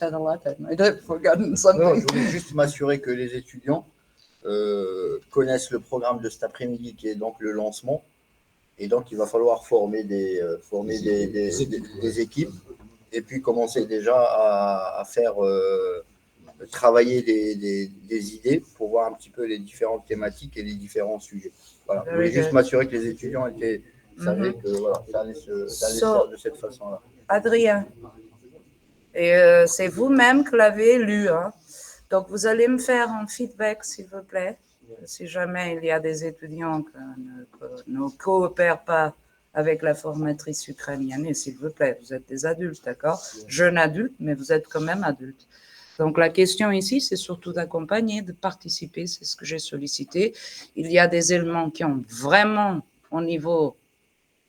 said a lot. I might have forgotten Non, something. je voulais juste m'assurer que les étudiants connaissent le programme de cet après-midi qui est donc le lancement. Et donc, il va falloir former des équipes et puis commencer déjà à faire travailler des idées pour voir un petit peu les différentes thématiques et les différents sujets. Voilà. Je voulais juste m'assurer que les étudiants savaient que voilà, ça allait se faire de cette façon-là. Adrien, et c'est vous-même qui l'avez lu, hein? Donc, vous allez me faire un feedback, s'il vous plaît, si jamais il y a des étudiants qui ne coopèrent pas avec la formatrice ukrainienne, et s'il vous plaît, vous êtes des adultes, d'accord? Jeunes adultes, mais vous êtes quand même adultes. Donc, la question ici, c'est surtout d'accompagner, de participer, c'est ce que j'ai sollicité. Il y a des éléments qui ont vraiment, au niveau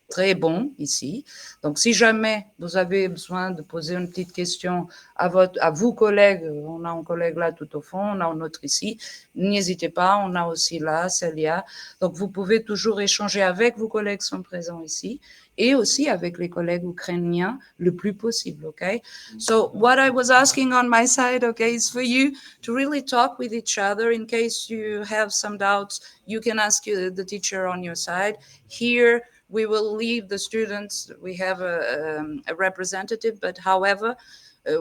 très bon ici. Donc, si jamais vous avez besoin de poser une petite question à vous collègues, on a un collègue là tout au fond, on a un autre ici, n'hésitez pas, on a aussi là, Célia. Donc, vous pouvez toujours échanger avec vos collègues qui sont présents ici et aussi avec les collègues ukrainiens le plus possible, okay? So, what I was asking on my side, okay, is for you to really talk with each other. In case you have some doubts, you can ask the teacher on your side. Here, we will leave the students. We have a representative, but however,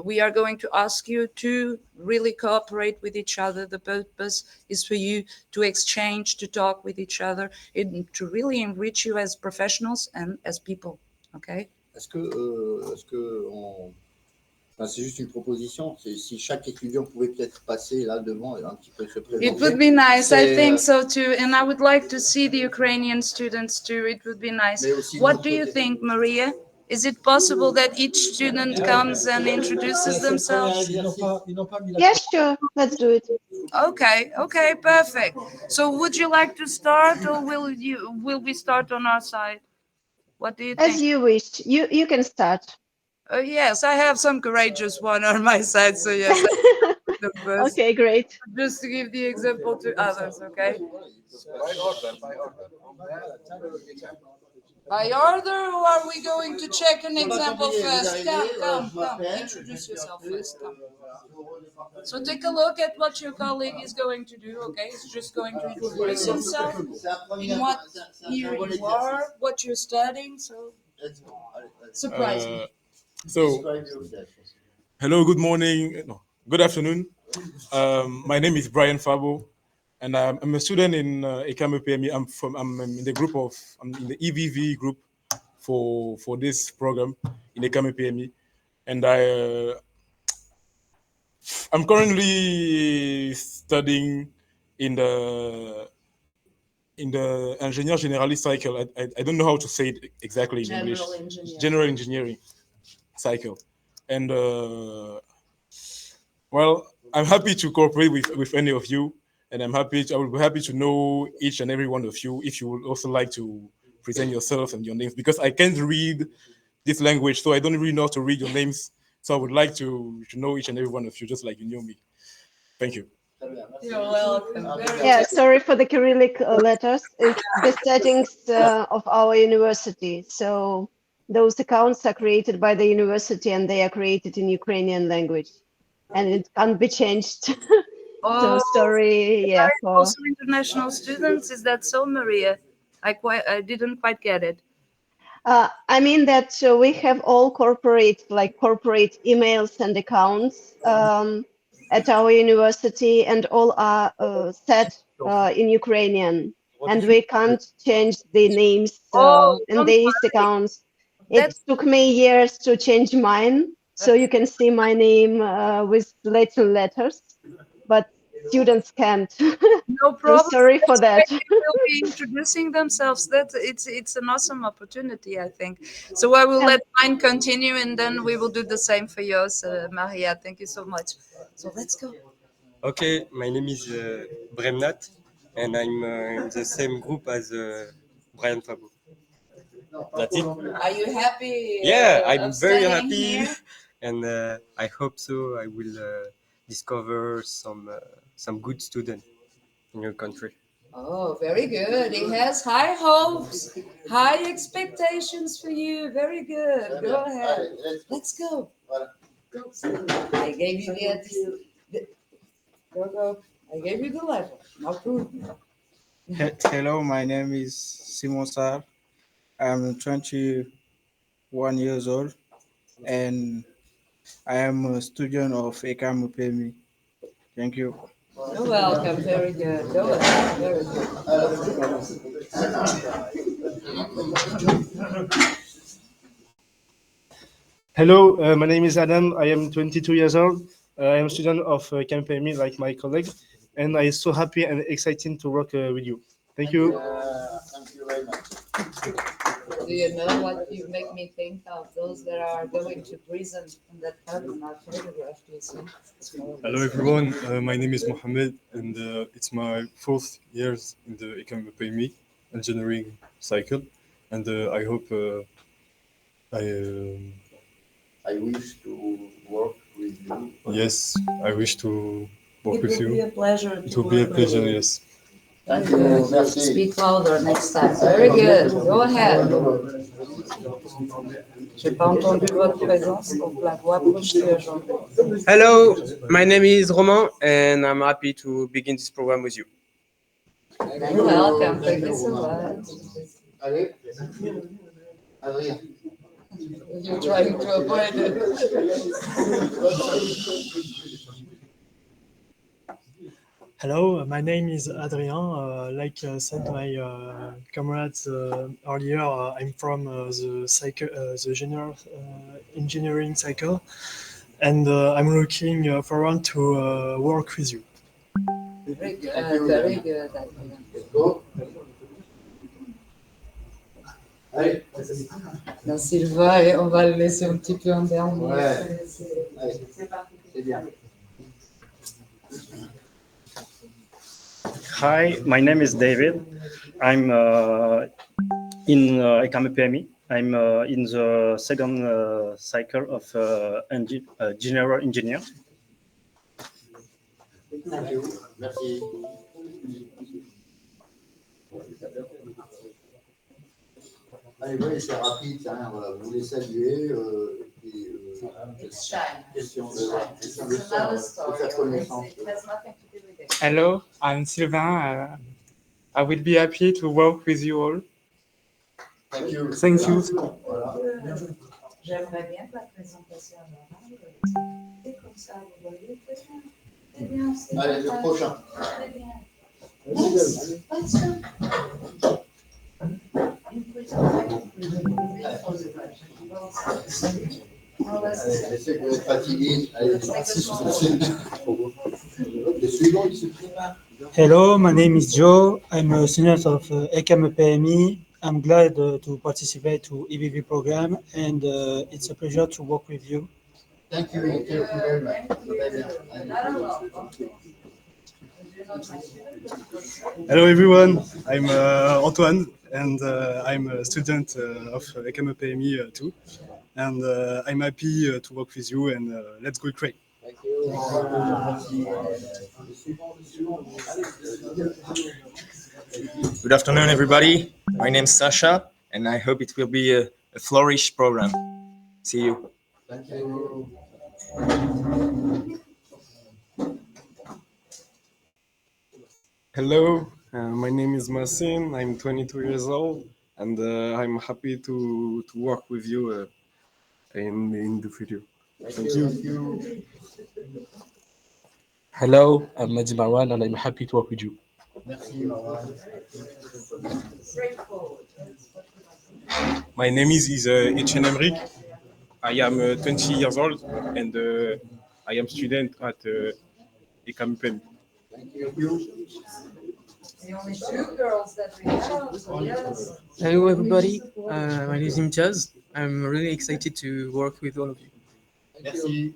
we are going to ask you to really cooperate with each other. The purpose is for you to exchange, to talk with each other, and to really enrich you as professionals and as people. Okay? Est-ce que enfin, c'est juste une proposition. Si chaque étudiant pouvait peut-être passer là devant et un petit peu se présenter. It would be nice. I think so too. And I would like to see the Ukrainian students too. It would be nice. What do you think, Maria? Is it possible that each student comes and introduces themselves? Yes, sure. Let's do it. Okay, perfect. So would you like to start or will we start on our side? What do you think? As you wish. You can start. Yes, I have some courageous one on my side, so yes. The first. Okay, great. Just to give the example to others, okay? By order, or are we going to check an example first? Come. Introduce yourself first. Come. So take a look at what your colleague is going to do, okay? He's just going to introduce himself in what year you are, what you're studying, so surprise me. Hello, good morning, no, good afternoon. My name is Brian Fabo, and I'm a student in Ekame PME. I'm in the group I'm in the EVV group for this program in Ekame PME, and I'm currently studying in the ingénieur généraliste cycle. I don't know how to say it exactly in English. General engineering cycle, and well, I'm happy to cooperate with any of you, and I will be happy to know each and every one of you if you would also like to present yourself and your names, because I can't read this language, so I don't really know how to read your names. So I would like to know each and every one of you, just like you know me. Thank you. You're welcome. Yeah, sorry for the Cyrillic letters. It's the settings of our university. So those accounts are created by the university and they are created in Ukrainian language. And it can't be changed. So sorry, yeah. Also international students, is that so, Maria? I didn't quite get it. I mean that we have all corporate emails and accounts at our university, and all are set in Ukrainian, and we can't change the names in these accounts. It took me years to change mine, so you can see my name with Latin letters, but students can't. No problem. So sorry for that. They will be introducing themselves. It's an awesome opportunity, I think. So I will let mine continue, and then we will do the same for yours, Maria. Thank you so much. So let's go. Okay, my name is Bremnat, and I'm in the same group as Brian Fabo. That's it. Are you happy? Yeah, I'm very happy, here? and I hope so. I will discover some good students in your country. Oh, very good. He has high hopes, high expectations for you. Very good. Go ahead. Let's go. I gave you go. I gave you the letter. Not good. Hello, my name is Simon Sarr. I'm 21 years old and I am a student of Ekam Upemi. Thank you. You're welcome. Very good. Go ahead. Very good. Hello, my name is Adam. I am 22 years old. I am a student of Campemi, like my colleague, and I'm so happy and excited to work with you. Thank you. Thank you very much. Do you know what you make me think of? Those that are going to prison in that film are photographed, you see. Hello everyone, my name is Mohammed and it's my fourth years in the Economy engineering cycle and I hope I wish to work with you. yes, I wish to work with It will be you. a pleasure. It will be a pleasure, yes. Thank you. Merci. Speak louder next time. Very good. Go ahead. J'ai pas entendu votre présence, donc la voix projetée aujourd'hui. Hello, my name is Romain, and I'm happy to begin this program with you. You're welcome. Thank you so much. Allez. Adrien. You're trying to avoid it. Hello, my name is Adrien. Like said my comrades earlier, I'm from the general engineering cycle, and I'm looking forward to work with you. Very good. Very good. Let's go. Allez. Dans Sylvain, et on va le laisser un petit peu en dernier. Ouais. Allez. C'est bien. Hi, my name is David. I'm in ECAM-PMI. I'm in the second cycle of general engineer. Thank you. Merci. Allez, oui, c'est rapide, c'est rien. Voilà. Vous les saluez. Question de faire connaissance. Hello, I'm Sylvain. I will be happy to work with you all. Thank you. Thank you. Voilà. J'aimerais bien que la présentation c'est comme ça, vous voyez. C'est bien. Allez, le prochain. Très bien. Allez, je sais que vous êtes fatigué. Allez, le suivant, il se prépare. Hello, my name is Joe. I'm a student of ECAM-PMI. I'm glad to participate to EBV program, and it's a pleasure to work with you. Thank you. Thank you very much. Hello everyone, I'm Antoine and I'm a student of ECAM-PMI too. And I'm happy to work with you and let's go Ukraine. Thank you. Good afternoon, everybody. My name is Sasha, and I hope it will be a flourish program. See you. Thank you. Hello, my name is Masin. I'm 22 years old, and I'm happy to work with you in the future. Thank you. Hello, I'm Madi Marwan, and I'm happy to work with you. Merci, Marwan. My name is Etienne Emric. I am 20 years old, and I am student at ECAM-PMI. Thank you. The only two girls that we have, so yes. Hello everybody, my name is Imtiaz. I'm really excited to work with all of you. Merci.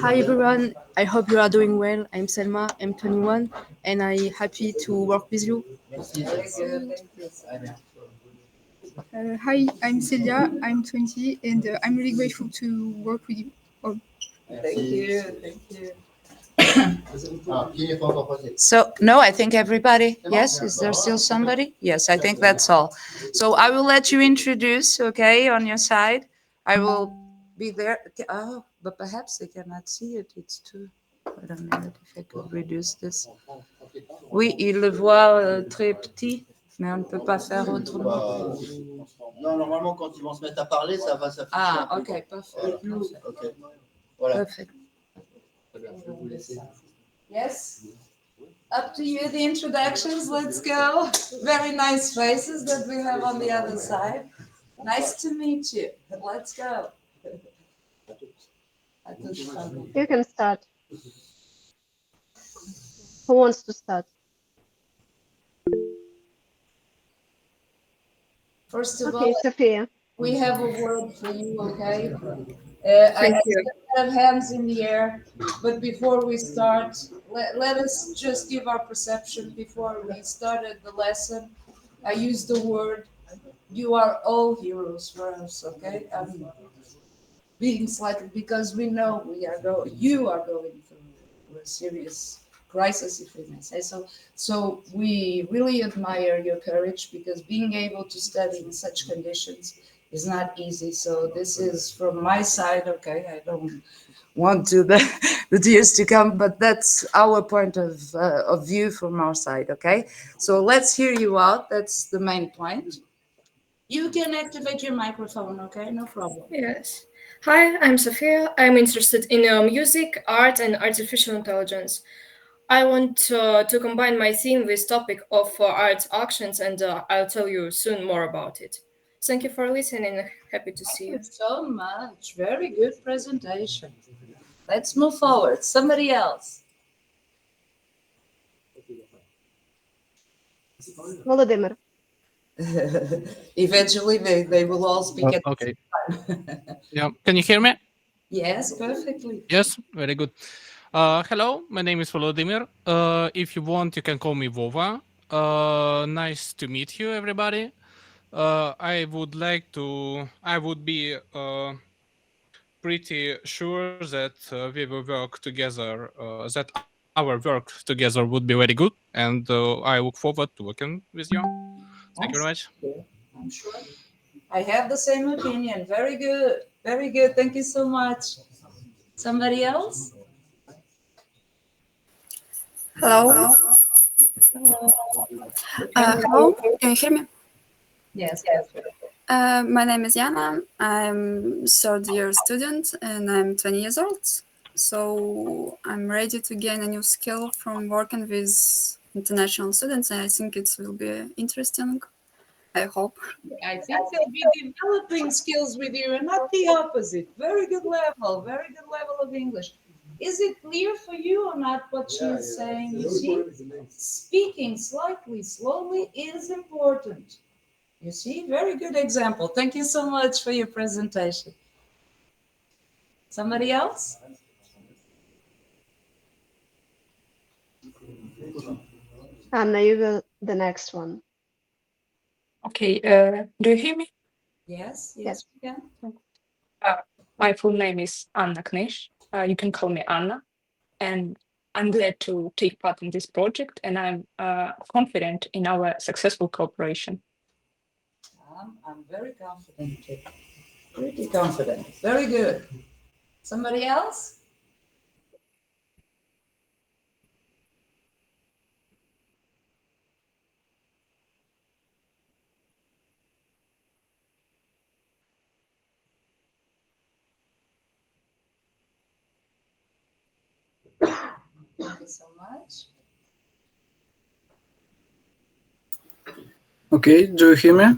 Hi everyone, I hope you are doing well. I'm Selma, I'm 21, and I'm happy to work with you. Hi, I'm Celia, I'm 20, and I'm really grateful to work with you all. Thank you, thank you. So, no, I think everybody. Yes, is there still somebody? Yes, I think that's all. So I will let you introduce, okay, on your side. I will be there. Oh, but perhaps they cannot see it. It's too. Wait a minute, if I could reduce this. Oui, ils le voient très petit, mais on ne peut pas faire autrement. Non, normalement, quand ils vont se mettre à parler, ça va s'afficher. Ah, ok, parfait. Ok. Voilà. Perfect. Yes. Up to you, the introductions. Let's go. Very nice faces that we have on the other side. Nice to meet you. Let's go. You can start. Who wants to start? First of Okay, all, Sophia. we have a word for you, okay? I Thank see you. a lot of hands in the air, but before we start, let us just give our perception. Before we started the lesson, I used the word, you are all heroes for us, okay? Being slightly, because we know you are going through a serious crisis, if we may say so. So we really admire your courage, because being able to study in such conditions is not easy. So this is from my side, okay? I don't want to the tears to come, but that's our point of view from our side, okay? So let's hear you out. That's the main point. You can activate your microphone, okay? No problem. Yes. Hi, I'm Sophia. I'm interested in music, art, and artificial intelligence. I want to combine my theme with topic of art actions, and I'll tell you soon more about it. Thank you for listening. Happy to see you. Thank you so much. Very good presentation. Let's move forward. Somebody else. Volodymyr. Eventually, they will all speak at Okay. the same time. Yeah. Can you hear me? Yes, perfectly. Yes. Very good. Hello. My name is Volodymyr. If you want, you can call me Vova. Nice to meet you, everybody. I would be pretty sure that we will work together, that our work together would be very good, and I look forward to working with you. Thank you very much. I'm sure. I have the same opinion. Very good. Very good. Thank you so much. Somebody else? Hello. Hello. Can you hear me? Yes. My name is Yana. I'm third year student and I'm 20 years old. So I'm ready to gain a new skill from working with international students, and I think it will be interesting. I hope. I think they'll be developing skills with you and not the opposite. Very good level of English. Is it clear for you or not what she's saying? You see, speaking slightly slowly is important. You see, very good example. Thank you so much for your presentation. Somebody else? Anna, you will the next one. Okay, do you hear me? Yes, we can. My full name is Anna Knesh. You can call me Anna. And I'm glad to take part in this project, and I'm confident in our successful cooperation. I'm very confident too. Pretty confident. Very good. Somebody else? Thank you so much. Okay, do you hear me?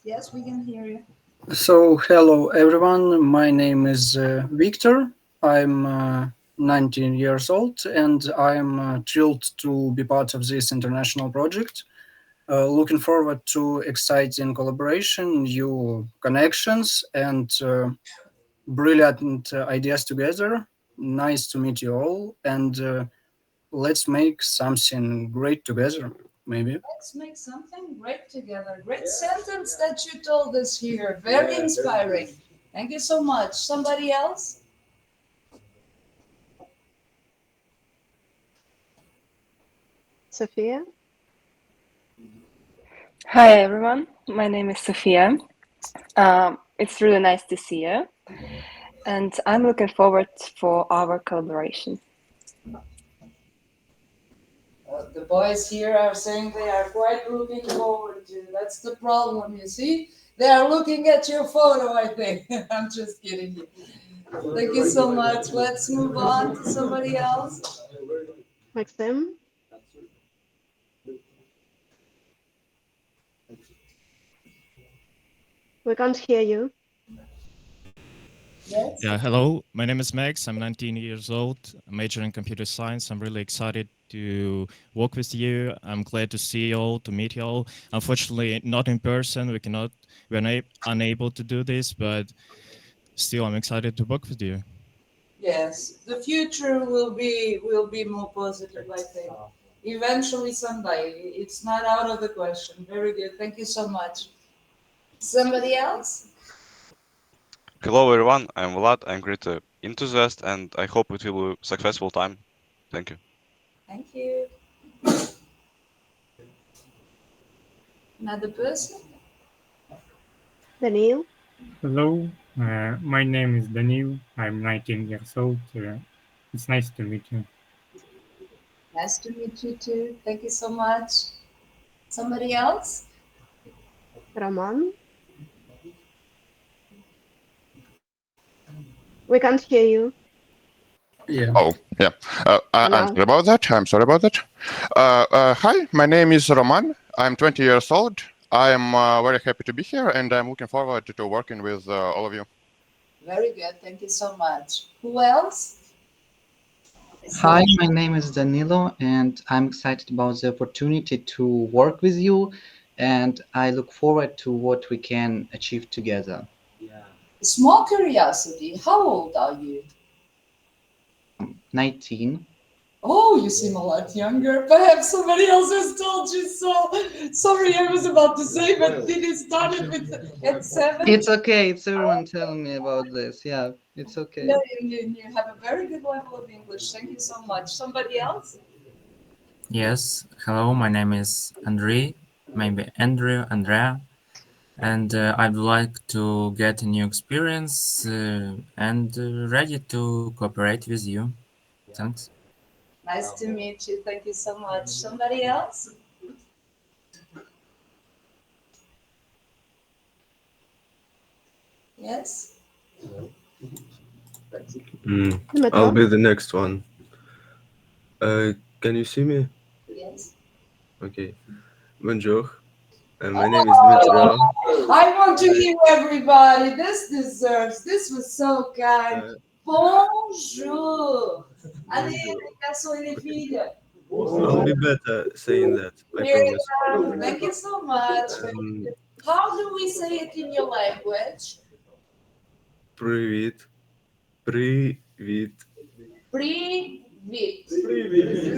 Yes, we can hear you. So, hello everyone. My name is Victor. I'm 19 years old, and I'm thrilled to be part of this international project. Looking forward to exciting collaboration, new connections, and brilliant ideas together. Nice to meet you all, and let's make something great together, maybe. Let's make something great together. Great sentence that you told us here. Very inspiring. Thank you so much. Somebody else? Sophia? Hi everyone, my name is Sophia. It's really nice to see you. and I'm looking forward for our collaboration. The boys here are saying they are quite looking forward to. That's the problem, you see. They are looking at your photo, I think. I'm just kidding you. Thank you so much. Let's move on to somebody else. Maxim? We can't hear you. Yes. Yeah, hello. My name is Max. I'm 19 years old, a major in computer science. I'm really excited to work with you. I'm glad to see you all, to meet you all. Unfortunately, not in person. We're unable to do this, but still, I'm excited to work with you. Yes, the future will be more positive, I think. Eventually, someday. It's not out of the question. Very good. Thank you so much. Somebody else? Hello everyone, I'm Vlad, I'm great enthusiast and I hope it will be a successful time. Thank you. Thank you. Another person? Daniel? Hello, my name is Daniel. I'm 19 years old. It's nice to meet you. Nice to meet you too. Thank you so much. Somebody else? Roman? We can't hear you. Yeah. Oh, yeah. I'm Hello. sorry about that. I'm sorry about that. Hi, my name is Roman. I'm 20 years old. I am very happy to be here, and I'm looking forward to working with all of you. Very good. Thank you so much. Who else? Hi, my name is Danilo, and I'm excited about the opportunity to work with you, and I look forward to what we can achieve together. Small curiosity. How old are you? 19. Oh, you seem a lot younger. Perhaps somebody else has told you so. Sorry, I was about to say, but did it start at 7? It's okay. It's everyone telling me about this. Yeah, it's okay. No, you have a very good level of English. Thank you so much. Somebody else? Yes, hello, my name is Andrei, maybe Andrea, and I'd like to get a new experience and ready to cooperate with you. Thanks. Nice to meet you. Thank you so much. Somebody else? Yes? I'll be the next one. Can you see me? Yes. Okay. Bonjour. My name is Dmitro. I want to hear everybody. This deserves. This was so kind. Bonjour. Allez, les garçons et les filles. I'll be better saying that, I Yeah, promise. thank you so much. How do we say it in your language? Привіт. Привіт. Привет. Привіт.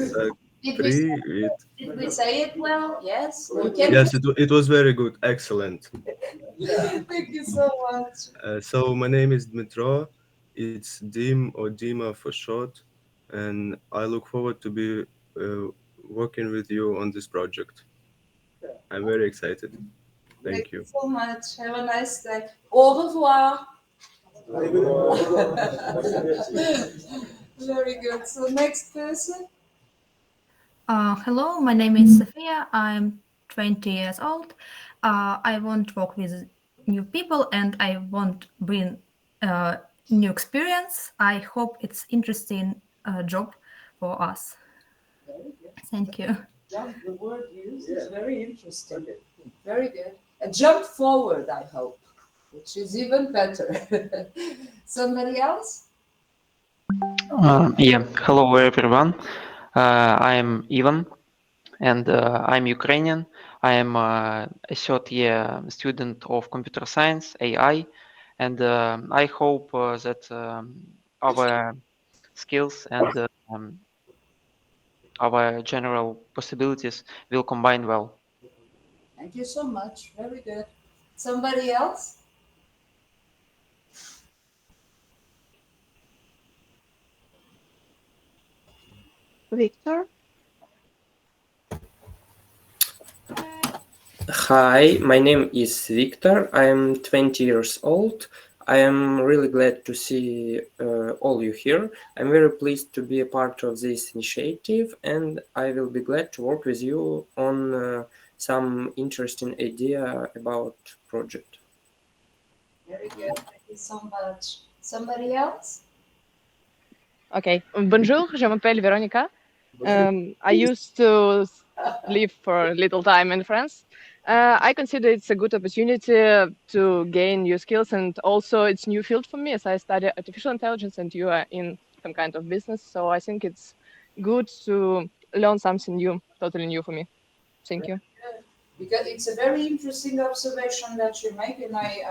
Did we say it well? Yes. You can. Yes, it was very good. Excellent. Thank you so much. So my name is Dmitro. It's Dim or Dima for short, and I look forward to be working with you on this project. I'm very excited. Thank you. So much. Have a nice day. Au revoir. Very good. So next person. Hello, my name is Sophia. I'm 20 years old. I want to work with new people and I want to bring new experience. I hope it's interesting job for us. Thank you. The word used is very interesting. Very good. And jump forward, I hope, which is even better. Somebody else? Yeah, hello everyone. I'm Ivan and I'm Ukrainian. I am a third year student of computer science, AI, and I hope that our skills and our general possibilities will combine well. Thank you so much. Very good. Somebody else? Victor? Hi, my name is Victor. I'm 20 years old. I am really glad to see all you here. I'm very pleased to be a part of this initiative, and I will be glad to work with you on some interesting idea about project. Very good. Thank you so much. Somebody else? Okay. Bonjour, je m'appelle Veronica. I used to live for a little time in France. I consider it's a good opportunity to gain new skills, and also it's new field for me as I study artificial intelligence and you are in some kind of business. So I think it's good to learn something new, totally new for me. Thank you. Because it's a very interesting observation that you make, and I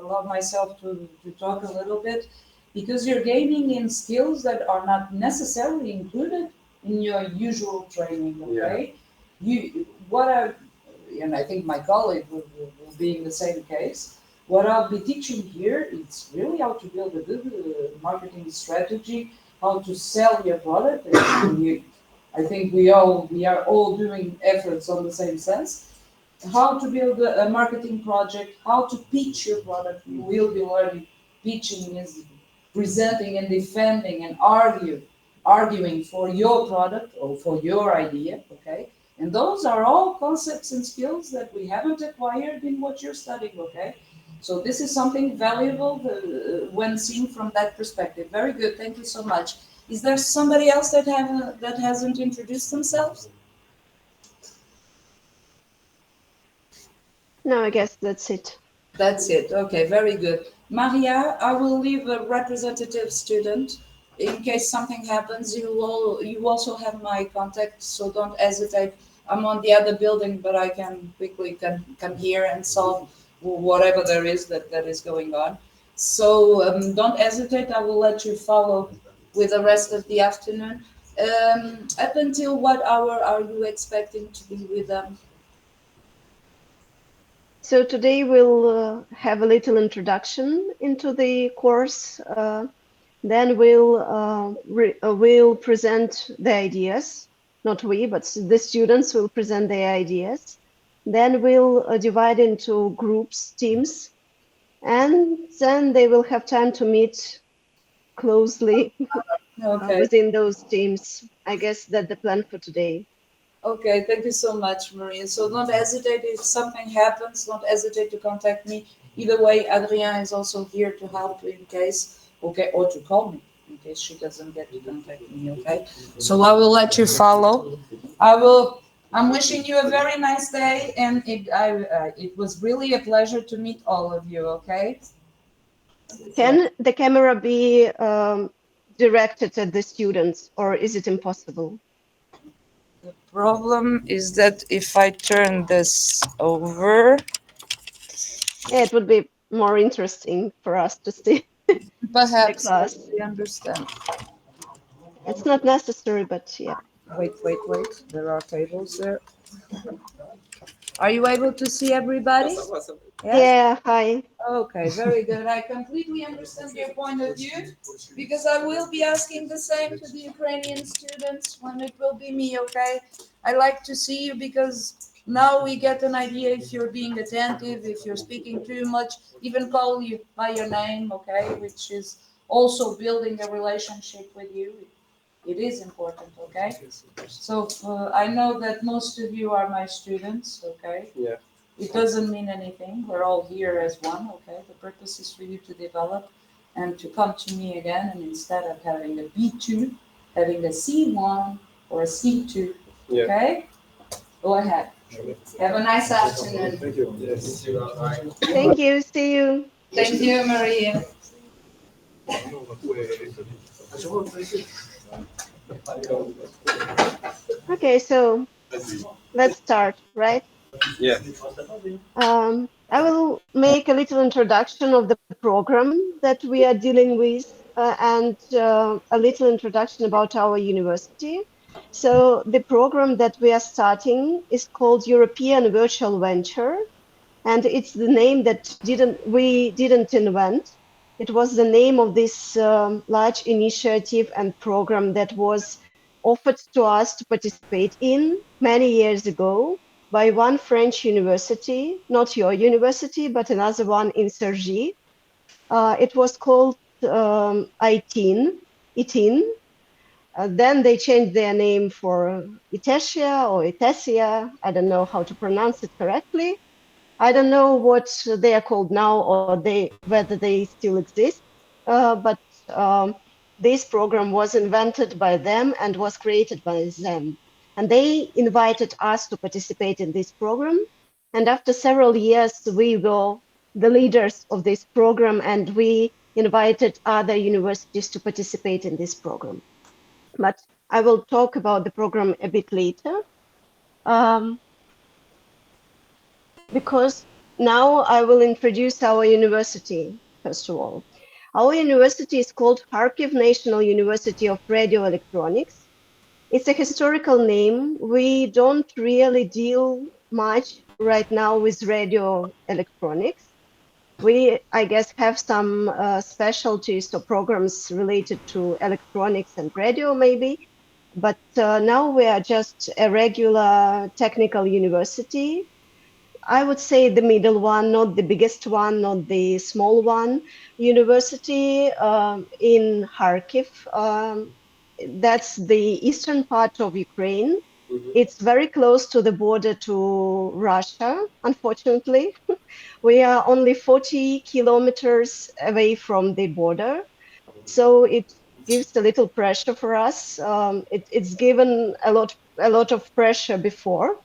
allow myself to talk a little bit, because you're gaining in skills that are not necessarily included in your usual training, okay? What I, and I think my colleague will be in the same case, what I'll be teaching here is really how to build a good marketing strategy, how to sell your product. I think we are all doing efforts on the same sense. How to build a marketing project, how to pitch your product. You will be learning. Pitching is presenting and defending and arguing for your product or for your idea, okay? And those are all concepts and skills that we haven't acquired in what you're studying, okay? So this is something valuable when seen from that perspective. Very good, thank you so much. Is there somebody else that hasn't introduced themselves? No, I guess that's it. That's it. Okay, very good. Maria, I will leave a representative student. In case something happens, you also have my contact, so don't hesitate. I'm on the other building, but I can quickly come here and solve whatever there is that is going on. So don't hesitate. I will let you follow with the rest of the afternoon. Up until what hour are you expecting to be with them? So today we'll have a little introduction into the course. Then we'll present the ideas. Not we, but the students will present their ideas. Then we'll divide into groups, teams, and then they will have time to meet closely within those teams. I guess that's the plan for today. Okay, thank you so much, Maria. So don't hesitate if something happens, don't hesitate to contact me. Either way, Adrien is also here to help in case, okay, or to call me in case she doesn't get to contact me, okay? So I will let you follow. I'm wishing you a very nice day, and it was really a pleasure to meet all of you, okay? Can the camera be directed at the students, or is it impossible? The problem is that if I turn this over, yeah, it would be more interesting for us to see. Perhaps, the class. we understand. It's not necessary, but yeah. Wait. There are tables there. Are you able to see everybody? Yes? Yeah, hi. Okay, very good. I completely understand your point of view because I will be asking the same to the Ukrainian students when it will be me, okay? I like to see you because now we get an idea if you're being attentive, if you're speaking too much, even call you by your name, okay? Which is also building a relationship with you. It is important, okay? So I know that most of you are my students, okay? Yeah. It doesn't mean anything. We're all here as one, okay? The purpose is for you to develop and to come to me again, and instead of having a B2, having a C1 or a C2, okay? Go ahead. Have a nice afternoon. Thank you. Yes. Thank you. See you. Thank you, Maria. Okay, so let's start, right? Yeah. I will make a little introduction of the program that we are dealing with and a little introduction about our university. So the program that we are starting is called European Virtual Venture, and it's the name that we didn't invent. It was the name of this large initiative and program that was offered to us to participate in many years ago by one French university, not your university, but another one in Cergy. It was called ITIN. Then they changed their name for Itesia or Itesia. I don't know how to pronounce it correctly. I don't know what they are called now or whether they still exist. But this program was invented by them and was created by them. And they invited us to participate in this program. And after several years, we were the leaders of this program and we invited other universities to participate in this program. But I will talk about the program a bit later. Because now I will introduce our university, first of all. Our university is called Kharkiv National University of Radio Electronics. It's a historical name. We don't really deal much right now with radio electronics. We, I guess, have some specialties or programs related to electronics and radio, maybe. But now we are just a regular technical university. I would say the middle one, not the biggest one, not the small one. University in Kharkiv. That's the eastern part of Ukraine. It's very close to the border to Russia, unfortunately. We are only 40 kilometers away from the border. So it gives a little pressure for us. It's given a lot of pressure before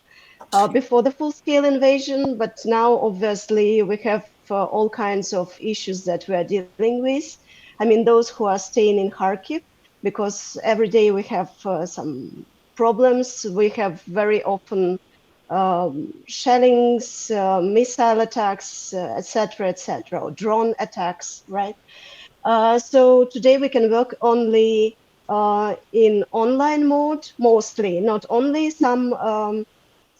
the full-scale invasion, but now obviously we have all kinds of issues that we are dealing with. I mean, those who are staying in Kharkiv, because every day we have some problems. We have very often shellings, missile attacks, etc., or drone attacks, right? So today we can work only in online mode, mostly, not only.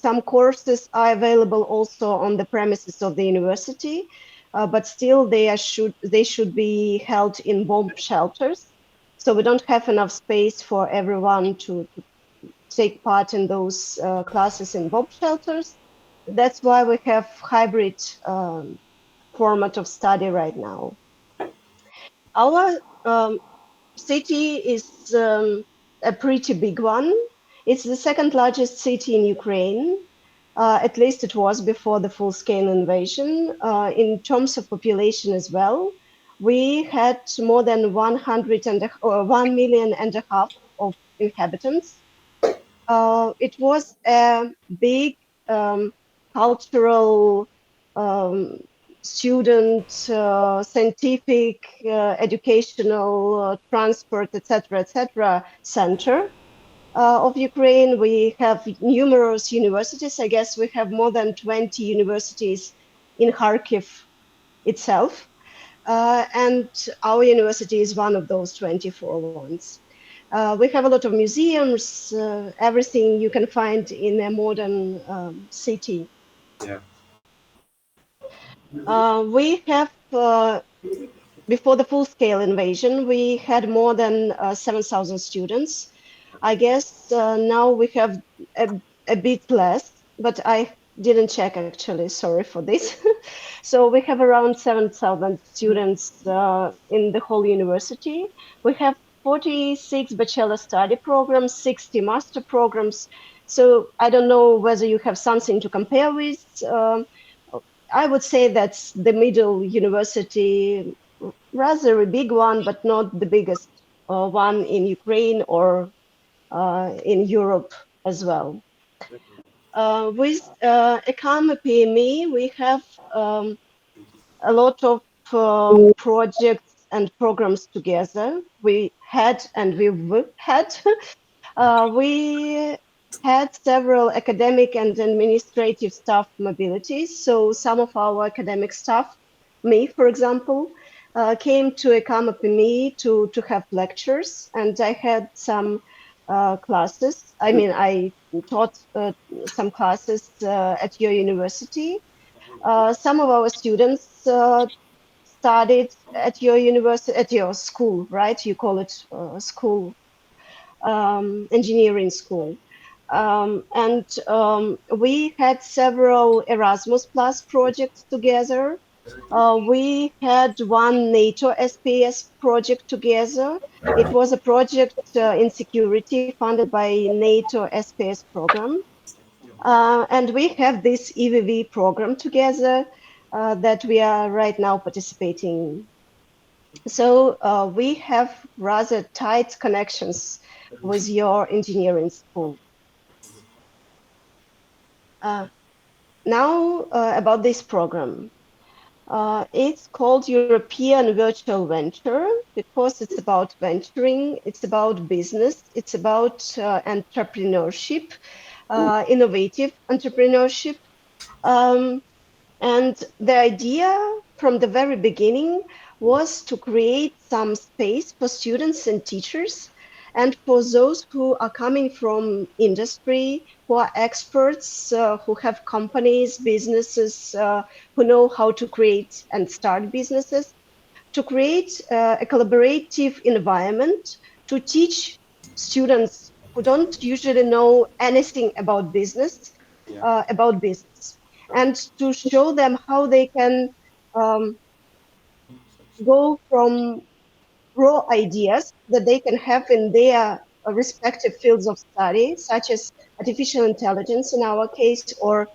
Some courses are available also on the premises of the university, but still they should be held in bomb shelters. So we don't have enough space for everyone to take part in those classes in bomb shelters. That's why we have hybrid format of study right now. Our city is a pretty big one. It's the second largest city in Ukraine. At least it was before the full-scale invasion. In terms of population as well, we had more than 1 million and a half of inhabitants. It was a big cultural, student, scientific, educational, transport, etc., center of Ukraine. We have numerous universities. I guess we have more than 20 universities in Kharkiv itself. And our university is one of those 24 ones. We have a lot of museums, everything you can find in a modern city. Yeah. We have, before the full-scale invasion, we had more than 7,000 students. I guess now we have a bit less, but I didn't check actually, sorry for this. So we have around 7,000 students in the whole university. We have 46 bachelor study programs, 60 master programs. So I don't know whether you have something to compare with. I would say that's the middle university, rather a big one, but not the biggest one in Ukraine or in Europe as well. With ECAM PME, we have a lot of projects and programs together. We had and we've had. We had several academic and administrative staff mobilities. So some of our academic staff, me, for example, came to ECAM PME to have lectures, and I had some classes. I mean, I taught some classes at your university. Some of our students studied at your university, at your school, right? You call it school, engineering school. And we had several Erasmus Plus projects together. We had one NATO SPS project together. It was a project in security funded by NATO SPS program. And we have this EVV program together that we are right now participating in. So we have rather tight connections with your engineering school. Now about this program. It's called European Virtual Venture because it's about venturing, it's about business, it's about entrepreneurship, innovative entrepreneurship. And the idea from the very beginning was to create some space for students and teachers and for those who are coming from industry, who are experts, who have companies, businesses, who know how to create and start businesses, to create a collaborative environment to teach students who don't usually know anything about business, and to show them how they can go from raw ideas that they can have in their respective fields of study, such as artificial intelligence in our case, or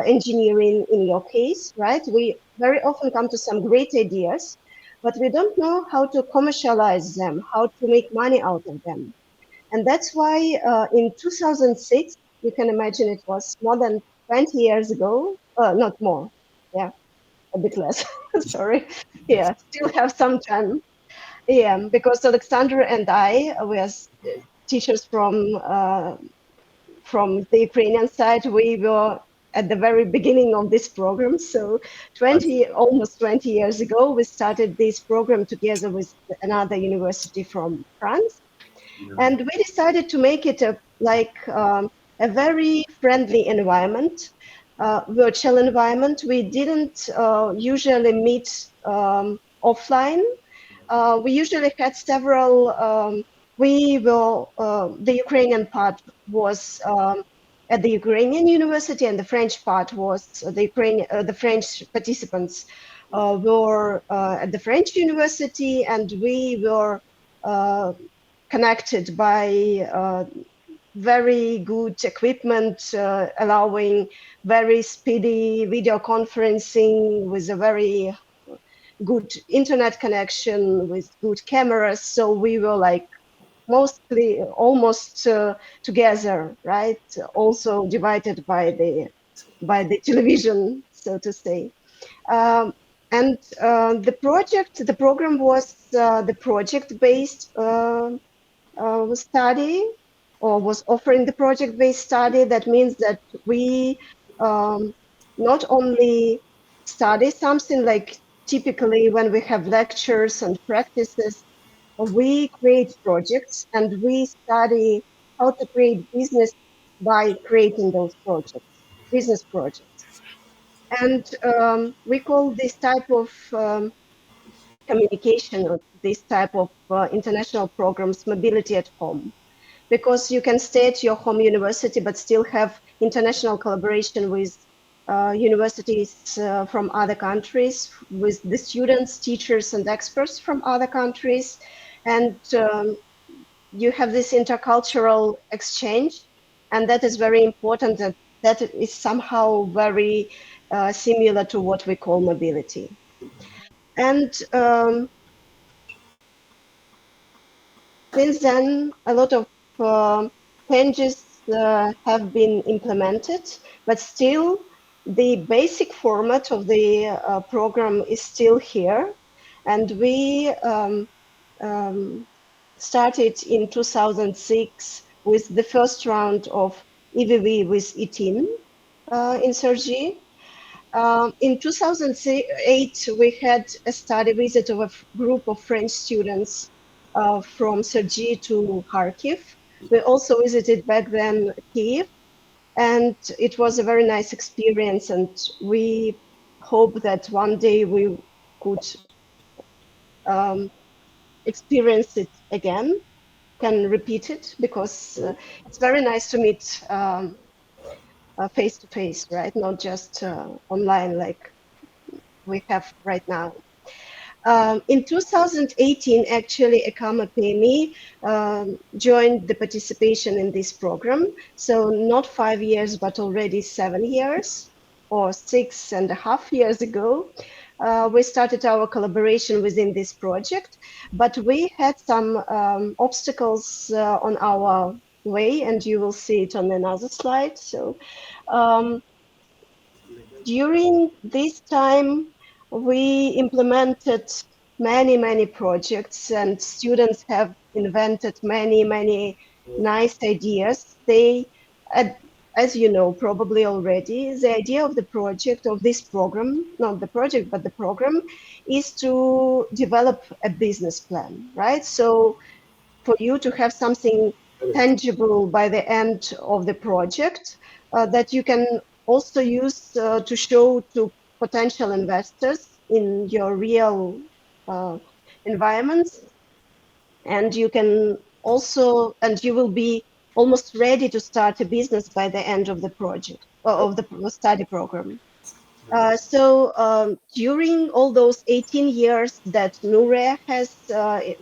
engineering in your case, right? We very often come to some great ideas, but we don't know how to commercialize them, how to make money out of them. And that's why in 2006, you can imagine it was more than 20 years ago, not more, yeah, a bit less, sorry. Yeah, still have some time. Yeah, because Alexander and I were teachers from the Ukrainian side. We were at the very beginning of this program. So almost 20 years ago, we started this program together with another university from France. And we decided to make it a very friendly environment, virtual environment. We didn't usually meet offline. We usually had several. The Ukrainian part was at the Ukrainian university, and the French part was the French participants were at the French university, and we were connected by very good equipment, allowing very speedy video conferencing with a very good internet connection, with good cameras. So we were like mostly almost together, right? Also divided by the television, so to say. And the program was the project-based study, or was offering the project-based study. That means that we not only study something like typically when we have lectures and practices, we create projects and we study how to create business by creating those projects, business projects. And we call this type of communication, or this type of international programs, mobility at home, because you can stay at your home university but still have international collaboration with universities from other countries, with the students, teachers, and experts from other countries. And you have this intercultural exchange, and that is very important. That is somehow very similar to what we call mobility. And since then, a lot of changes have been implemented, but still the basic format of the program is still here. And we started in 2006 with the first round of EVV with ETIN in Sergi. In 2008, we had a study visit of a group of French students from Sergi to Kharkiv. We also visited back then Kiev, and it was a very nice experience. And we hope that one day we could experience it again, can repeat it, because it's very nice to meet face to face, right? Not just online, like we have right now. In 2018, actually, Ekama PME joined the participation in this program. So not 5 years, but already 7 years or 6.5 years ago, we started our collaboration within this project. But we had some obstacles on our way, and you will see it on another slide. So during this time, we implemented many projects, and students have invented many nice ideas. They, as you know, probably already, the idea of the project, of this program, not the project, but the program, is to develop a business plan, right? So for you to have something tangible by the end of the project that you can also use to show to potential investors in your real environments. And you can also, and you will be almost ready to start a business by the end of the project, of the study program. During all those 18 years that NURE has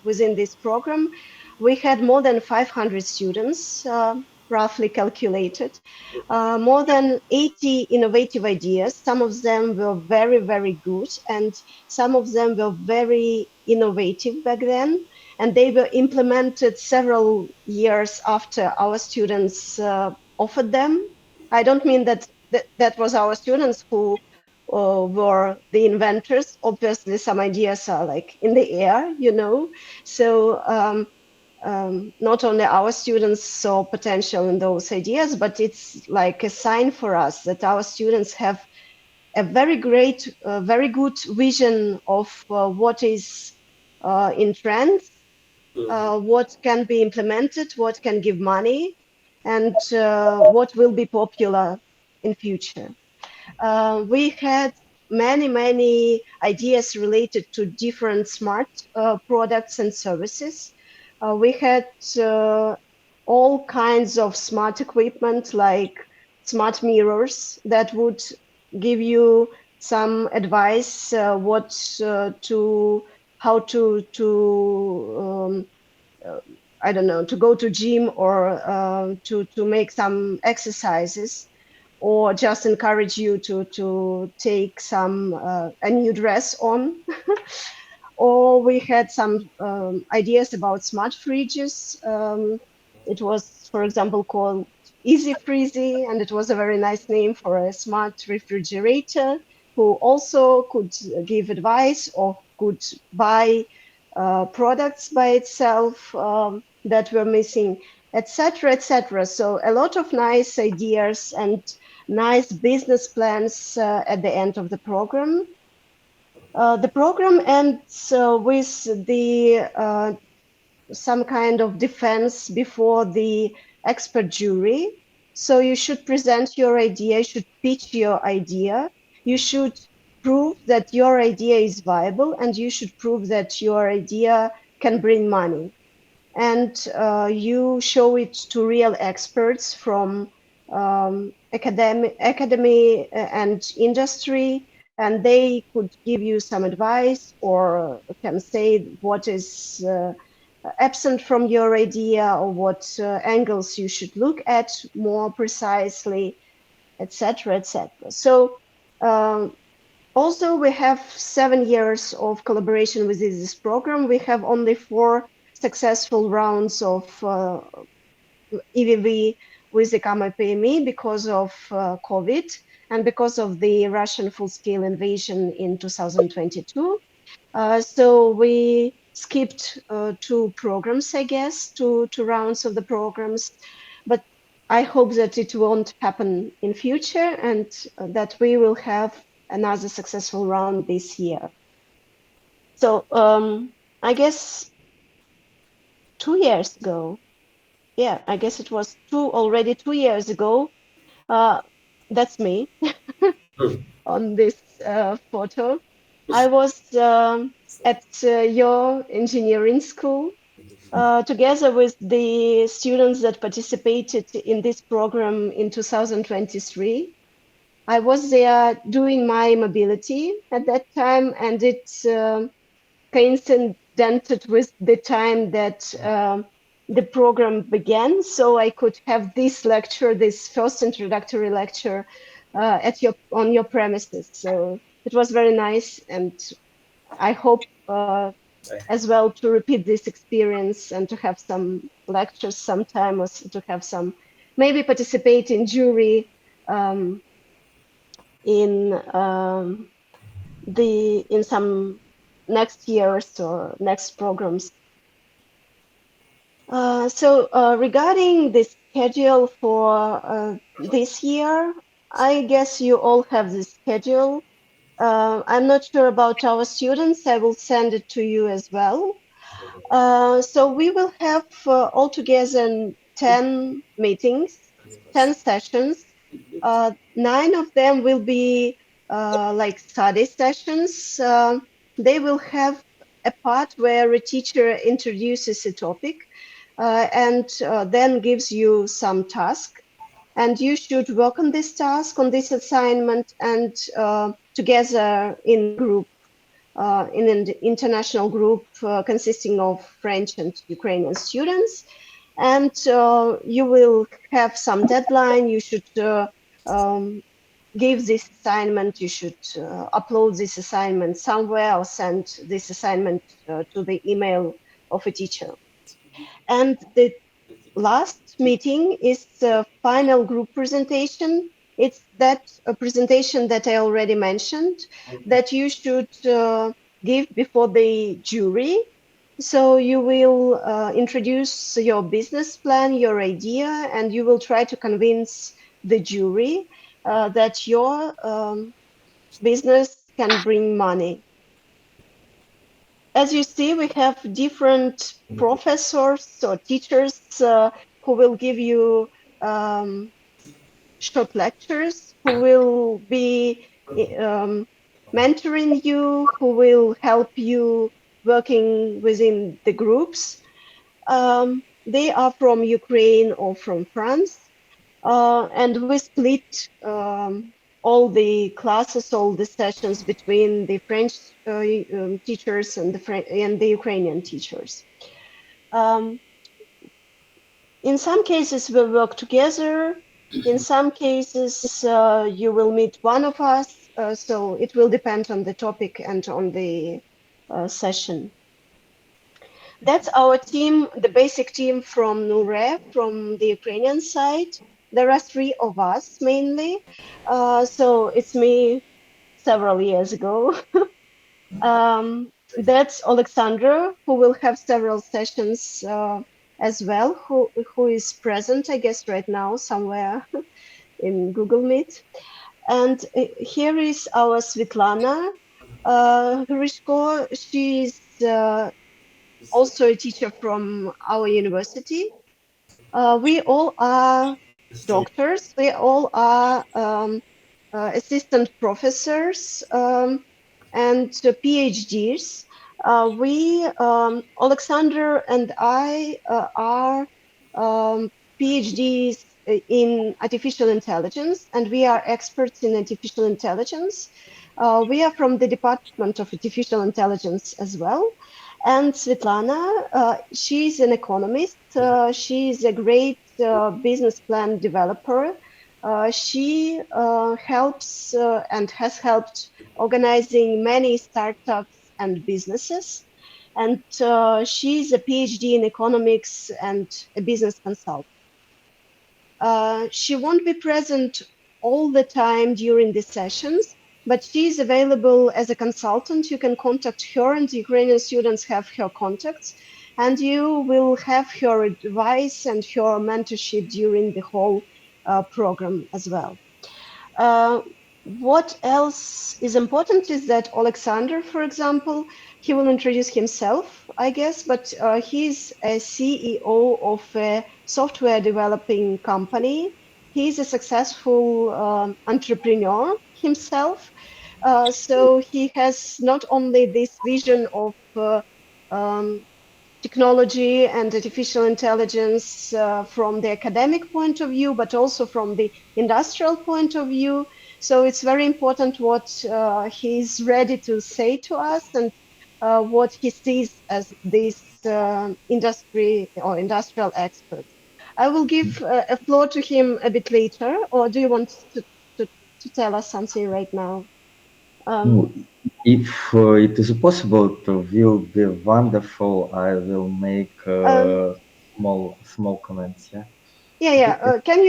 within this program, we had more than 500 students, roughly calculated, more than 80 innovative ideas. Some of them were very good, and some of them were very innovative back then, and they were implemented several years after our students offered them. I don't mean that that was our students who were the inventors. Obviously, some ideas are like in the air, you know. So not only our students saw potential in those ideas, but it's like a sign for us that our students have a very great, very good vision of what is in trends, what can be implemented, what can give money, and what will be popular in future. We had many ideas related to different smart products and services. We had all kinds of smart equipment like smart mirrors that would give you some advice how to I don't know, to go to gym or to make some exercises, or just encourage you to take some a new dress on. Or we had some ideas about smart fridges. It was, for example, called Easy Freezy, and it was a very nice name for a smart refrigerator who also could give advice or could buy products by itself that were missing, etc., etc. So a lot of nice ideas and nice business plans at the end of the program. The program ends with the some kind of defense before the expert jury. So you should present your idea, you should pitch your idea, you should prove that your idea is viable, and you should prove that your idea can bring money. And you show it to real experts from academy and industry, and they could give you some advice or can say what is absent from your idea or what angles you should look at more precisely, etc., etc. So also we have 7 years of collaboration with this program. We have only 4 successful rounds of EVV with the Ekama PME because of COVID and because of the Russian full-scale invasion in 2022. So we skipped 2 programs, I guess, 2 rounds of the programs, but I hope that it won't happen in future and that we will have another successful round this year. So I guess 2 years ago, yeah, I guess it was already 2 years ago. That's me on this photo. I was at your engineering school together with the students that participated in this program in 2023. I was there doing my mobility at that time, and it coincided with the time that the program began, so I could have this lecture, this first introductory lecture, on your premises. So it was very nice, and I hope as well to repeat this experience and to have some lectures sometime, or to have some, maybe participate in jury in some next years or next programs. Regarding the schedule for this year, I guess you all have the schedule. I'm not sure about our students. I will send it to you as well. So we will have altogether 10 meetings, 10 sessions. 9 of them will be like study sessions. They will have a part where a teacher introduces a topic and then gives you some task. And you should work on this task, on this assignment, and together in group, in an international group consisting of French and Ukrainian students. And you will have some deadline. You should give this assignment. You should upload this assignment somewhere or send this assignment to the email of a teacher. And the last meeting is the final group presentation. It's that presentation that I already mentioned that you should give before the jury. So you will introduce your business plan, your idea, and you will try to convince the jury that your business can bring money. As you see, we have different professors or teachers who will give you short lectures, who will be mentoring you, who will help you working within the groups. They are from Ukraine or from France. And we split all the classes, all the sessions between the French teachers and the Ukrainian teachers. In some cases, we'll work together. In some cases, you will meet one of us. So it will depend on the topic and on the session. That's our team, the basic team from NURE, from the Ukrainian side. There are 3 of us mainly. So it's me several years ago. That's Alexander, who will have several sessions as well, who is present, I guess, right now somewhere in Google Meet. And here is our Svetlana Hrishko. She's also a teacher from our university. We all are doctors. We all are assistant professors and PhDs. Alexander and I are PhDs in artificial intelligence, and we are experts in artificial intelligence. We are from the Department of Artificial Intelligence as well. And Svetlana, she's an economist. She's a great business plan developer. She helps and has helped organizing many startups and businesses. And she's a PhD in economics and a business consultant. She won't be present all the time during the sessions, but she's available as a consultant. You can contact her, and the Ukrainian students have her contacts, and you will have her advice and her mentorship during the whole program as well. What else is important is that Alexander, for example, he will introduce himself, I guess, but he's a CEO of a software developing company. He's a successful entrepreneur himself. So he has not only this vision of technology and artificial intelligence from the academic point of view, but also from the industrial point of view. So it's very important what he's ready to say to us and what he sees as this industry or industrial expert. I will give a floor to him a bit later, or do you want to tell us something right now? If it is possible, it will be wonderful. I will make small comments. Yeah. Yeah. Can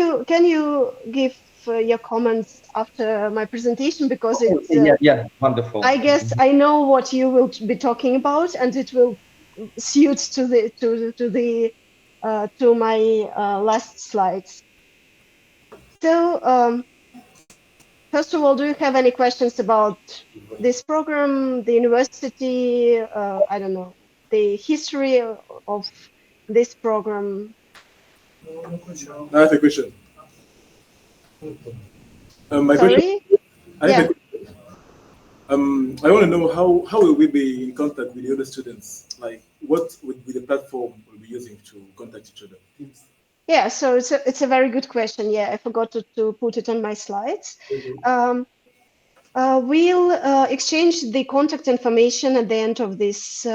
you give your comments after my presentation, because it's Yeah, wonderful. I guess I know what you will be talking about, and it will suit to my last slides. So first of all, do you have any questions about this program, the university? I don't know, the history of this program. I have a question. My Sorry? question. I have Yeah. a question. I want to know how will we be in contact with the other students? Like, what would be the platform we'll be using to contact each other? Yeah, so it's a very good question. Yeah, I forgot to put it on my slides. We'll exchange the contact information at the end of this,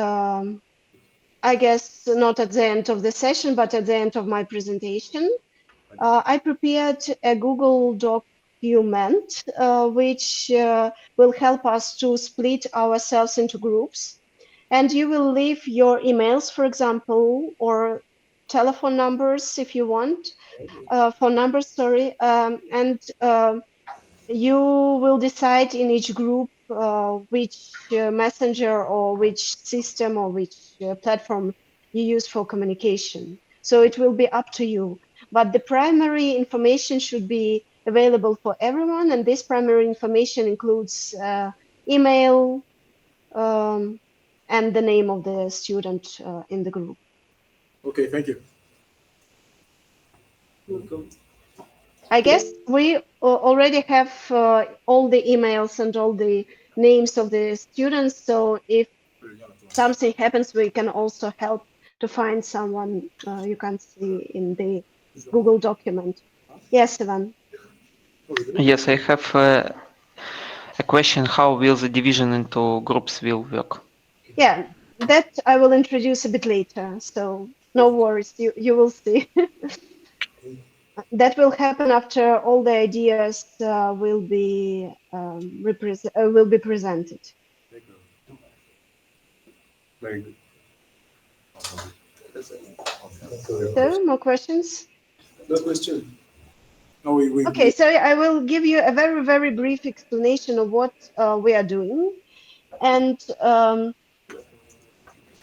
I guess not at the end of the session, but at the end of my presentation. I prepared a Google document, which will help us to split ourselves into groups. And you will leave your emails, for example, or telephone numbers if you want, phone numbers, sorry, and you will decide in each group which messenger or which system or which platform you use for communication. So it will be up to you. But the primary information should be available for everyone, and this primary information includes email and the name of the student in the group. Okay, thank you. I guess we already have all the emails and all the names of the students. So if something happens, we can also help to find someone you can see in the Google document. Yes, Ivan. Yes, I have a question. How will the division into groups will work? Yeah, that I will introduce a bit later. So no worries, you will see. That will happen after all the ideas will be presented. Very good. So, more questions? No question. Okay, so I will give you a very, very brief explanation of what we are doing. And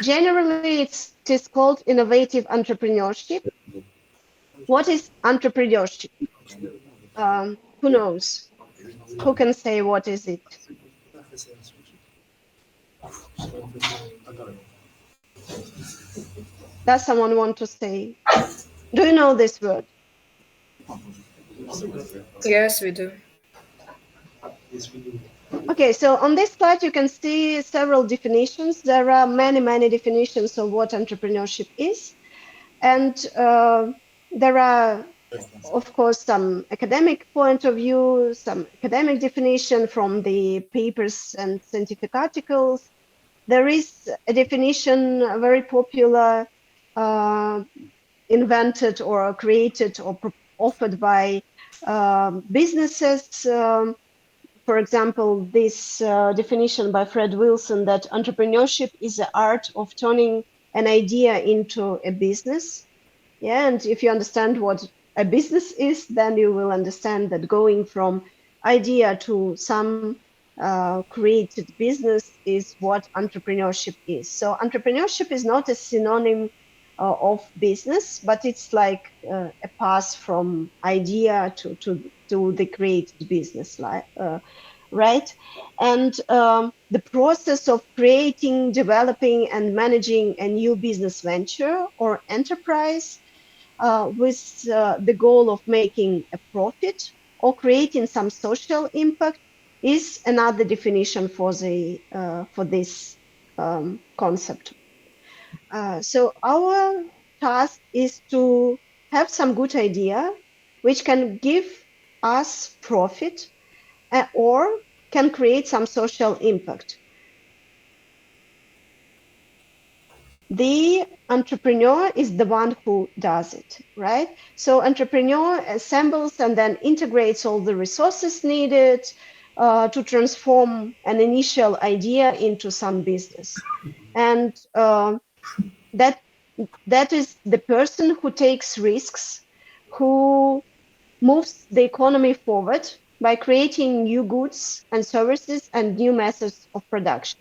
generally, it is called innovative entrepreneurship. What is entrepreneurship? Who knows? Who can say what is it? Does someone want to say? Do you know this word? Yes, we do. Okay, so on this slide, you can see several definitions. There are many, many definitions of what entrepreneurship is. And there are, of course, some academic point of view, some academic definition from the papers and scientific articles. There is a definition, very popular, invented or created or offered by businesses. For example, this definition by Fred Wilson that entrepreneurship is the art of turning an idea into a business. Yeah, and if you understand what a business is, then you will understand that going from idea to some created business is what entrepreneurship is. So entrepreneurship is not a synonym of business, but it's like a path from idea to the created business, right? And the process of creating, developing, and managing a new business venture or enterprise with the goal of making a profit or creating some social impact is another definition for this concept. So our task is to have some good idea which can give us profit or can create some social impact. The entrepreneur is the one who does it, right? So entrepreneur assembles and then integrates all the resources needed to transform an initial idea into some business. And that is the person who takes risks, who moves the economy forward by creating new goods and services and new methods of production.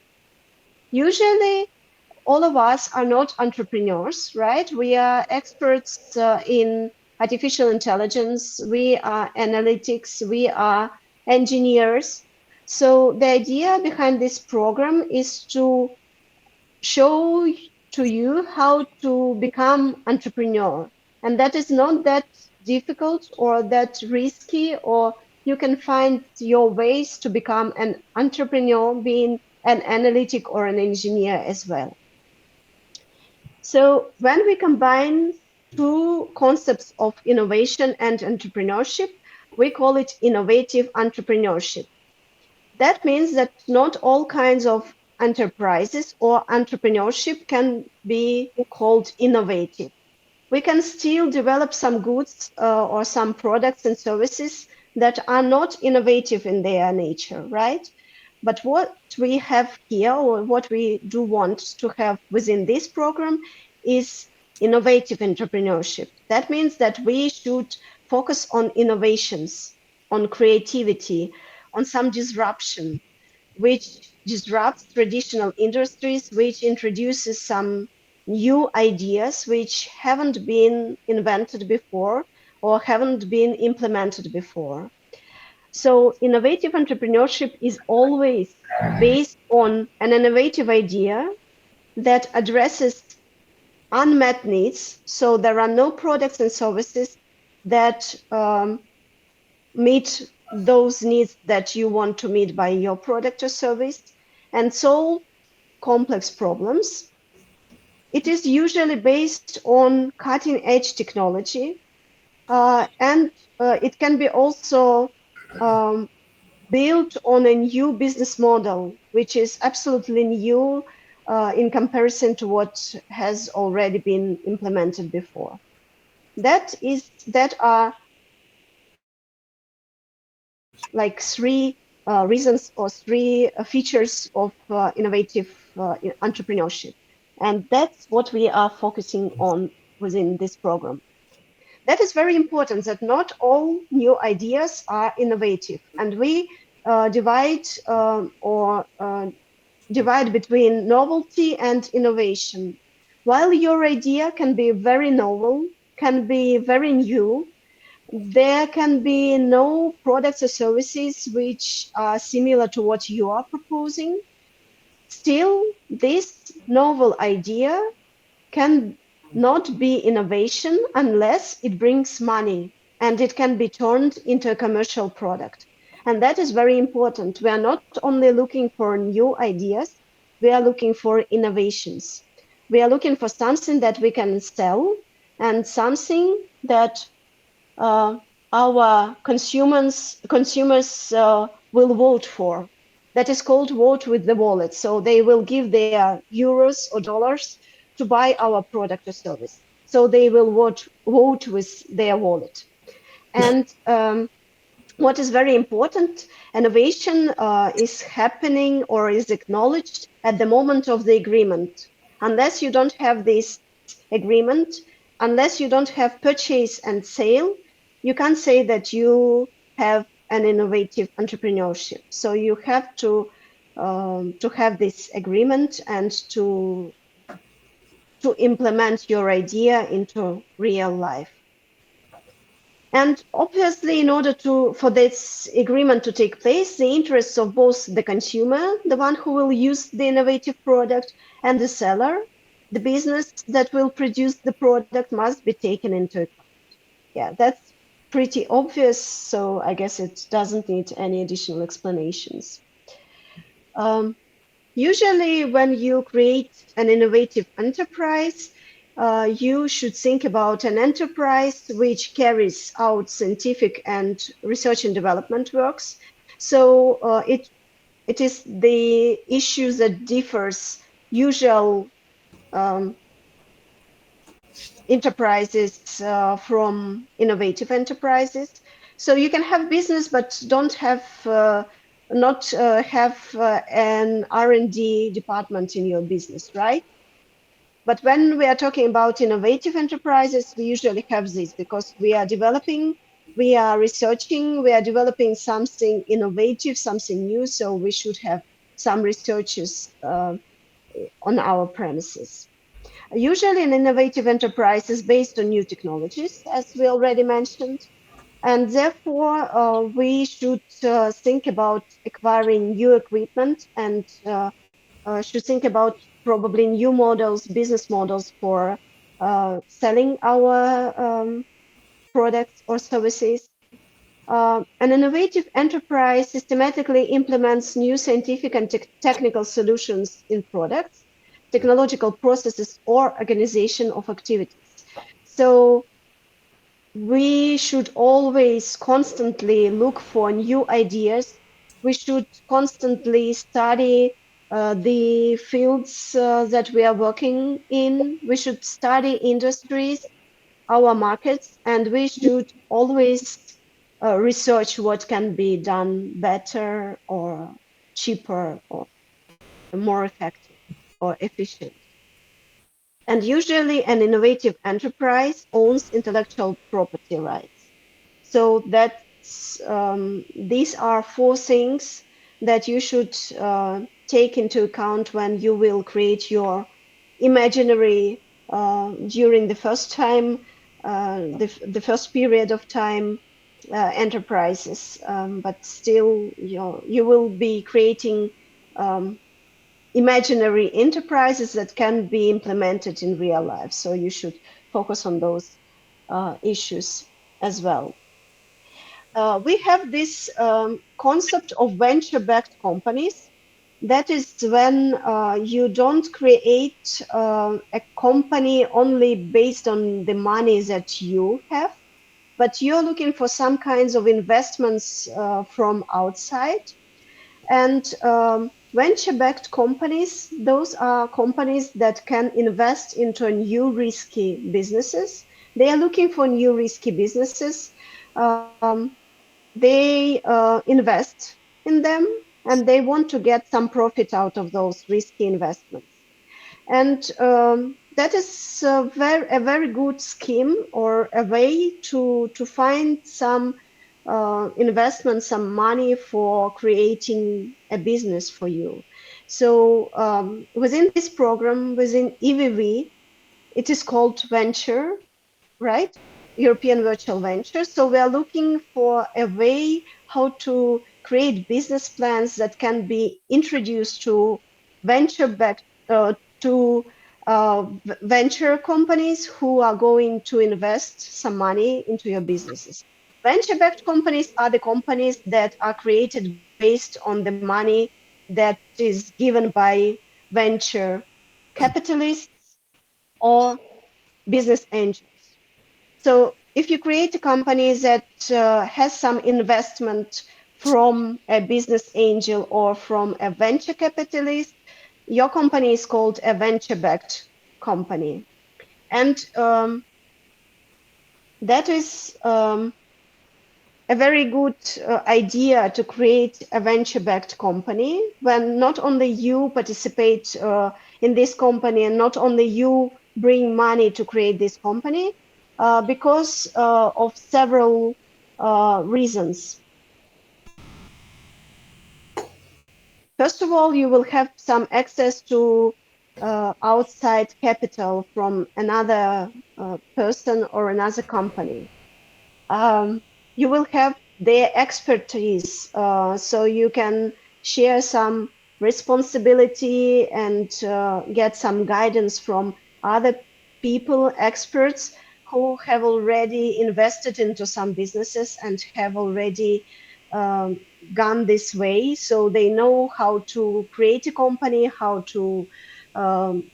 Usually, all of us are not entrepreneurs, right? We are experts in artificial intelligence, we are analytics, we are engineers. So the idea behind this program is to show to you how to become entrepreneur. And that is not that difficult or that risky, or you can find your ways to become an entrepreneur, being an analytic or an engineer as well. So when we combine two concepts of innovation and entrepreneurship, we call it innovative entrepreneurship. That means that not all kinds of enterprises or entrepreneurship can be called innovative. We can still develop some goods or some products and services that are not innovative in their nature, right? But what we have here, or what we do want to have within this program, is innovative entrepreneurship. That means that we should focus on innovations, on creativity, on some disruption, which disrupts traditional industries, which introduces some new ideas which haven't been invented before or haven't been implemented before. So innovative entrepreneurship is always based on an innovative idea that addresses unmet needs. So there are no products and services that meet those needs that you want to meet by your product or service and solve complex problems. It is usually based on cutting edge technology, and it can be also built on a new business model, which is absolutely new in comparison to what has already been implemented before. That are like three reasons or three features of innovative entrepreneurship. And that's what we are focusing on within this program. That is very important, that not all new ideas are innovative. And we divide between novelty and innovation. While your idea can be very novel, can be very new, there can be no products or services which are similar to what you are proposing. Still, this novel idea can not be innovation unless it brings money and it can be turned into a commercial product. And that is very important. We are not only looking for new ideas, we are looking for innovations. We are looking for something that we can sell and something that our consumers will vote for. That is called vote with the wallet. So they will give their euros or dollars to buy our product or service. So they will vote with their wallet. And what is very important, innovation is happening or is acknowledged at the moment of the agreement. Unless you don't have this agreement, unless you don't have purchase and sale, you can't say that you have an innovative entrepreneurship. So you have to have this agreement and to implement your idea into real life. And obviously, in order for this agreement to take place, the interests of both the consumer, the one who will use the innovative product, and the seller, the business that will produce the product, must be taken into account. Yeah, that's pretty obvious, so I guess it doesn't need any additional explanations. Usually, when you create an innovative enterprise, you should think about an enterprise which carries out scientific and research and development works. So it is the issue that differs usual enterprises from innovative enterprises. So you can have business, but don't have not have an R&D department in your business, right? But when we are talking about innovative enterprises, we usually have this because we are developing, we are researching, we are developing something innovative, something new. So we should have some researchers on our premises. Usually an innovative enterprise is based on new technologies, as we already mentioned. And therefore, we should think about acquiring new equipment and should think about probably new models, business models for selling our products or services. An innovative enterprise systematically implements new scientific and technical solutions in products, technological processes, or organization of activities. So we should always constantly look for new ideas. We should constantly study the fields that we are working in. We should study industries, our markets, and we should always research what can be done better or cheaper or more effective or efficient. And usually an innovative enterprise owns intellectual property rights. So that's, these are 4 things that you should take into account when you will create your imaginary during the first time, the first period of time enterprises. But still, you will be creating imaginary enterprises that can be implemented in real life. So you should focus on those issues as well. We have this concept of venture-backed companies. That is when you don't create a company only based on the money that you have, but you're looking for some kinds of investments from outside. And venture-backed companies, those are companies that can invest into new risky businesses. They are looking for new risky businesses. They invest in them and they want to get some profit out of those risky investments. And that is a very good scheme or a way to find some investment, some money for creating a business for you. So within this program, within EVV, it is called venture, right? European Virtual Venture. So we are looking for a way how to create business plans that can be introduced to venture-backed venture companies who are going to invest some money into your businesses. Venture-backed companies are the companies that are created based on the money that is given by venture capitalists or business angels. So if you create a company that has some investment from a business angel or from a venture capitalist, your company is called a venture-backed company. And that is a very good idea to create a venture-backed company when not only you participate in this company and not only you bring money to create this company, because of several reasons. First of all, you will have some access to outside capital from another person or another company. You will have their expertise, so you can share some responsibility and get some guidance from other people, experts who have already invested into some businesses and have already gone this way. So they know how to create a company, how to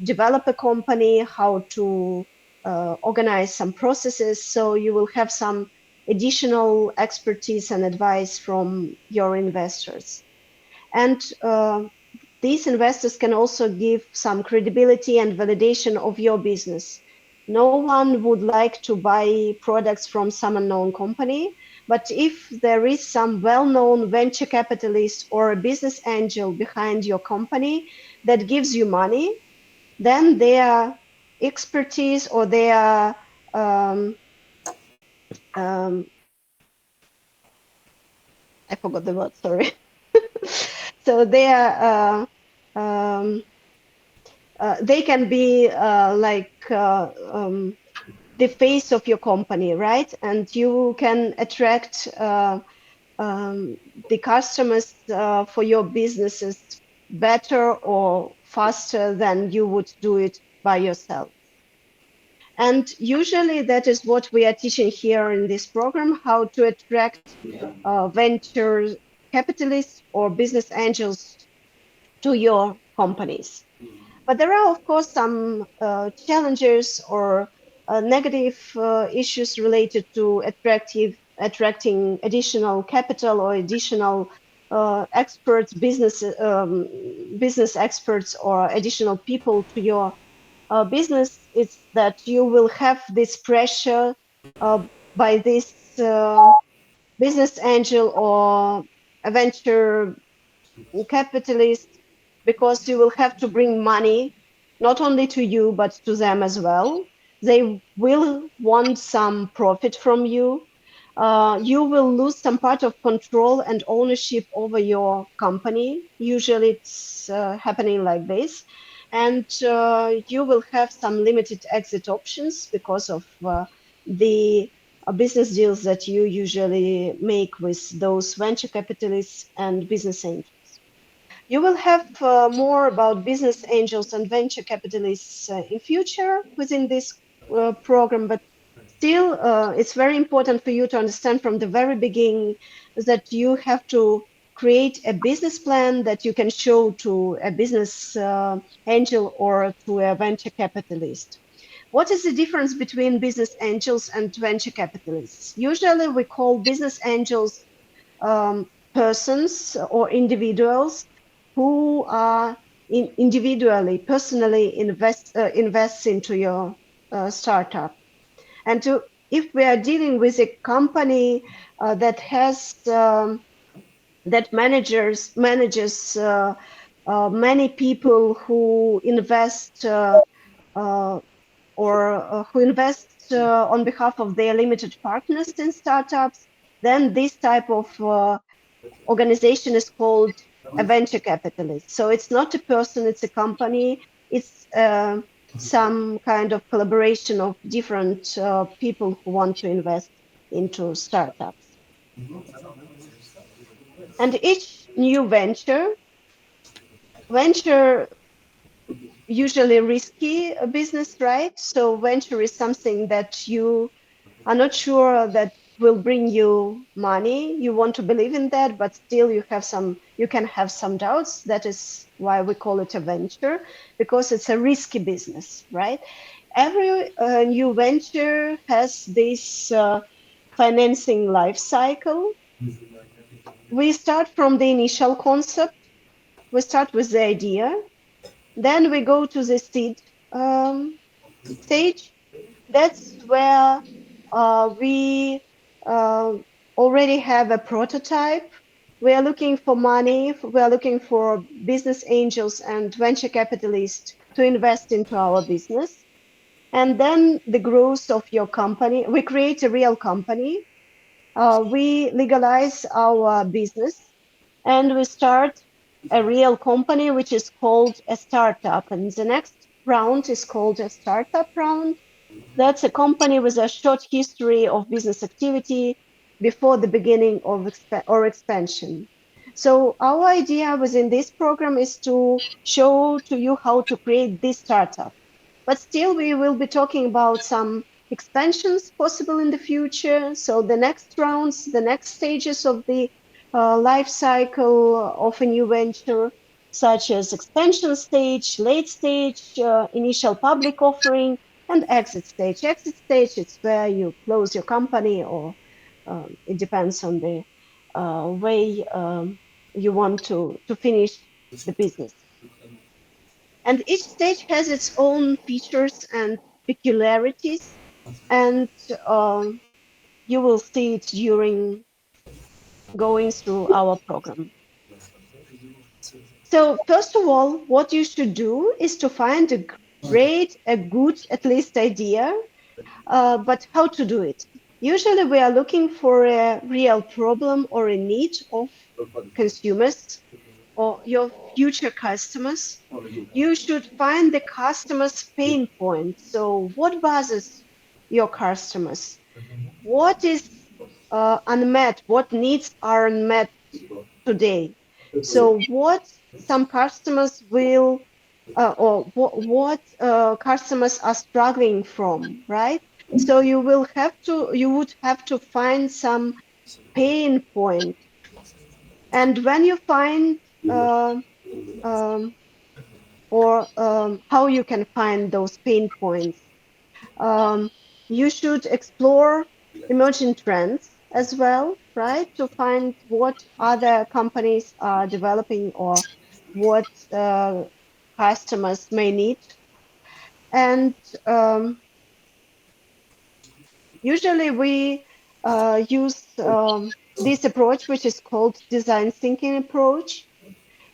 develop a company, how to organize some processes. So you will have some additional expertise and advice from your investors. And these investors can also give some credibility and validation of your business. No one would like to buy products from some unknown company, but if there is some well-known venture capitalist or a business angel behind your company that gives you money, then their expertise or their I forgot the word, sorry. So they can be the face of your company, right? And you can attract the customers for your businesses better or faster than you would do it by yourself. And usually that is what we are teaching here in this program, how to attract venture capitalists or business angels to your companies. But there are, of course, some challenges or negative issues related to attracting additional capital or additional experts, business experts, or additional people to your business. It's that you will have this pressure by this business angel or a venture capitalist, because you will have to bring money not only to you but to them as well. They will want some profit from you. You will lose some part of control and ownership over your company. Usually it's happening like this. And you will have some limited exit options because of the business deals that you usually make with those venture capitalists and business angels. You will have more about business angels and venture capitalists in future within this program, but still it's very important for you to understand from the very beginning that you have to create a business plan that you can show to a business angel or to a venture capitalist. What is the difference between business angels and venture capitalists? Usually we call business angels persons or individuals who are individually, personally invest into your startup. And if we are dealing with a company that has that manages many people who invest who invest on behalf of their limited partners in startups, then this type of organization is called a venture capitalist. So it's not a person, it's a company. It's some kind of collaboration of different people who want to invest into startups. And each new venture usually risky business, right? So venture is something that you are not sure that will bring you money. You want to believe in that, but still you can have some doubts. That is why we call it a venture, because it's a risky business, right? Every new venture has this financing life cycle. We start from the initial concept. We start with the idea. Then we go to the seed stage. That's where we already have a prototype. We are looking for money. We are looking for business angels and venture capitalists to invest into our business. And then the growth of your company, we create a real company. We legalize our business and we start a real company, which is called a startup. And the next round is called a startup round. That's a company with a short history of business activity before the beginning of expansion. So our idea within this program is to show to you how to create this startup. But still, we will be talking about some expansions possible in the future. So the next rounds, the next stages of the life cycle of a new venture, such as expansion stage, late stage, initial public offering, and exit stage. Exit stage is where you close your company or it depends on the way you want to finish the business. And each stage has its own features and peculiarities, and you will see it during going through our program. So first of all, what you should do is to find a good, at least idea, but how to do it. Usually we are looking for a real problem or a need of consumers or your future customers. You should find the customer's pain point. So what bothers your customers? What is unmet? What needs are unmet today? So what some customers will or what customers are struggling from, right? So you would have to find some pain point, and when you find how you can find those pain points, you should explore emerging trends as well, right? To find what other companies are developing or what customers may need. And usually we use this approach, which is called design thinking approach.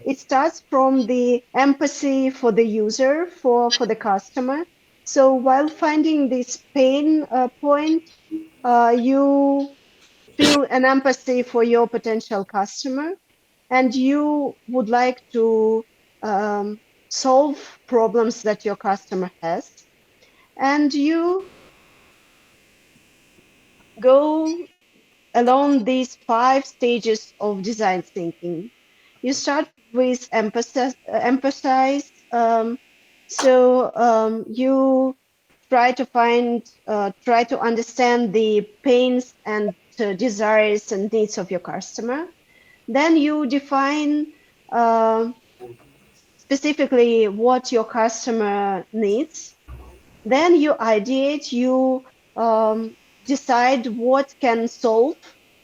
It starts from the empathy for the user, for the customer. So while finding this pain point, you feel an empathy for your potential customer, and you would like to solve problems that your customer has. And you go along these 5 stages of design thinking. You start with empathize. You try to understand the pains and desires and needs of your customer. Then you define specifically what your customer needs. Then you ideate, you decide what can solve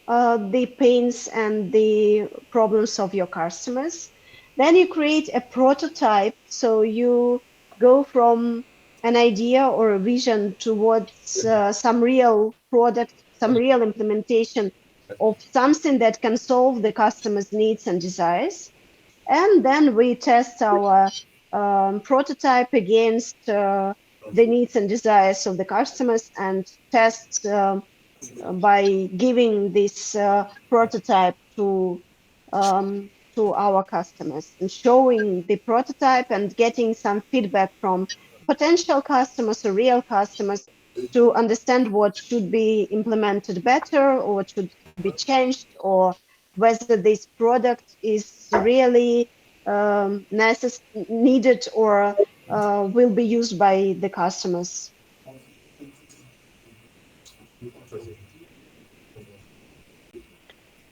the pains and the problems of your customers. Then you create a prototype. So you go from an idea or a vision towards some real product, some real implementation of something that can solve the customer's needs and desires. And then we test our prototype against the needs and desires of the customers, and test by giving this prototype to our customers and showing the prototype and getting some feedback from potential customers or real customers to understand what should be implemented better or what should be changed, or whether this product is really needed or will be used by the customers.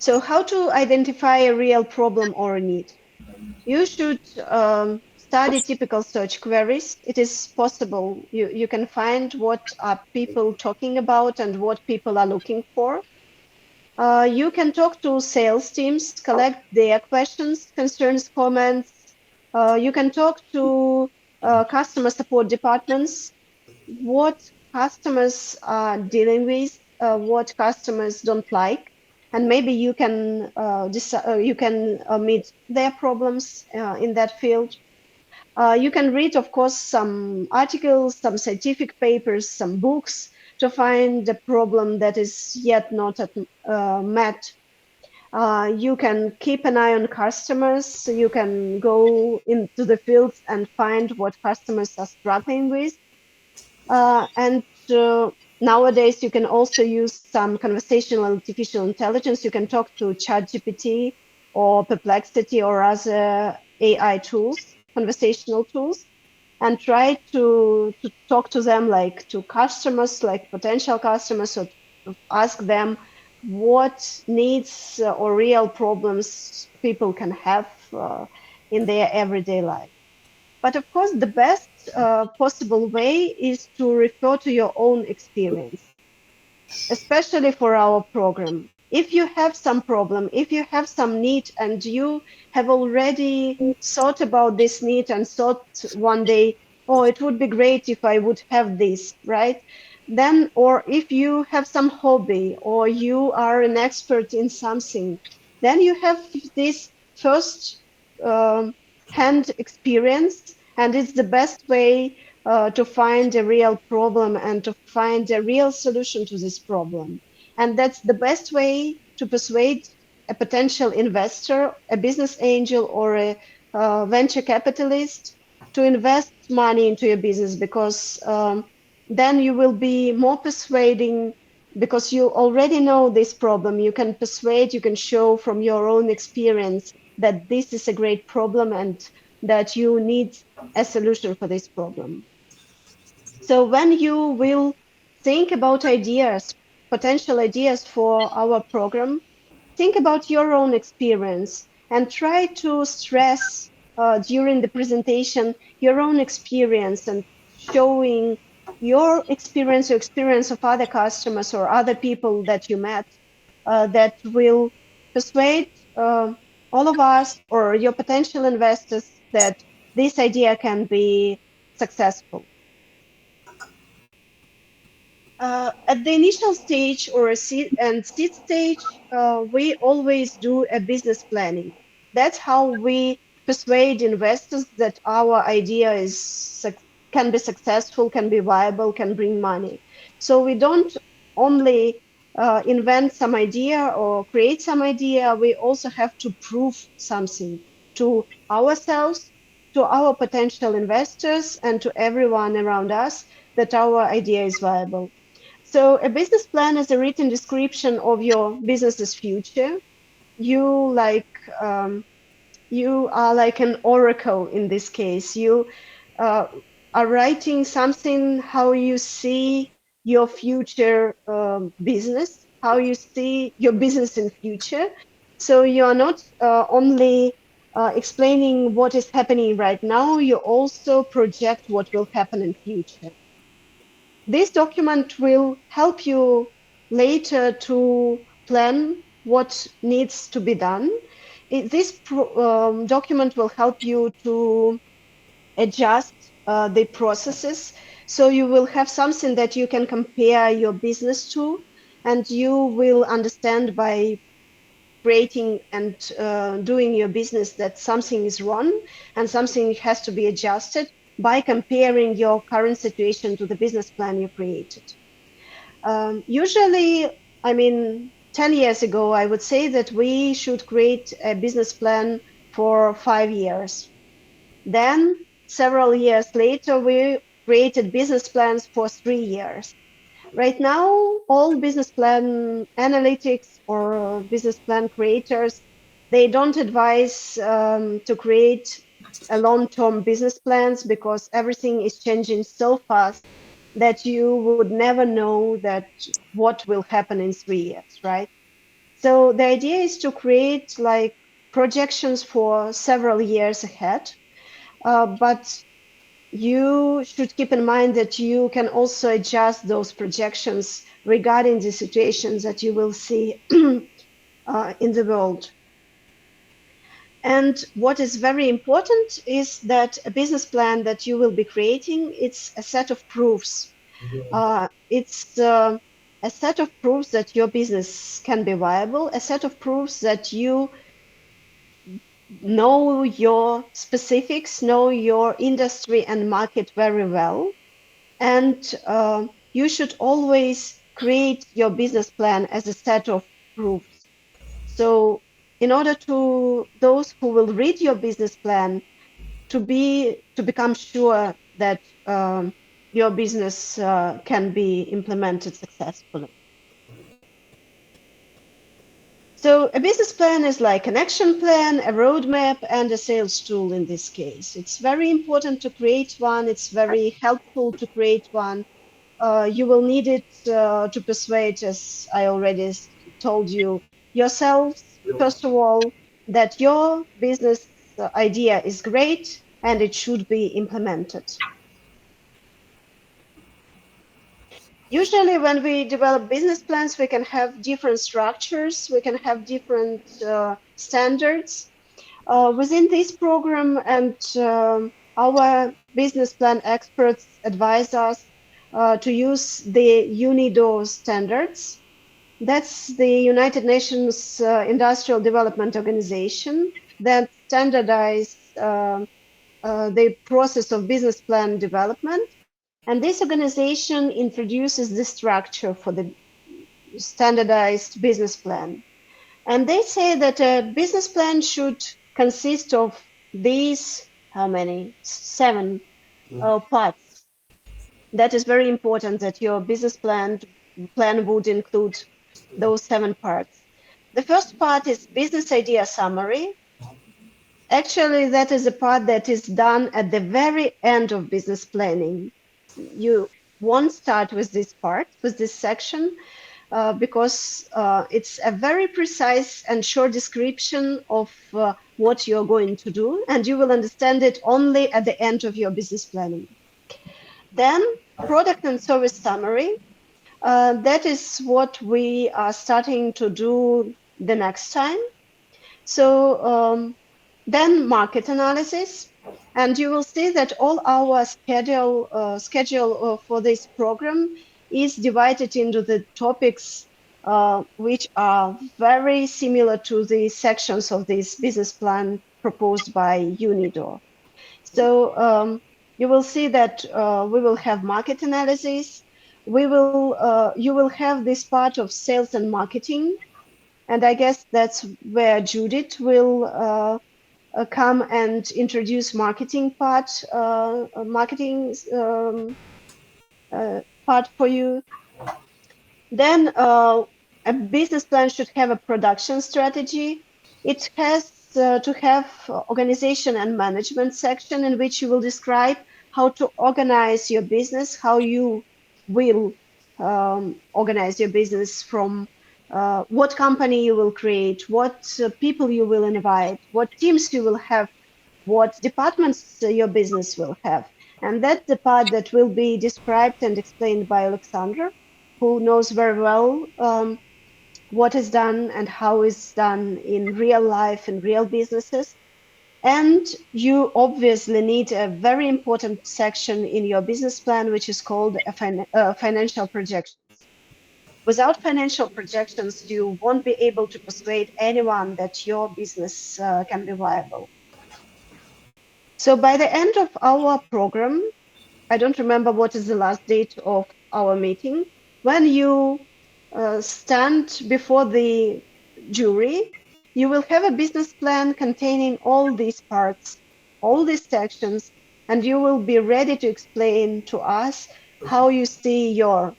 So how to identify a real problem or a need? You should study typical search queries. It is possible. You can find what are people talking about and what people are looking for. You can talk to sales teams, collect their questions, concerns, comments. You can talk to customer support departments, what customers are dealing with, what customers don't like, and maybe you can meet their problems in that field. You can read, of course, some articles, some scientific papers, some books to find the problem that is yet not met. You can keep an eye on customers. So you can go into the fields and find what customers are struggling with. And nowadays, you can also use some conversational artificial intelligence. You can talk to ChatGPT or Perplexity or other AI tools, conversational tools, and try to talk to them like to customers, like potential customers, or ask them what needs or real problems people can have in their everyday life. But of course, the best possible way is to refer to your own experience. especially for our program. If you have some problem, if you have some need and you have already thought about this need and thought one day, oh, it would be great if I would have this, right? Then, or if you have some hobby or you are an expert in something, then you have this first hand experience, and it's the best way to find a real problem and to find a real solution to this problem. And that's the best way to persuade a potential investor, a business angel, or a venture capitalist to invest money into your business, because then you will be more persuading, because you already know this problem. You can persuade, you can show from your own experience that this is a great problem and that you need a solution for this problem. So when you will think about ideas, potential ideas for our program, think about your own experience and try to stress during the presentation your own experience and showing your experience or experience of other customers or other people that you met that will persuade all of us or your potential investors that this idea can be successful. At the initial stage or a seed stage, we always do a business planning. That's how we persuade investors that our idea can be successful, can be viable, can bring money. So we don't only invent some idea or create some idea, we also have to prove something to ourselves, to our potential investors, and to everyone around us that our idea is viable. So a business plan is a written description of your business's future. You you are like an oracle in this case. You are writing something how you see your future business, how you see your business in future. So you are not only explaining what is happening right now, you also project what will happen in future. This document will help you later to plan what needs to be done. This document will help you to adjust the processes. So you will have something that you can compare your business to, and you will understand by creating and doing your business that something is wrong and something has to be adjusted by comparing your current situation to the business plan you created. Usually, I mean, 10 years ago, I would say that we should create a business plan for 5 years. Then, several years later, we created business plans for 3 years. Right now, all business plan analytics or business plan creators, they don't advise to create a long-term business plans, because everything is changing so fast that you would never know that what will happen in 3 years, right? So the idea is to create like projections for several years ahead, but you should keep in mind that you can also adjust those projections regarding the situations that you will see in the world. And what is very important is that a business plan that you will be creating, it's a set of proofs. It's a set of proofs that your business can be viable, a set of proofs that you know your specifics, know your industry and market very well. And you should always create your business plan as a set of proofs. So in order to those who will read your business plan to become sure that your business can be implemented successfully. So a business plan is like an action plan, a roadmap, and a sales tool in this case. It's very important to create one. It's very helpful to create one. You will need it to persuade, as I already told you, yourselves, first of all, that your business idea is great and it should be implemented. Usually when we develop business plans, we can have different structures, we can have different standards within this program, and our business plan experts advise us to use the UNIDO standards. That's the United Nations Industrial Development Organization that standardize the process of business plan development. And this organization introduces the structure for the standardized business plan. And they say that a business plan should consist of these, how many? 7 parts. That is very important, that your business plan would include those 7 parts. The first part is business idea summary. Actually, that is a part that is done at the very end of business planning. You won't start with this part, with this section, because it's a very precise and short description of what you're going to do, and you will understand it only at the end of your business planning. Then, product and service summary. That is what we are starting to do the next time. So then market analysis, and you will see that all our schedule for this program is divided into the topics which are very similar to the sections of this business plan proposed by UNIDO. So you will see that we will have market analysis. You will have this part of sales and marketing, and I guess that's where Judith will come and introduce marketing part for you. Then a business plan should have a production strategy. It has to have organization and management section in which you will describe how to organize your business, how you will organize your business, from what company you will create, what people you will invite, what teams you will have, what departments your business will have. And that's the part that will be described and explained by Alexandra, who knows very well what is done and how is done in real life and real businesses. And you obviously need a very important section in your business plan, which is called financial projections. Without financial projections, you won't be able to persuade anyone that your business can be viable. So by the end of our program, I don't remember what is the last date of our meeting, when you stand before the jury, you will have a business plan containing all these parts, all these sections, and you will be ready to explain to us how you see your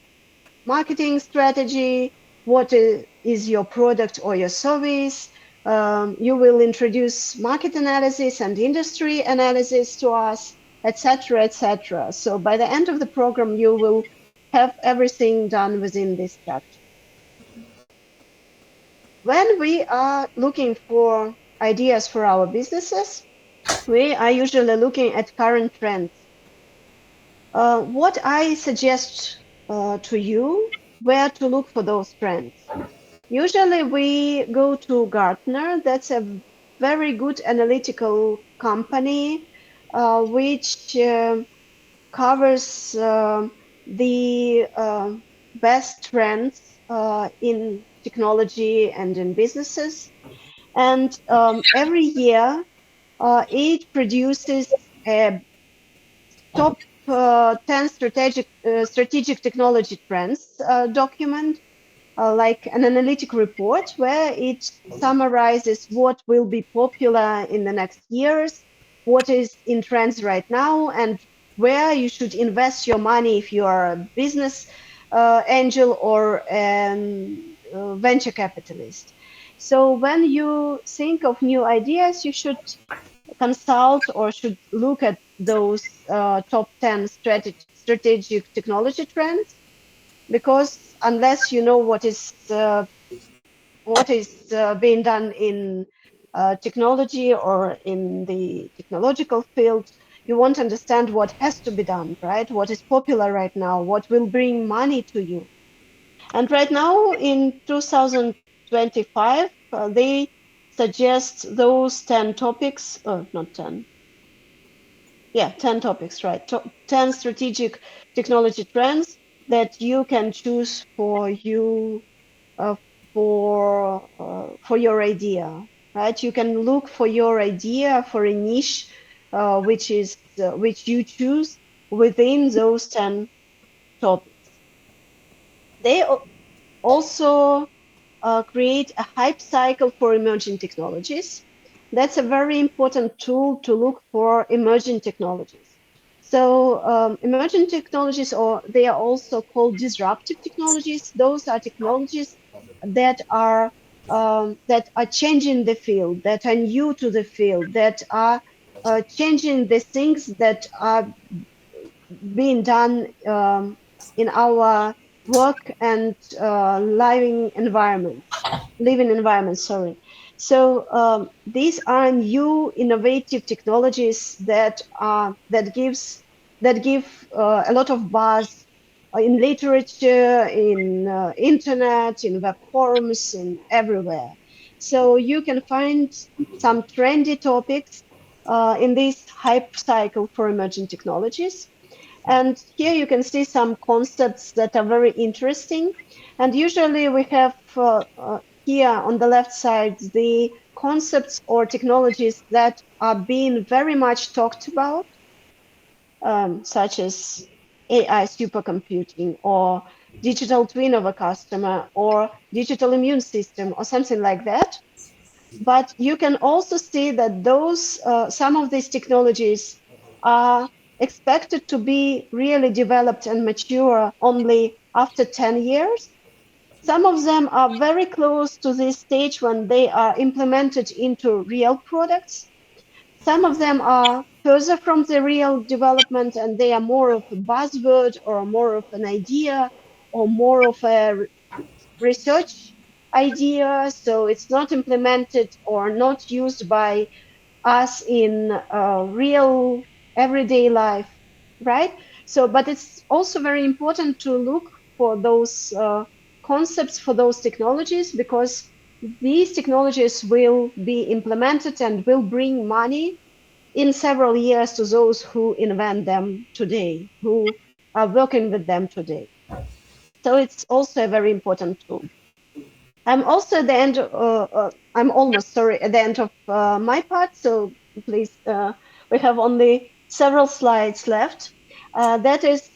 marketing strategy, what is your product or your service. You will introduce market analysis and industry analysis to us, etc., etc. So by the end of the program, you will have everything done within this structure. When we are looking for ideas for our businesses, we are usually looking at current trends. What I suggest to you, where to look for those trends. Usually we go to Gartner. That's a very good analytical company which covers the best trends in technology and in businesses. And every year it produces a top 10 strategic technology trends document, like an analytic report, where it summarizes what will be popular in the next years, what is in trends right now, and where you should invest your money if you are a business angel or a venture capitalist. So when you think of new ideas, you should consult or should look at those top 10 strategic technology trends, because unless you know what is being done in technology or in the technological field, You want to understand what has to be done, right? What is popular right now, what will bring money to you. And right now in 2025, they suggest those 10 topics, not 10. Yeah, 10 topics, right? 10 strategic technology trends that you can choose for you, for your idea, right? You can look for your idea for a niche, which you choose within those 10 topics. They also create a hype cycle for emerging technologies. That's a very important tool to look for emerging technologies. So emerging technologies, or they are also called disruptive technologies. Those are technologies that are changing the field, that are new to the field, that are changing the things that are being done in our work and living environments. Sorry. So these are new innovative technologies that give a lot of buzz in literature, in internet, in web forums, in everywhere. So you can find some trendy topics in this hype cycle for emerging technologies. And here you can see some concepts that are very interesting. And usually we have here on the left side the concepts or technologies that are being very much talked about, such as AI supercomputing or digital twin of a customer or digital immune system or something like that. But you can also see that those some of these technologies are expected to be really developed and mature only after 10 years. Some of them are very close to this stage when they are implemented into real products. Some of them are further from the real development and they are more of a buzzword or more of an idea or more of a research idea. So it's not implemented or not used by us in real everyday life, right? So, but it's also very important to look for those concepts, for those technologies, because these technologies will be implemented and will bring money in several years to those who invent them today, who are working with them today. So it's also a very important tool. I'm also at the end. I'm almost sorry at the end of my part. So please, we have only several slides left. That is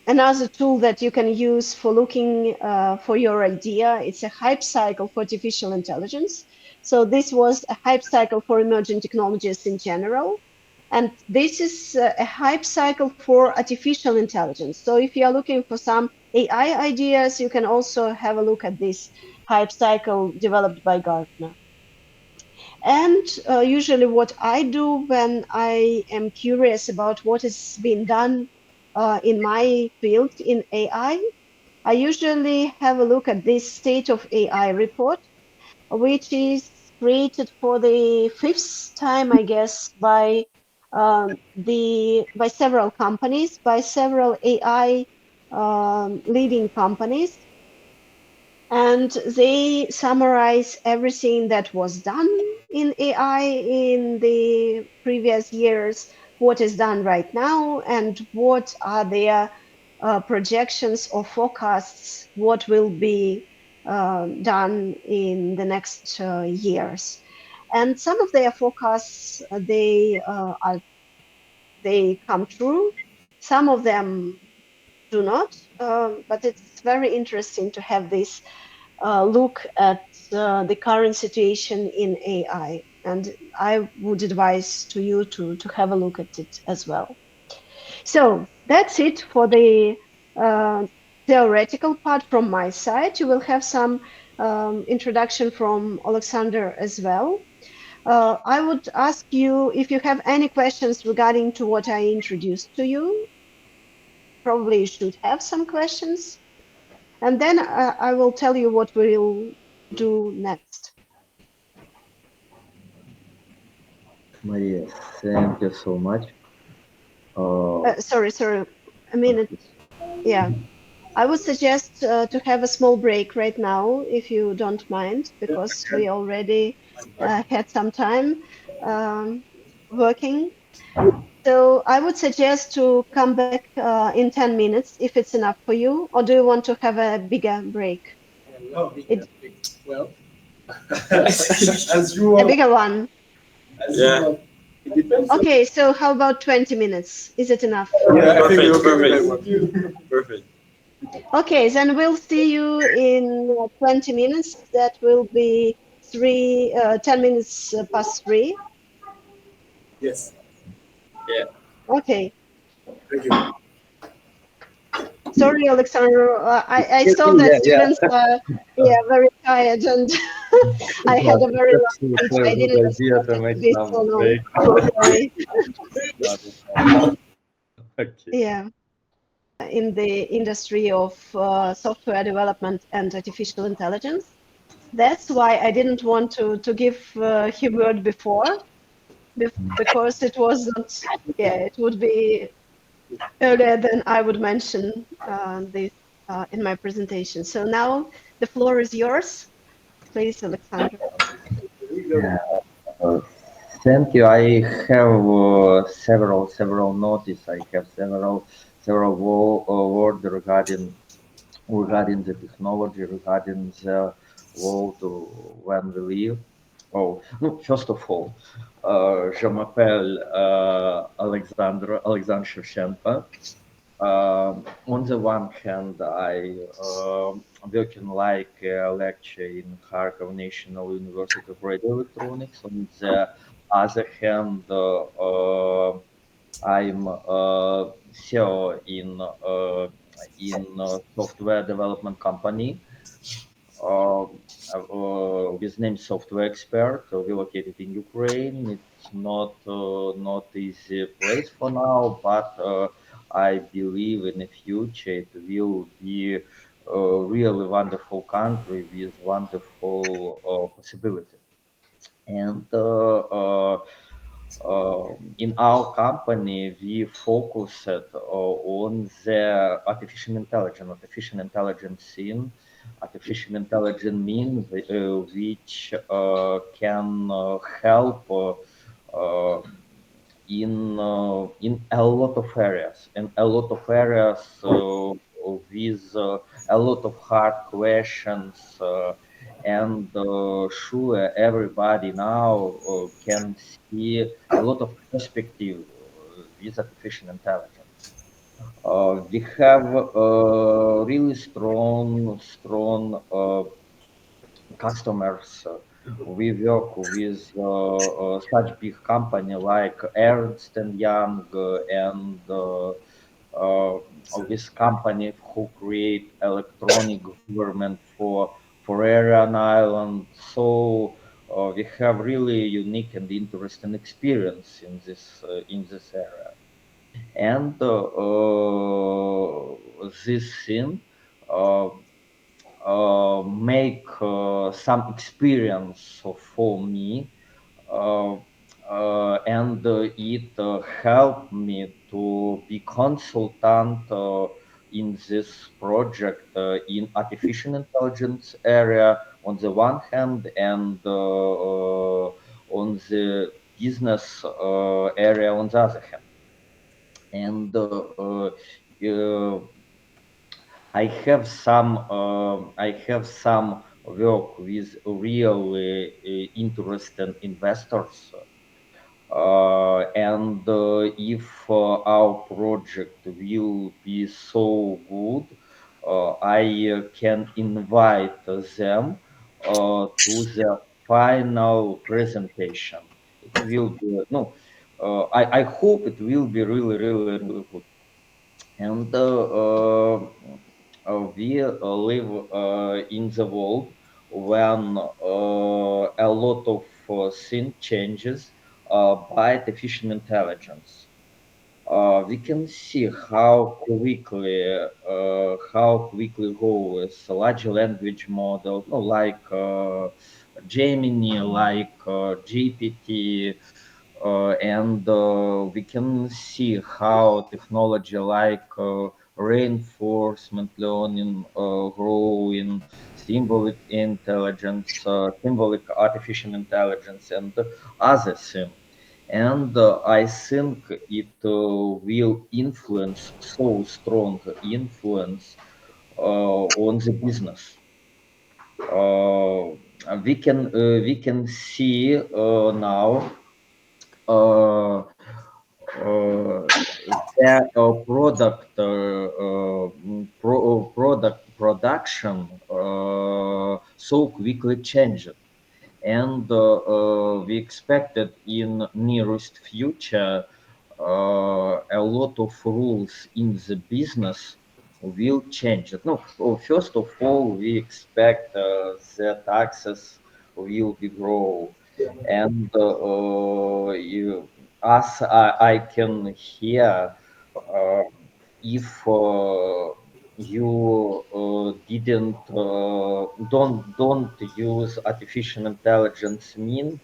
another tool that you can use for looking for your idea. It's a hype cycle for artificial intelligence. So this was a hype cycle for emerging technologies in general. And this is a hype cycle for artificial intelligence. So if you are looking for some AI ideas, you can also have a look at this hype cycle developed by Gartner. And usually what I do when I am curious about what is being done in my field in AI, I usually have a look at this State of AI report, which is created for the 5th time, I guess, by several companies, by several AI leading companies. And they summarize everything that was done in AI in the previous years, what is done right now, and what are their projections or forecasts, what will be done in the next years. And some of their forecasts, they come true. Some of them do not, but it's very interesting to have this look at the current situation in AI. And I would advise to you to have a look at it as well. So that's it for the theoretical part from my side. You will have some introduction from Alexander as well. I would ask you if you have any questions regarding to what I introduced to you. Probably you should have some questions. And then I will tell you what we'll do next. Maria, thank you so much. Sorry, a minute. Yeah. I would suggest to have a small break right now, if you don't mind, because we already had some time working. So I would suggest to come back in 10 minutes if it's enough for you, or do you want to have a bigger break? Well, as you A bigger one. Yeah. It depends. Okay, so how about 20 minutes? Is it enough? Yeah, I think perfect. Perfect. Okay, then we'll see you in 20 minutes. That will be 10 minutes past 3. Yes. Yeah. Okay. Thank you. Sorry, Alexander. I saw that students are very tired, and I had a very long speech. I didn't expect it to be so long. Sorry. Okay. Yeah. In the industry of software development and artificial intelligence. That's why I didn't want to give him word before, because it wasn't, it would be earlier than I would mention this in my presentation. So now the floor is yours. Please, Alexander. Yeah, uh, thank you. I have several notice. I have several words regarding the technology, regarding the world when we live. Oh, no, first of all, je m'appelle Alexandre Shevchenko. On the one hand, I working like a lecturer in Kharkov National University of Radio Electronics. On the other hand, I'm CEO in software development company with name Software Expert, relocated in Ukraine. It's not easy place for now, but I believe in the future it will be a really wonderful country with wonderful possibility. And in our company, we focused on the artificial intelligence scene. Artificial intelligence means which can help in a lot of areas, with a lot of hard questions. And sure, everybody now can see a lot of perspective with artificial intelligence. We have really strong customers. We work with such big company like Ernst and Young and with company who create electronic government for Aran Island. So we have really unique and interesting experience in this area. And this thing uh, make some experience for me, uh, and it helped me to be consultant in this project in artificial intelligence area on the one hand, and on the business area on the other hand. And I have some work with really interesting investors. And if our project will be so good, I can invite them to the final presentation. It will be no. I hope it will be really good. And we live in the world when a lot of things changes by artificial intelligence. We can see how quickly goes large language model, like Gemini, like GPT, and we can see how technology like reinforcement learning grow in symbolic intelligence, symbolic artificial intelligence, and other things. And I think it will influence so strong influence on the business. We can see now their product production so quickly changed, and we expected in nearest future a lot of rules in the business will change. No, first of all, we expect the taxes will be grow, and as I can hear, uh, if you didn't don't use artificial intelligence mean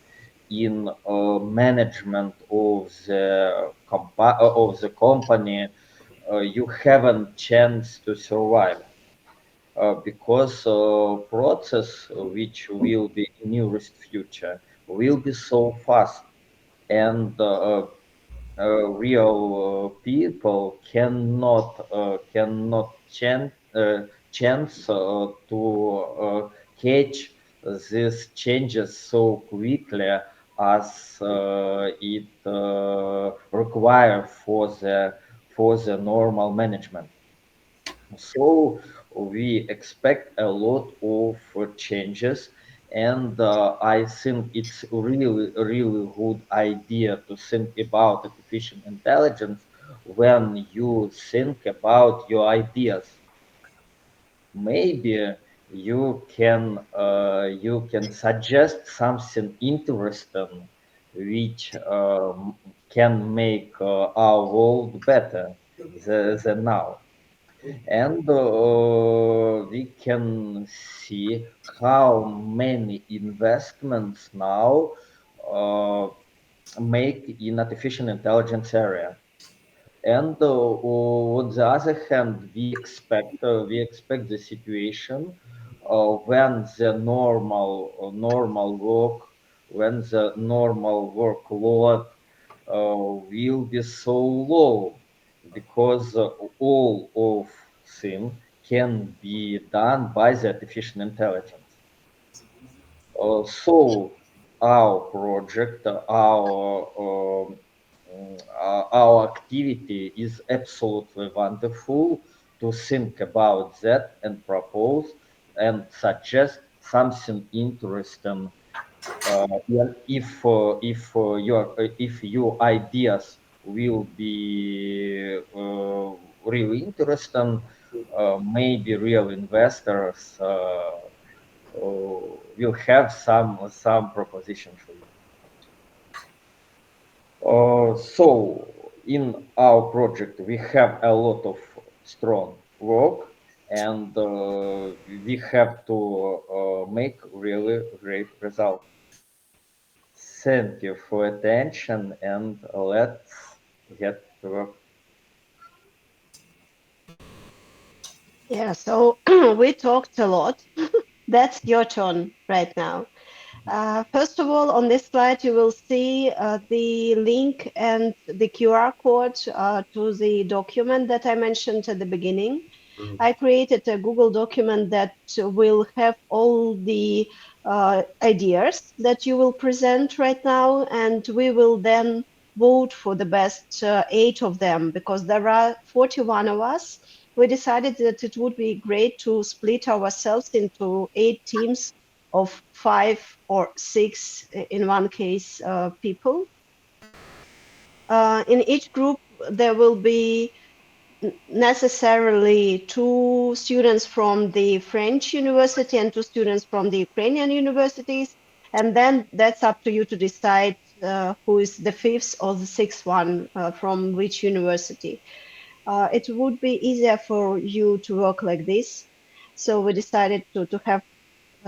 in management of the company, you haven't chance to survive, because process which will be in nearest future will be so fast, and real people cannot chance to catch these changes so quickly as it require for the normal management. So we expect a lot of changes, and I think it's really good idea to think about artificial intelligence when you think about your ideas. Maybe you can suggest something interesting which can make our world better than now, and we can see how many investments now uh, make in artificial intelligence area. And on the other hand, we expect the situation when the normal work, when the normal workload will be so low, because all of them can be done by the artificial intelligence. So our project, our activity is absolutely wonderful to think about that and propose and suggest something interesting. Yeah, if your ideas will be really interesting, maybe real investors will have some proposition for you. So in our project, we have a lot of strong work, and we have to make really great result. Thank you for attention, and let's get to work. Yeah, so we talked a lot. That's your turn right now. First of all, on this slide, you will see the link and the QR code to the document that I mentioned at the beginning. I created a Google document that will have all the ideas that you will present right now, and we will then vote for the best 8 of them, because there are 41 of us. We decided that it would be great to split ourselves into 8 teams of 5 or 6, in one case, people. In each group, there will be necessarily 2 students from the French university and 2 students from the Ukrainian universities. And then that's up to you to decide who is the 5th or the 6th one from which university. It would be easier for you to work like this. So we decided to have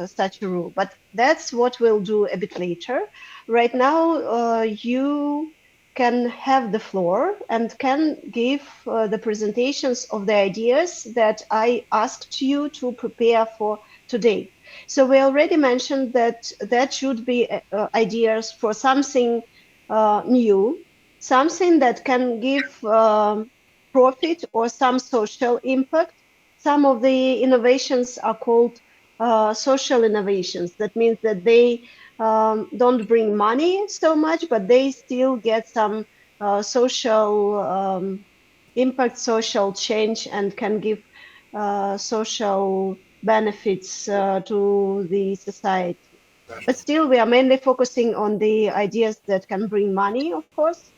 such a rule. But that's what we'll do a bit later. Right now, you can have the floor and can give the presentations of the ideas that I asked you to prepare for today. So we already mentioned that that should be ideas for something new, something that can give profit or some social impact. Some of the innovations are called social innovations. That means that they don't bring money so much, but they still get some social impact, social change, and can give social benefits to the society. But still, we are mainly focusing on the ideas that can bring money, of course.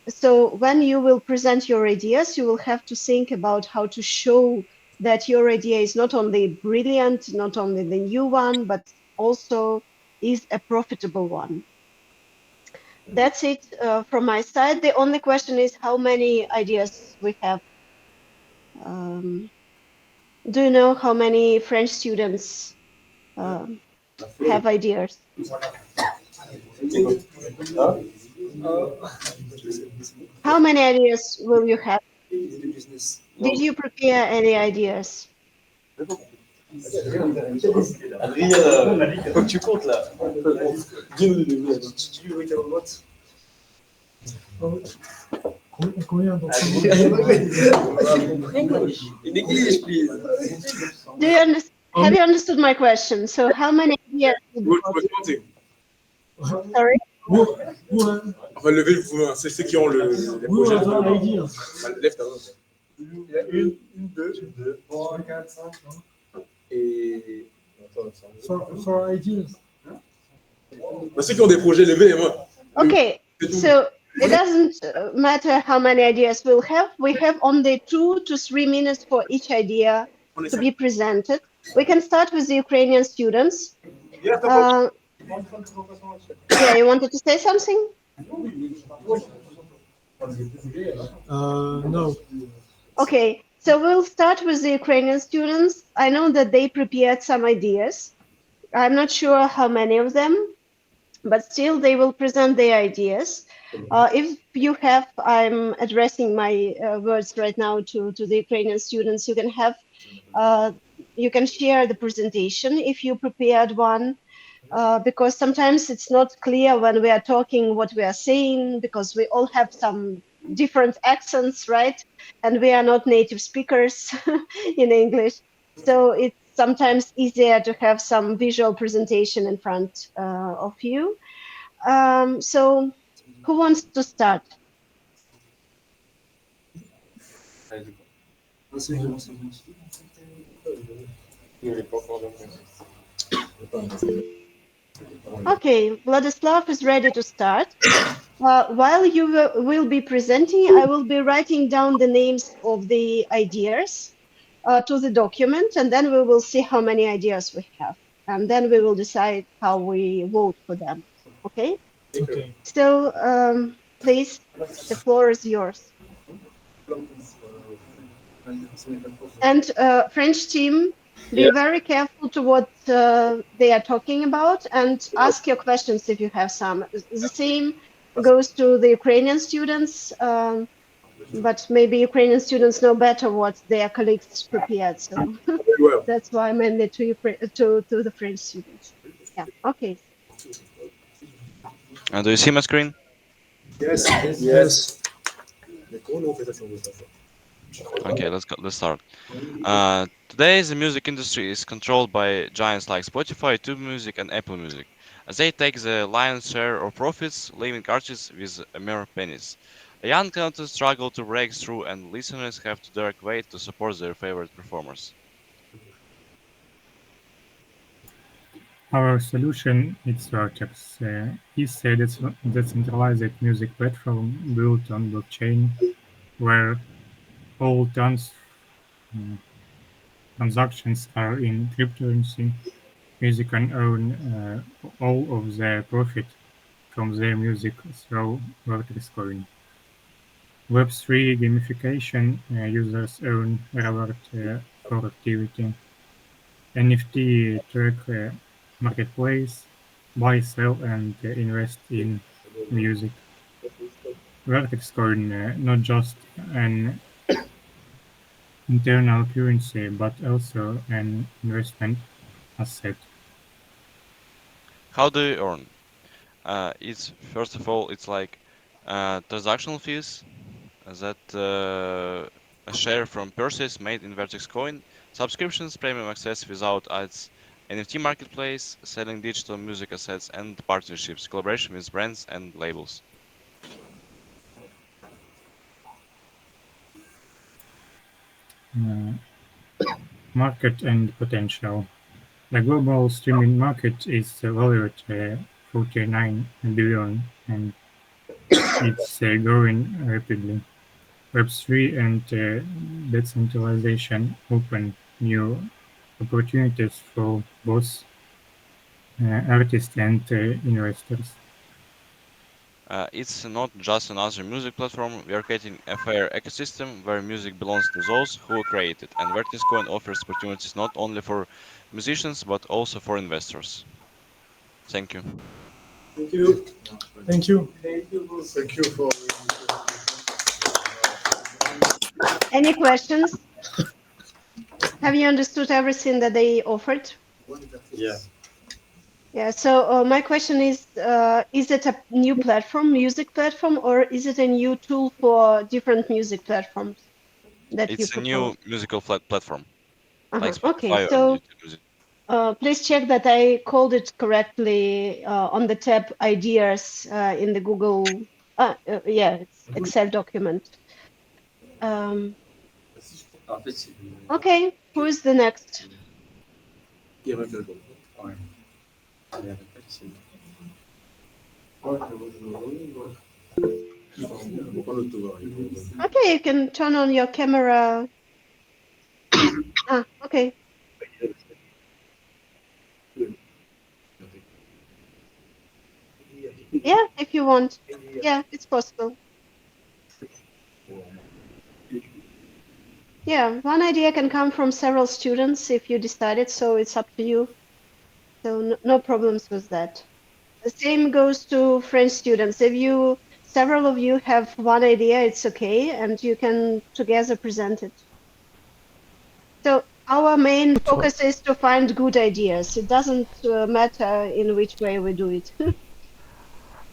So when you will present your ideas, you will have to think about how to show that your idea is not only brilliant, not only the new one, but also is a profitable one. That's it from my side. The only question is how many ideas we have. Do you know how many French students have ideas? How many ideas will you have? Did you prepare any ideas? Faut que tu comptes là. Dis-nous le vote. Combien In English, please. Do you have you understood my question? So how many ideas? Sorry? Enfin, levez le main. C'est ceux qui ont le projet. Lève ta main. Il y a une, deux, trois, quatre, cinq. Et. For ideas. Ceux qui ont des projets, levez les mains. Okay, so it doesn't matter how many ideas we'll have. We have only 2 to 3 minutes for each idea to be presented. We can start with the Ukrainian students. Yeah, you wanted to say something? No. Okay, so we'll start with the Ukrainian students. I know that they prepared some ideas. I'm not sure how many of them, but still they will present their ideas. If you have, I'm addressing my words right now to the Ukrainian students, you can have, you can share the presentation if you prepared one, because sometimes it's not clear when we are talking what we are saying, because we all have some different accents, right? And we are not native speakers in English. So it's sometimes easier to have some visual presentation in front of you. So who wants to start? Okay, Vladislav is ready to start. While you will be presenting, I will be writing down the names of the ideas to the document, and then we will see how many ideas we have. And then we will decide how we vote for them. Okay? Okay. So please, the floor is yours. And French team, be very careful to what they are talking about and ask your questions if you have some. The same goes to the Ukrainian students, but maybe Ukrainian students know better what their colleagues prepared. So that's why mainly to the French students. Yeah. Okay. Do you see my screen? Yes. Yes. Okay, let's start. Today, the music industry is controlled by giants like Spotify, YouTube Music, and Apple Music. As they take the lion's share of profits, leaving artists with a mere pennies. A young talent struggle to break through, and listeners have to direct wait to support their favorite performers. Our solution is Vertex. It's a decentralized music platform built on blockchain where all transactions are in cryptocurrency. Music can own all of the profit from their music through Vertex coin. Web3 gamification, users earn reward for activity. NFT track marketplace, buy, sell, and invest in music. Vertex coin, not just an internal currency, but also an investment asset. How do you earn? It's first of all, it's like transactional fees that a share from purchase made in Vertex Coin, subscriptions, premium access without ads, NFT marketplace, selling digital music assets, and partnerships, collaboration with brands and labels. Uh, Market and potential. The global streaming market is valued at 49 billion and it's growing rapidly. Web3 and decentralization open new opportunities for both artists and investors. It's not just another music platform. We are creating a fair ecosystem where music belongs to those who create it, and Vertex Coin offers opportunities not only for musicians but also for investors. Thank you. Thank you. Thank you. Thank you for. Any questions? Have you understood everything that they offered? Yeah. Yeah, so my question is it a new platform, music platform, or is it a new tool for different music platforms that you It's a propose? new musical platform, like Okay, Spotify and so YouTube Music. please check that I called it correctly on the tab ideas in the Google, yeah, it's Excel document. Okay, who is the next? Okay, you can turn on your camera. Okay. Yeah, if you want. Yeah, it's possible. Yeah, one idea can come from several students if you decide it, so it's up to you. So no problems with that. The same goes to French students. If several of you have one idea, it's okay, and you can together present it. So our main focus is to find good ideas. It doesn't matter in which way we do it.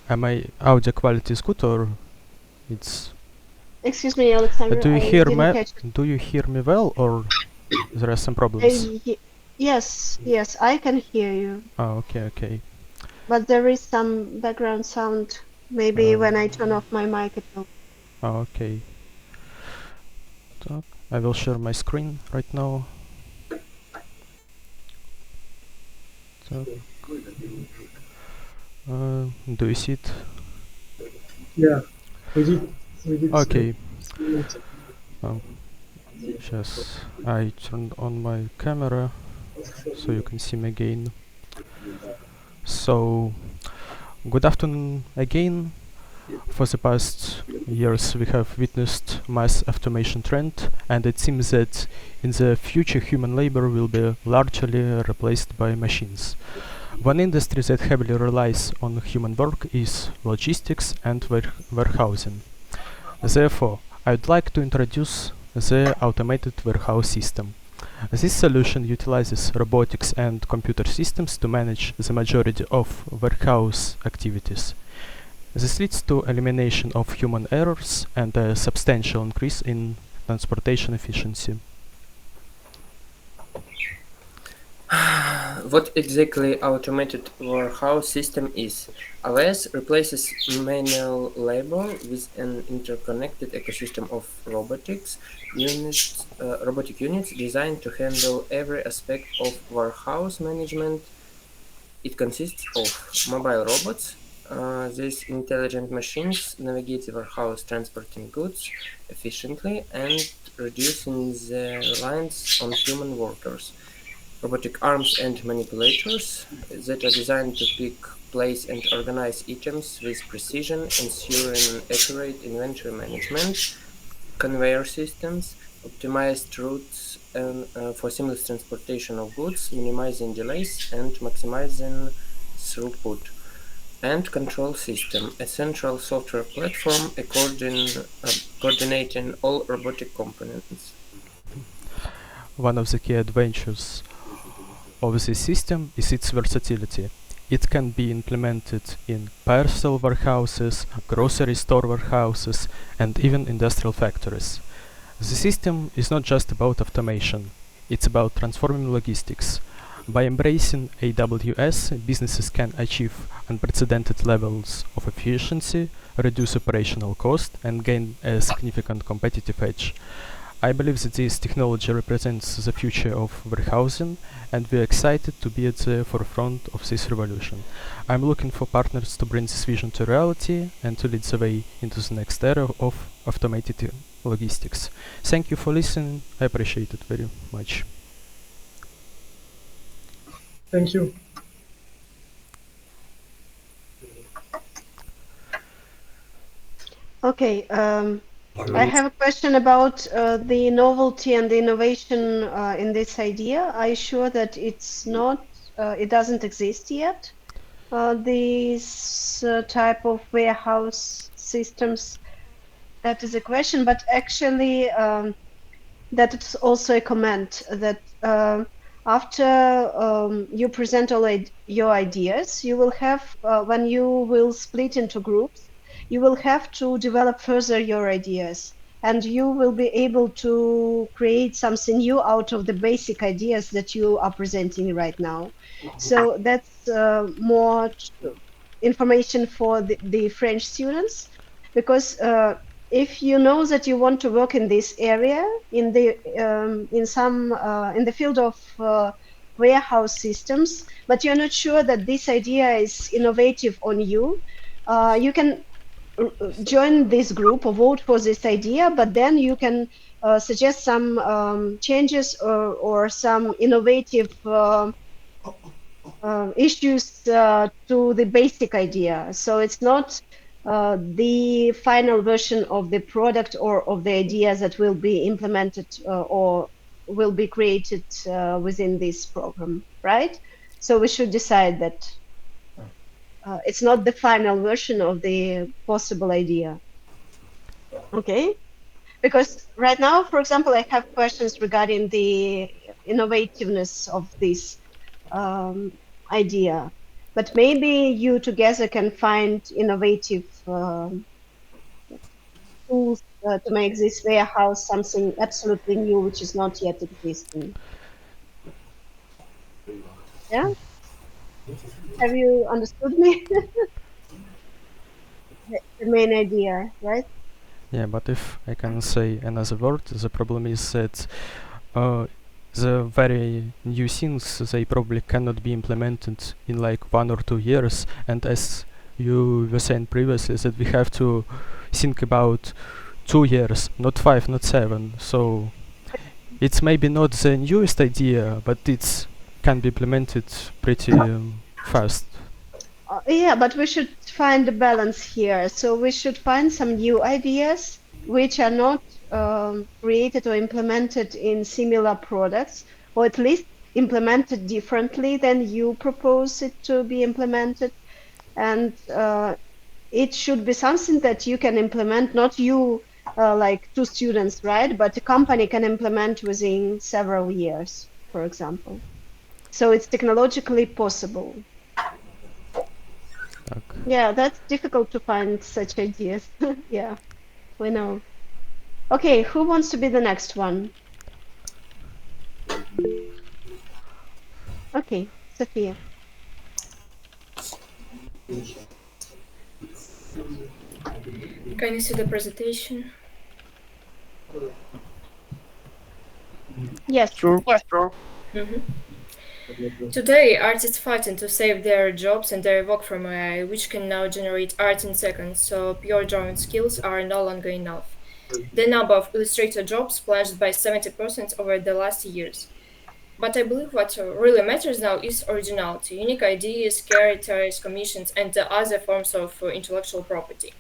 My audio quality is good or it's? Excuse me, Alexander, Do you I hear didn't me? catch it. Do you hear me well or there are some problems? Yes, I can hear you. Oh, okay. But there is some background sound. Maybe when I turn off my mic, it will. Oh, okay. I will share my screen right now. Do you see it? Yeah, we did. Okay. Just I turned on my camera so you can see me again. So, good afternoon again. For the past years we have witnessed mass automation trend, and it seems that in the future human labor will be largely replaced by machines. One industry that heavily relies on human work is logistics and warehousing. Therefore, I would like to introduce the automated warehouse system. This solution utilizes robotics and computer systems to manage the majority of warehouse activities. This leads to elimination of human errors and a substantial increase in transportation efficiency. What exactly automated warehouse system is? AWS replaces manual labor with an interconnected ecosystem of robotic units designed to handle every aspect of warehouse management. It consists of mobile robots. These intelligent machines navigate the warehouse, transporting goods efficiently and reducing the reliance on human workers. Robotic arms and manipulators that are designed to pick, place, and organize items with precision, ensuring accurate inventory management. Conveyor systems optimized routes and for seamless transportation of goods, minimizing delays and maximizing throughput, and control system, a central software platform coordinating all robotic components. One of the key advantages of this system is its versatility. It can be implemented in parcel warehouses, grocery store warehouses, and even industrial factories. The system is not just about automation, it's about transforming logistics. By embracing AWS, businesses can achieve unprecedented levels of efficiency, reduce operational cost, and gain a significant competitive edge. I believe that this technology represents the future of warehousing, and we're excited to be at the forefront of this revolution. I'm looking for partners to bring this vision to reality and to lead the way into the next era of automated logistics. Thank you for listening. I appreciate it very much. Thank you. Okay, I have a question about the novelty and the innovation in this idea. Are you sure that it's not, it doesn't exist yet? These type of warehouse systems, that is a question, but actually that is also a comment that after you present all your ideas, you will have, when you will split into groups, you will have to develop further your ideas, and you will be able to create something new out of the basic ideas that you are presenting right now. So that's more information for the French students, because if you know that you want to work in this area, in the in the field of warehouse systems, but you're not sure that this idea is innovative on you, you can join this group or vote for this idea, but then you can suggest some changes or some innovative issues to the basic idea. So it's not the final version of the product or of the ideas that will be implemented or will be created within this program, right? So we should decide that it's not the final version of the possible idea. Okay? Because right now, for example, I have questions regarding the innovativeness of this idea, but maybe you together can find innovative tools to make this warehouse something absolutely new, which is not yet existing. Yeah? Have you understood me? The main idea, right? Yeah, but if I can say another word, the problem is that the very new things, they probably cannot be implemented in like 1 or 2 years, and as you were saying previously, that we have to think about 2 years, not 5, not 7. So it's maybe not the newest idea, but it's can be implemented pretty fast. Yeah, but we should find a balance here. So we should find some new ideas which are not created or implemented in similar products, or at least implemented differently than you propose it to be implemented. And it should be something that you can implement, not you like 2 students, right? But a company can implement within several years, for example. So it's technologically possible. Yeah, that's difficult to find such ideas. Yeah, we know. Okay, who wants to be the next one? Okay, Sophia. Can you see the presentation? Yes. Sure. Sure. Today, artists fighting to save their jobs and their work from AI, which can now generate art in seconds, so pure drawing skills are no longer enough. The number of illustrator jobs plunged by 70% over the last years. But I believe what really matters now is originality, unique ideas, characters, commissions, and other forms of intellectual property.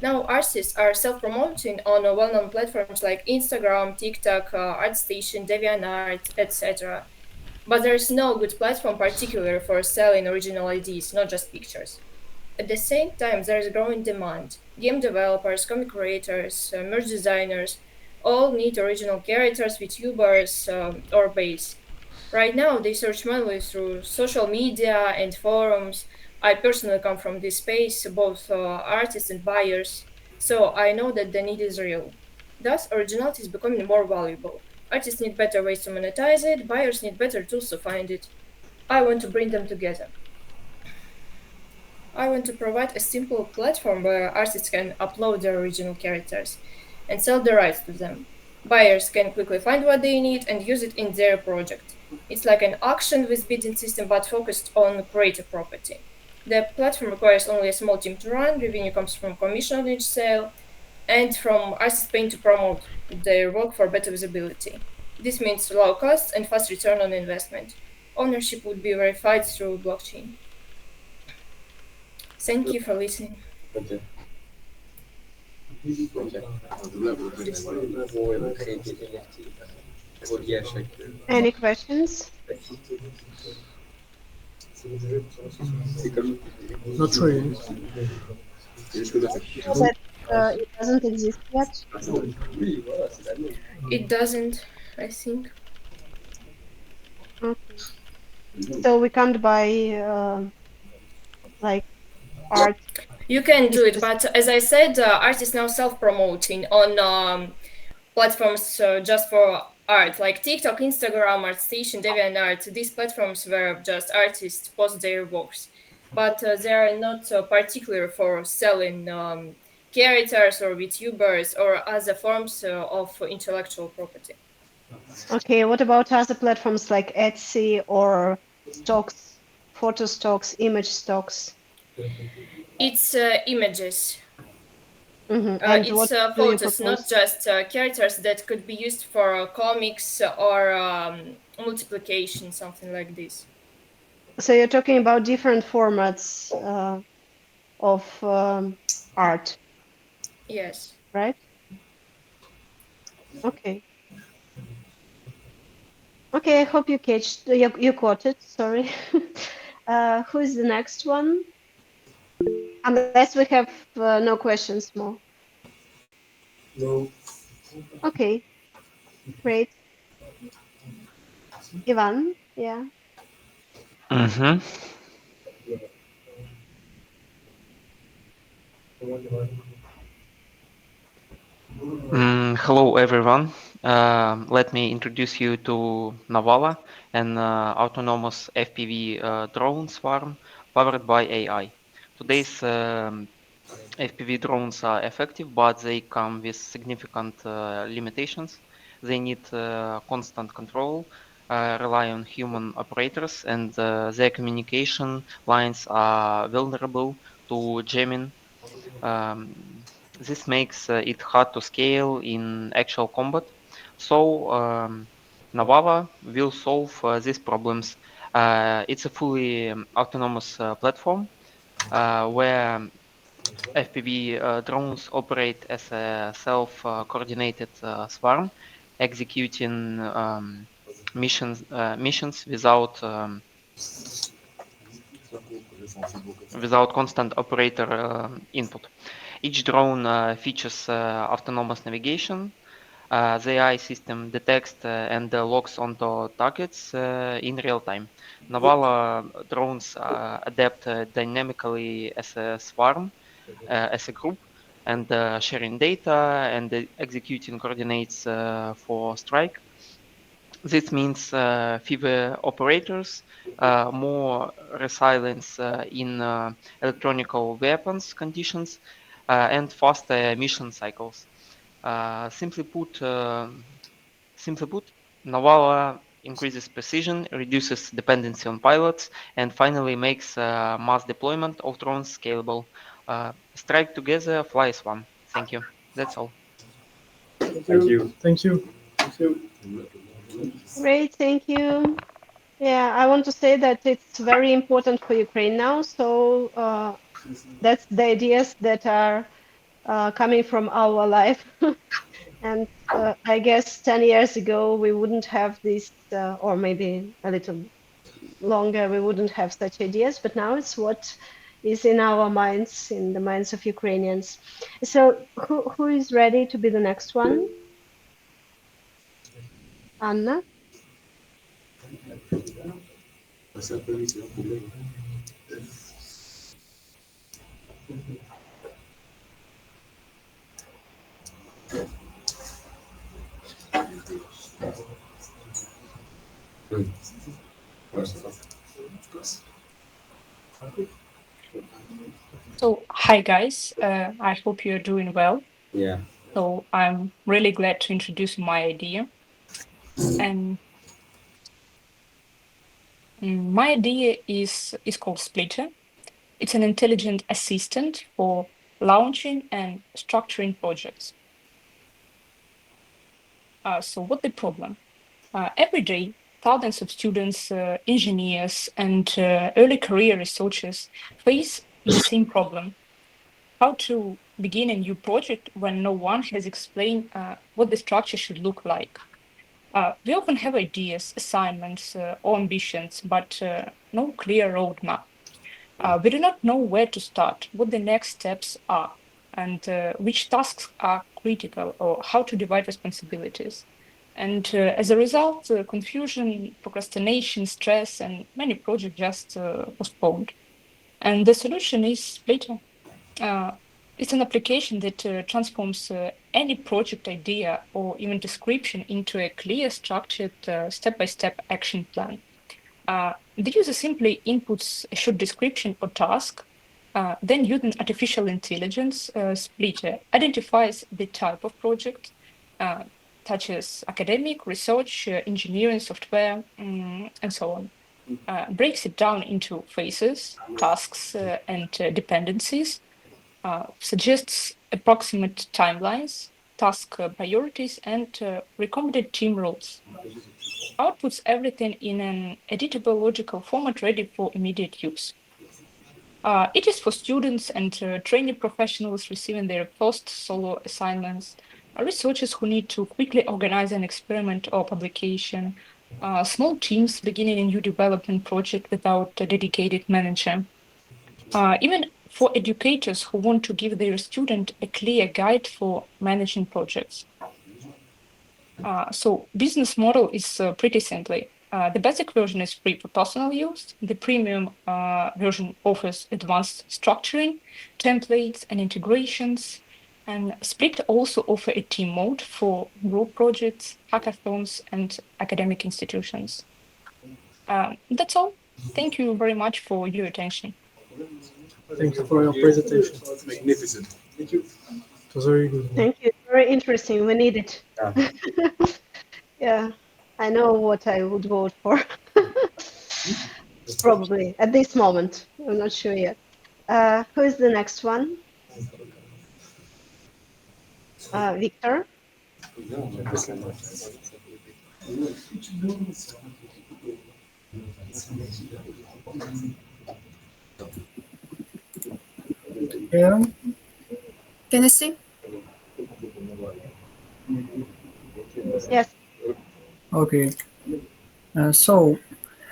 Now artists are self-promoting on well-known platforms like Instagram, TikTok, ArtStation, DeviantArt, etc. But there is no good platform particular for selling original ideas, not just pictures. At the same time, there is growing demand. Game developers, comic creators, merch designers all need original characters, VTubers, or base. Right now, they search mainly through social media and forums. I personally come from this space, both artists and buyers, so I know that the need is real. Thus, originality is becoming more valuable. Artists need better ways to monetize it, buyers need better tools to find it. I want to bring them together. I want to provide a simple platform where artists can upload their original characters and sell the rights to them. Buyers can quickly find what they need and use it in their project. It's like an auction with bidding system but focused on creative property. The platform requires only a small team to run, revenue comes from commission on each sale, and from artists paying to promote their work for better visibility. This means low costs and fast return on investment. Ownership would be verified through blockchain. Thank you for listening. Any questions? Not really. That it doesn't exist yet. It doesn't, I think. Okay. So we can't buy like art. You can do it, but as I said, art is now self-promoting on platforms just for art, like TikTok, Instagram, ArtStation, DeviantArt. These platforms where just artists post their works, but they are not particular for selling characters or VTubers or other forms of intellectual property. Okay, what about other platforms like Etsy or stocks, photo stocks, image stocks? It's images. Mm-hmm. And It's what do you photos, propose? not just characters that could be used for comics or multiplication, something like this. So you're talking about different formats of art, Yes. right? Okay. Okay, I hope you you caught it. Sorry. Who is the next one? Unless we have no questions more. No. Okay, great. Ivan, yeah. Mm-hmm. Hello, everyone. Let me introduce you to Navala, an autonomous FPV drone swarm powered by AI. Today's FPV drones are effective, but they come with significant limitations. They need constant control, rely on human operators, and their communication lines are vulnerable to jamming. This makes it hard to scale in actual combat. So Navala will solve these problems. It's a fully autonomous platform where FPV drones operate as a self-coordinated swarm, executing missions without constant operator input. Each drone features autonomous navigation. The AI system detects and locks onto targets in real time. Navala drones adapt dynamically as a swarm, as a group, and sharing data and executing coordinates for strike. This means fewer operators, more resilience in electronical weapons conditions, and faster mission cycles. Simply put, Navala increases precision, reduces dependency on pilots, and finally makes mass deployment of drones scalable. Strike together, fly as one. Thank you. That's all. Thank you. Thank you. Thank you. Great, thank you. Yeah, I want to say that it's very important for Ukraine now. So that's the ideas that are coming from our life. And I guess 10 years ago, we wouldn't have this, or maybe a little longer, we wouldn't have such ideas, but now it's what is in our minds, in the minds of Ukrainians. So who is ready to be the next one? Anna? So, hi guys, I hope you're doing well. Yeah. So, I'm really glad to introduce my idea. And my idea is called Splitter. It's an intelligent assistant for launching and structuring projects. So, what the problem? Every day, thousands of students, engineers, and early career researchers face the same problem: how to begin a new project when no one has explained what the structure should look like. We often have ideas, assignments, or ambitions, but no clear roadmap. We do not know where to start, what the next steps are, and which tasks are critical, or how to divide responsibilities. And as a result, confusion, procrastination, stress, and many projects just postponed. And the solution is Splitter. It's an application that transforms any project idea or even description into a clear, structured, step-by-step action plan. The user simply inputs a short description or task, then using artificial intelligence, Splitter identifies the type of project, such as academic, research, engineering, software, and so on. Breaks it down into phases, tasks, and dependencies, suggests approximate timelines, task priorities, and recommended team roles. Outputs everything in an editable logical format ready for immediate use. It is for students and trainee professionals receiving their first solo assignments, researchers who need to quickly organize an experiment or publication, small teams beginning a new development project without a dedicated manager. Even for educators who want to give their student a clear guide for managing projects. So business model is pretty simple. The basic version is free for personal use. The premium version offers advanced structuring, templates, and integrations. And Split also offer a team mode for group projects, hackathons, and academic institutions. That's all. Thank you very much for your attention. Thank you for your presentation. It's magnificent. Thank you. It was very good. Thank you. Very interesting. We need it. Yeah. Yeah, I know what I would vote for. Probably at this moment. I'm not sure yet. Who is the next one? Victor? Yeah. Can you see? Yes. Okay.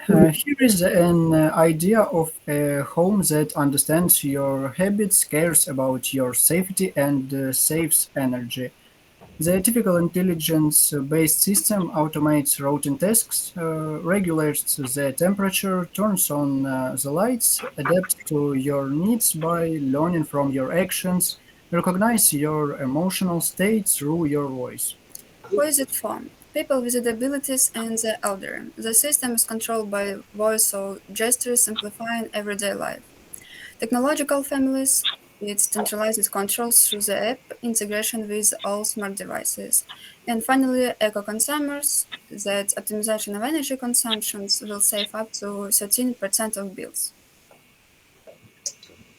Here is an idea of a home that understands your habits, cares about your safety, and saves energy. The typical intelligence-based system automates routine tasks, regulates the temperature, turns on the lights, adapts to your needs by learning from your actions, recognize your emotional state through your voice. Who is it for? People with disabilities and the elderly. The system is controlled by voice or gestures, simplifying everyday life. Technological families, it centralizes controls through the app, integration with all smart devices. And finally, eco-consumers, that optimization of energy consumptions will save up to 13% of bills.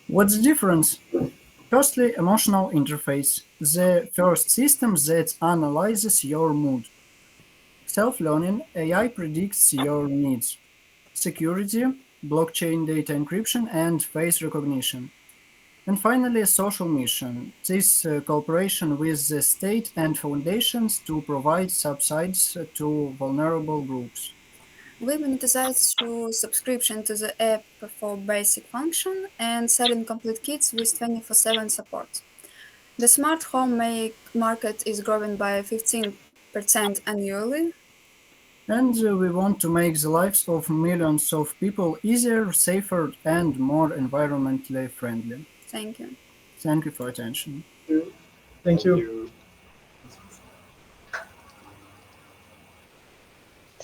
What's the difference? Firstly, emotional interface, the first system that analyzes your mood. Self-learning, AI predicts your needs. Security, blockchain data encryption, and face recognition. And finally, social mission. This cooperation with the state and foundations to provide subsidies to vulnerable groups. We monetize through subscription to the app for basic function and selling complete kits with 24/7 support. The smart home market is growing by 15% annually. And we want to make the lives of millions of people easier, safer, and more environmentally friendly. Thank you. Thank you for attention. Thank you.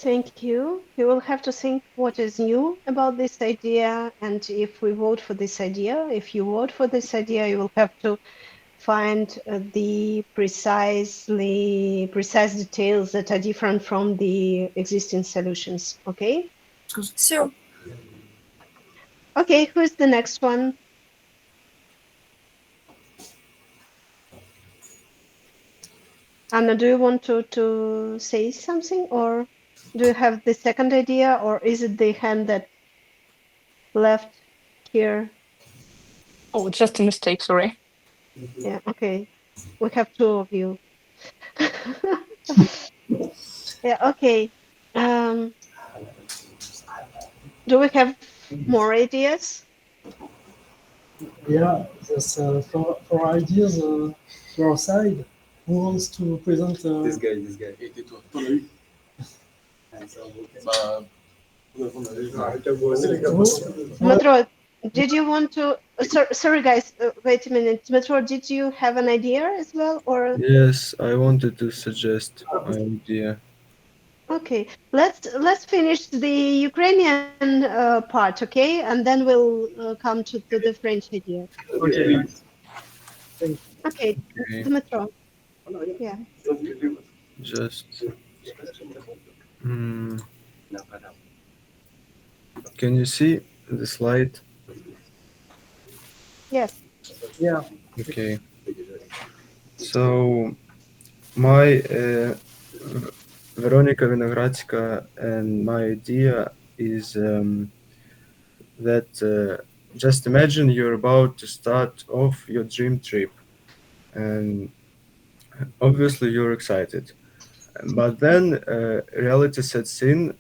Thank you. You will have to think what is new about this idea, and if we vote for this idea, if you vote for this idea, you will have to find the precise details that are different from the existing solutions. Okay? Sure. Okay, who's the next one? Anna, do you want to say something, or do you have the second idea, or is it the hand that left here? Oh, it's just a mistake, sorry. Yeah, okay. We have two of you. Yeah, okay. Do we have more ideas? Yeah, there's for ideas your side. Who wants to present? This guy. Et tais-toi. T'en as eu. Metro, did you want to? Sorry, guys. Wait a minute. Metro, did you have an idea as well, or? Yes, I wanted to suggest an idea. Okay, let's finish the Ukrainian part, okay, and then we'll come to the French idea. Okay. Okay, Okay. Dmitro. Yeah. Just. Can you see the slide? Yes. Yeah. Okay. So my Veronica Vinogradska and my idea is that just imagine you're about to start off your dream trip, and obviously you're excited, but then reality sets in,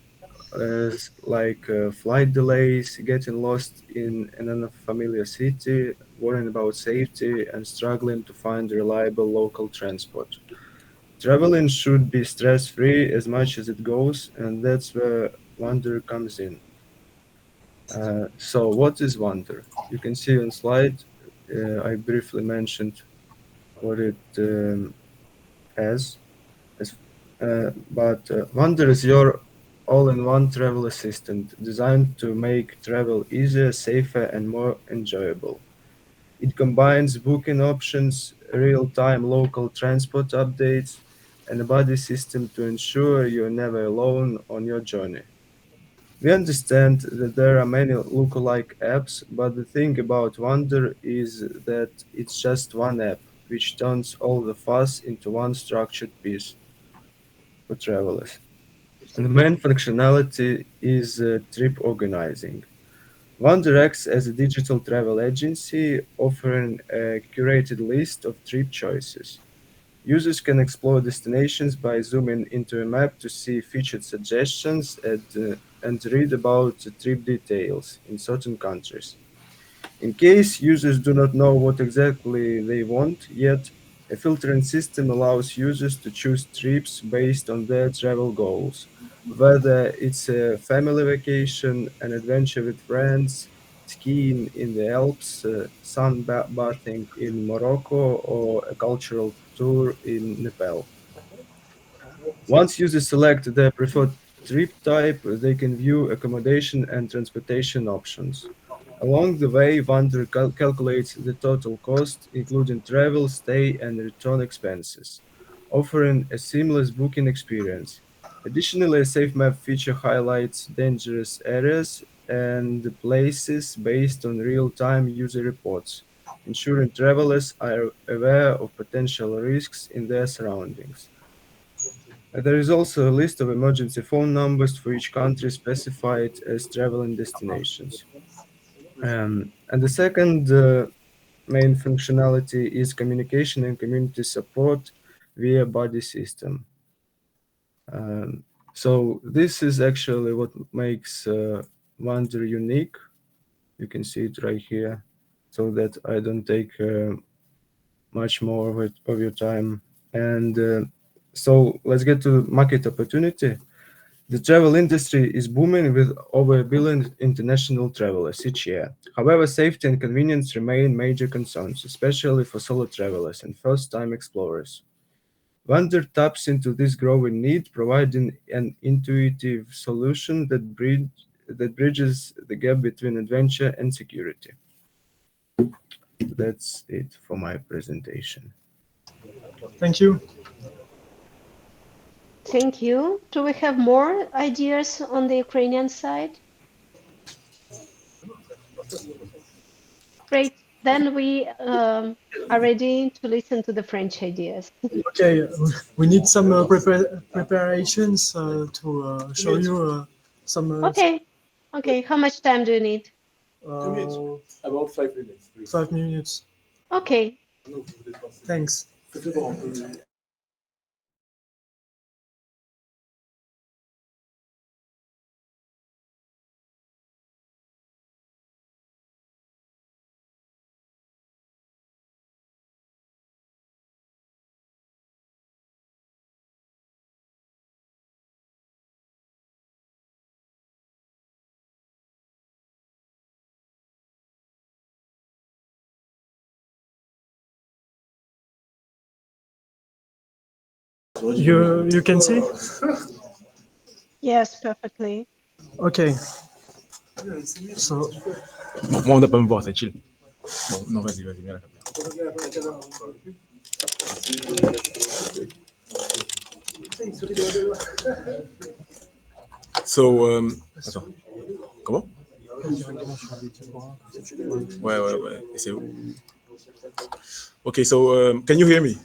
like flight delays, getting lost in an unfamiliar city, worrying about safety, and struggling to find reliable local transport. Traveling should be stress-free as much as it goes, and that's where wonder comes in. So what is wonder? You can see on slide, I briefly mentioned what it has, but wonder is your all-in-one travel assistant designed to make travel easier, safer, and more enjoyable. It combines booking options, real-time local transport updates, and a buddy system to ensure you're never alone on your journey. We understand that there are many lookalike apps, but the thing about Wonder is that it's just one app, which turns all the fuss into one structured piece for travelers. And the main functionality is trip organizing. Wonder acts as a digital travel agency, offering a curated list of trip choices. Users can explore destinations by zooming into a map to see featured suggestions and read about the trip details in certain countries. In case users do not know what exactly they want yet, a filtering system allows users to choose trips based on their travel goals, whether it's a family vacation, an adventure with friends, skiing in the Alps, sunbathing in Morocco, or a cultural tour in Nepal. Once users select their preferred trip type, they can view accommodation and transportation options. Along the way, Wander calculates the total cost, including travel, stay, and return expenses, offering a seamless booking experience. Additionally, a safe map feature highlights dangerous areas and places based on real-time user reports, ensuring travelers are aware of potential risks in their surroundings. There is also a list of emergency phone numbers for each country specified as traveling destinations. And the second main functionality is communication and community support via body system. So this is actually what makes Wonder unique. You can see it right here, so that I don't take much more of your time. And so let's get to market opportunity. The travel industry is booming with over 1 billion international travelers each year. However, safety and convenience remain major concerns, especially for solo travelers and first-time explorers. Wander taps into this growing need, providing an intuitive solution that bridges the gap between adventure and security. That's it for my presentation. Thank you. Thank you. Do we have more ideas on the Ukrainian side? Great. Then we are ready to listen to the French ideas. Okay, we need some preparations to show you some. Okay. Okay. How much time do you need? About 5 minutes, please. 5 minutes. Okay. Thanks. You can see? Yes, perfectly. Okay. So. Moi, on n'a pas à me voir, c'est chill. Bon, non, vas-y, viens la caméra. So, attends. Comment? Ouais. Et c'est où? Okay, so can you hear me?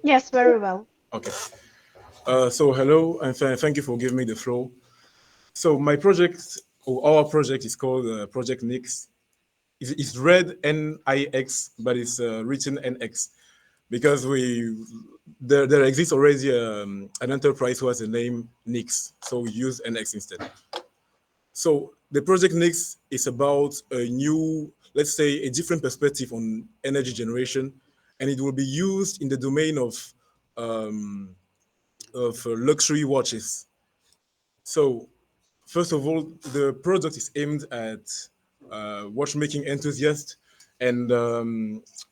Yes, very well. Okay. So hello, and thank you for giving me the floor. So my project, or our project, is called Project Nix. It's read N-I-X, but it's written N-X, because there exists already an enterprise who has the name Nix, so we use NX instead. So the Project Nix is about a new, let's say, a different perspective on energy generation, and it will be used in the domain of luxury watches. So first of all, the product is aimed at watchmaking enthusiasts and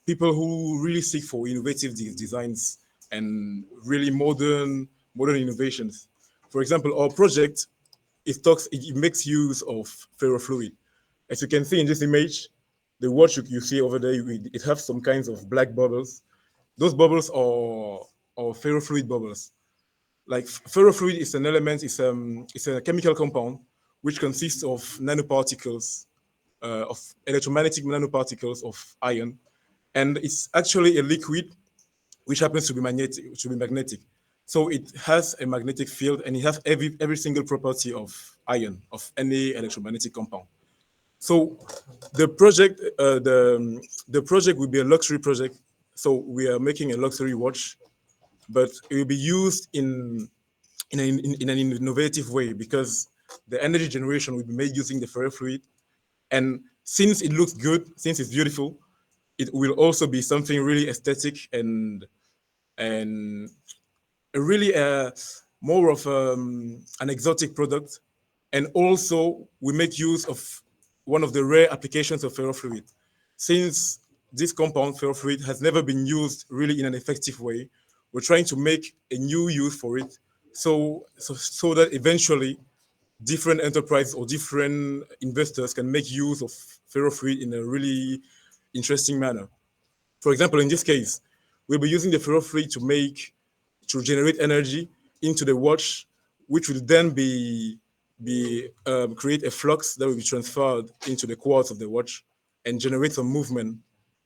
people who really seek for innovative designs and really modern innovations. For example, our project, it makes use of ferrofluid. As you can see in this image, the watch you see over there, it has some kinds of black bubbles. Those bubbles are ferrofluid bubbles. Like ferrofluid is an element, it's a chemical compound which consists of nanoparticles, of electromagnetic nanoparticles of iron, and it's actually a liquid which happens to be magnetic. So it has a magnetic field, and it has every single property of iron, of any electromagnetic compound. So the project, the project will be a luxury project. So we are making a luxury watch, but it will be used in an innovative way, because the energy generation will be made using the ferrofluid. And since it looks good, since it's beautiful, it will also be something really aesthetic and really more of an exotic product. And also we make use of one of the rare applications of ferrofluid. Since this compound, ferrofluid, has never been used really in an effective way, we're trying to make a new use for it, so that eventually different enterprises or different investors can make use of ferrofluid in a really interesting manner. For example, in this case, we'll be using the ferrofluid to generate energy into the watch, which will then create a flux that will be transferred into the quartz of the watch and generate some movement.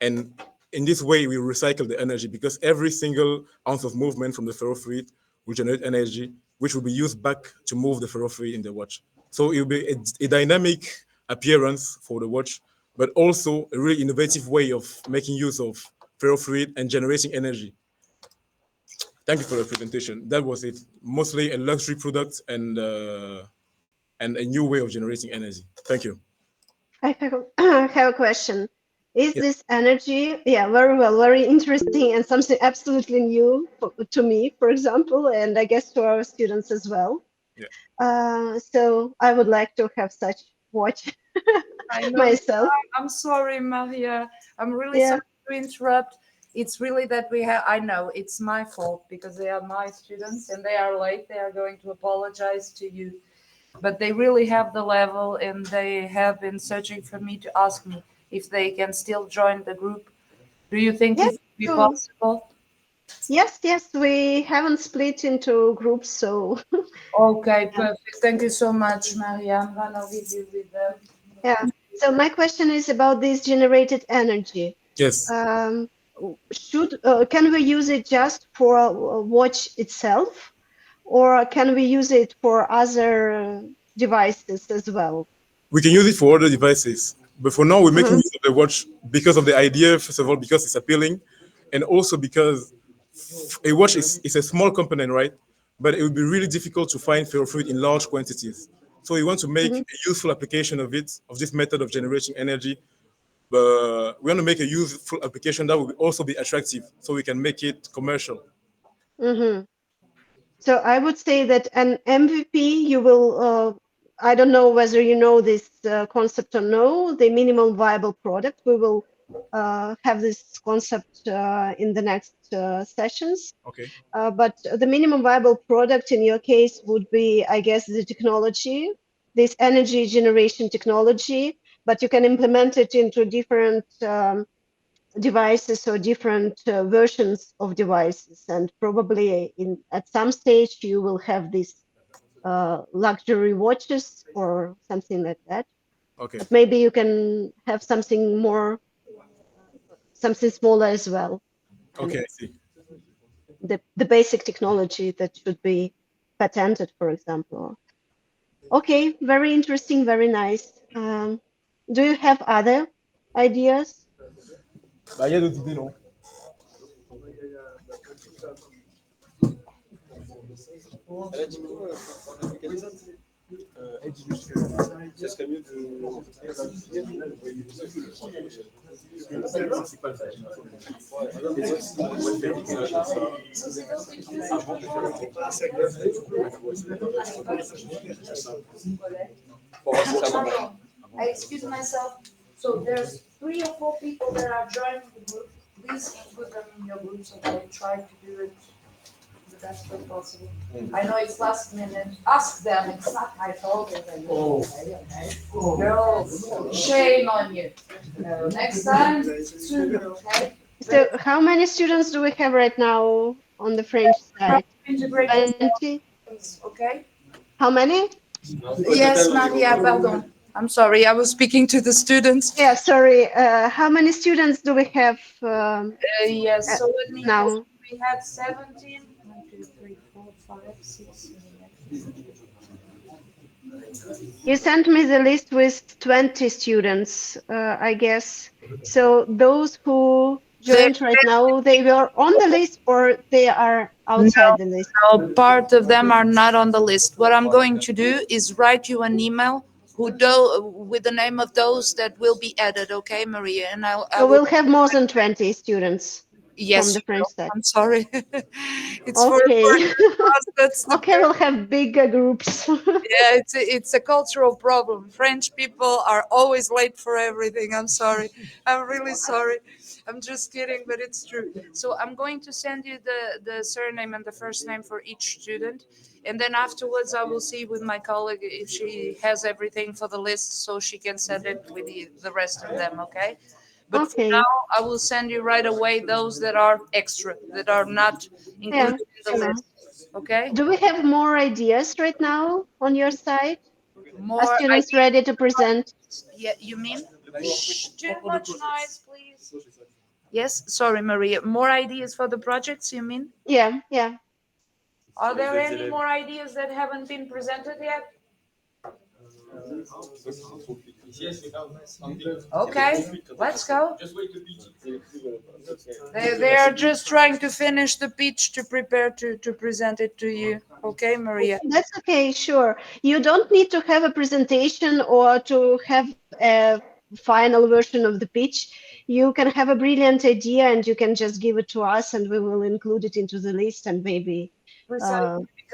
And in this way, we recycle the energy, because every single ounce of movement from the ferrofluid will generate energy, which will be used back to move the ferrofluid in the watch. So it will be a dynamic appearance for the watch, but also a really innovative way of making use of ferrofluid and generating energy. Thank you for the presentation. That was it. Mostly a luxury product and a new way of generating energy. Thank you. I have a question. Is this energy, yeah, very well, very interesting and something absolutely new to me, for example, and I guess to our students as well. Yeah. So I would like to have such watch I know. myself. I'm sorry, Maria. I'm really Yeah. sorry to interrupt. It's really that we have, I know it's my fault because they are my students and they are late. They are going to apologize to you. But they really have the level and they have been searching for me to ask me if they can still join the group. Do you think Yes, it would be sure. possible? Yes, we haven't split into groups, so. Okay, perfect. Thank you so much, Maria. I'm gonna leave you with them. Yeah. So my question is about this generated energy. Yes. Can we use it just for watch itself, or can we use it for other devices as well? We can use it for other devices, but for now we're making use of the watch because of the idea. First of all, because it's appealing, and also because a watch is a small component, right? But it would be really difficult to find ferrofluid in large quantities. So we want to make a useful application of it, of this method of generating energy. But we want to make a useful application that will also be attractive, so we can make it commercial. So I would say that an MVP, you will, I don't know whether you know this concept or no, the minimum viable product. We will have this concept in the next sessions. Okay. But the minimum viable product in your case would be, I guess, the technology, this energy generation technology, but you can implement it into different devices or different versions of devices, and probably at some stage you will have these luxury watches or something like that. Okay. But maybe you can have something more, something smaller as well. Okay, I see. The basic technology that should be patented, for example. Okay, very interesting, very nice. Do you have other ideas? Bah, il y a d'autres idées, non? Ça serait mieux I excuse myself. So there's 3 or 4 people that are joining the group. Please include them in your group so they try to do it the best way possible. I know it's last minute. Ask them. It's not my fault. Okay. No, shame on you. No, next time, sooner, okay? So how many students do we have right now on the French side? 20? Okay. How many? Yes, Maria, pardon. I'm sorry, I was speaking to the students. Yeah, sorry. How many students do we have Yes, so let me now? We had 17. 1, 2, 3, 4, 5, 6, 7, 8. You sent me the list with 20 students, I guess. So those who joined right now, they were on the list or they are outside the list? No, part of them are not on the list. What I'm going to do is write you an email with the name of those that will be added, okay, Maria? And I So will. we'll have more than 20 students from Yes, the French side. I'm sorry. It's Okay. that's the Okay, we'll have bigger groups. Yeah, it's a cultural problem. French people are always late for everything. I'm sorry. I'm really sorry. I'm just kidding, but it's true. So I'm going to send you the surname and the first name for each student, and then afterwards I will see with my colleague if she has everything for the list, so she can send it with the rest of them. Okay. But for Okay. now, I will send you right away those that are extra, that are not included in the sure. list. Okay. Do we have more ideas right now on your side? Are More students ideas. ready to present? Yeah, you mean? Shh, too much noise, please. Yes, sorry, Maria. More ideas for the projects, you mean? Yeah. Are there any more ideas that haven't been presented yet? Okay, let's go. They are just trying to finish the pitch to prepare to present it to you. Okay, Maria? That's okay, sure. You don't need to have a presentation or to have a final version of the pitch. You can have a brilliant idea and you can just give it to us and we will include it into the list and maybe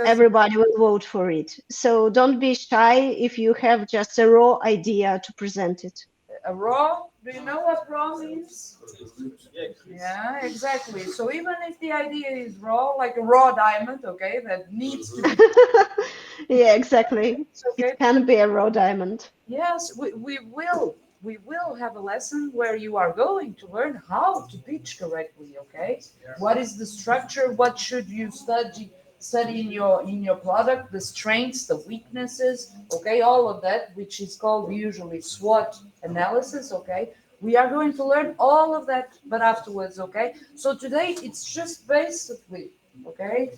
everybody will vote for it. So don't be shy if you have just a raw idea to present it. A raw? Do you know what raw means? Yeah, exactly. So even if the idea is raw, like a raw diamond, okay, that needs to be. Yeah, exactly. Okay. It can be a raw diamond. Yes, we will have a lesson where you are going to learn how to pitch correctly, okay? What is the structure? What should you study in your product, the strengths, the weaknesses, okay, all of that, which is called usually SWOT analysis, okay? We are going to learn all of that, but afterwards, okay? So today it's just basically, okay,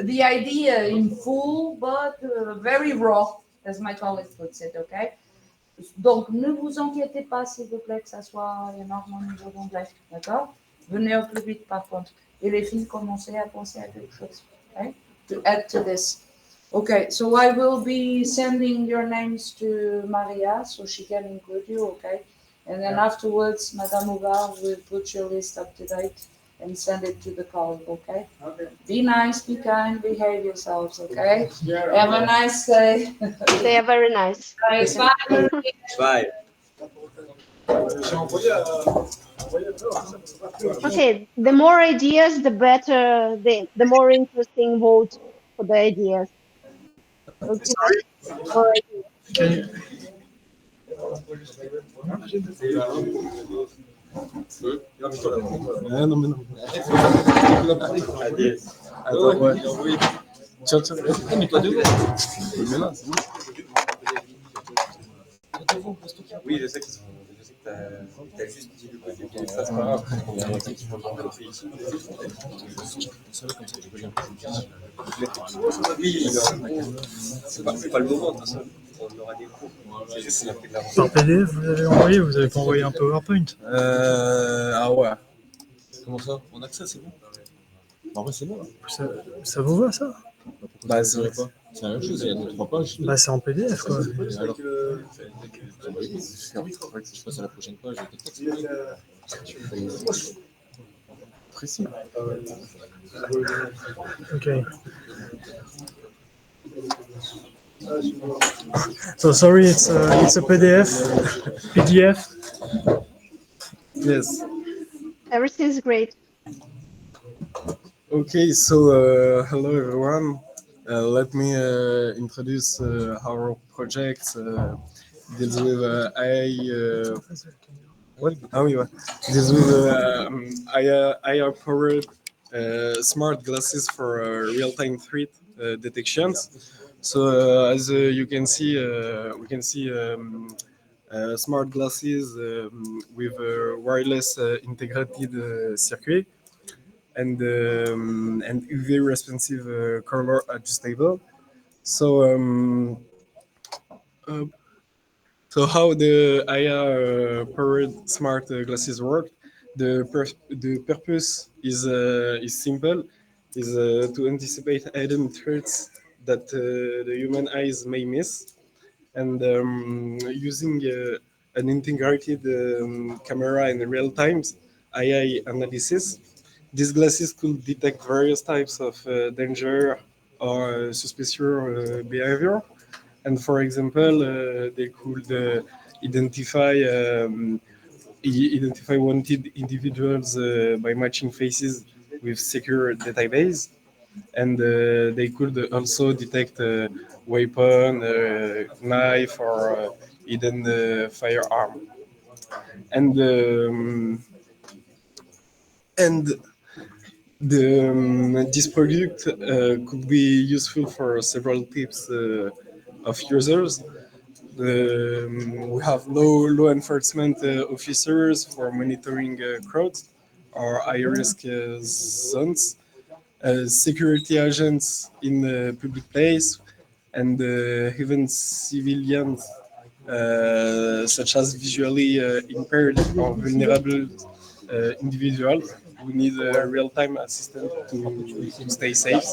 the idea in full, but very raw, as my colleague puts it, okay? Donc, ne vous inquiétez pas, s'il vous plaît, que ça soit énormément au niveau d'anglais, d'accord? Venez au plus vite, par contre. Et les filles, commencez à penser à quelque chose, okay? To add to this. Okay, so I will be sending your names to Maria, so she can include you, okay? And then afterwards, Madame Ougar will put your list up to date and send it to the colleague, okay? Be nice, be kind, behave yourselves, okay? Have a nice day. They are very nice. Nice. Bye. Bye. Okay, the more ideas, the better, the more interesting vote for the ideas. Okay, more ideas. Can you, non, mais non. Attends, ouais. Tiens, tiens. Mets-toi devant. Mais là, c'est bon. Oui, je sais que t'as juste dit le côté que ça, c'est pas grave. Il y a un truc qui faut prendre le prix. Oui, c'est pas le moment, de toute façon. On aura des cours. C'est juste qu'on a pris de l'avance. Par PDF, vous avez envoyé, vous avez pas envoyé un PowerPoint? Ah ouais. Comment ça? En accès, c'est bon? En vrai, c'est bon, là. Ça vous va, ça? Bah, c'est vrai pas. C'est la même chose, il y a 3 pages. Bah, c'est en PDF, quoi. Alors, je passe à la prochaine page. Précis. Okay. So sorry, it's a PDF. PDF. Yes. Everything's great. Okay, so hello everyone. Let me introduce our project. Deals with AI. What? Oh, yeah. Deals with AI-powered smart glasses for real-time threat detections. So as you can see, we can see smart glasses with a wireless integrated circuit and UV responsive color adjustable. So so how the AI powered smart glasses work? The purpose is simple, is to anticipate hidden threats that the human eyes may miss, and using an integrated camera in real time AI analysis. These glasses could detect various types of danger or suspicious behavior. And for example, they could identify wanted individuals by matching faces with secure database. And they could also detect weapon, knife, or hidden firearm. And this product could be useful for several types of users. We have law enforcement officers for monitoring crowds or high-risk zones, security agents in the public place, and even civilians such as visually impaired or vulnerable individuals who need a real-time assistance to stay safe.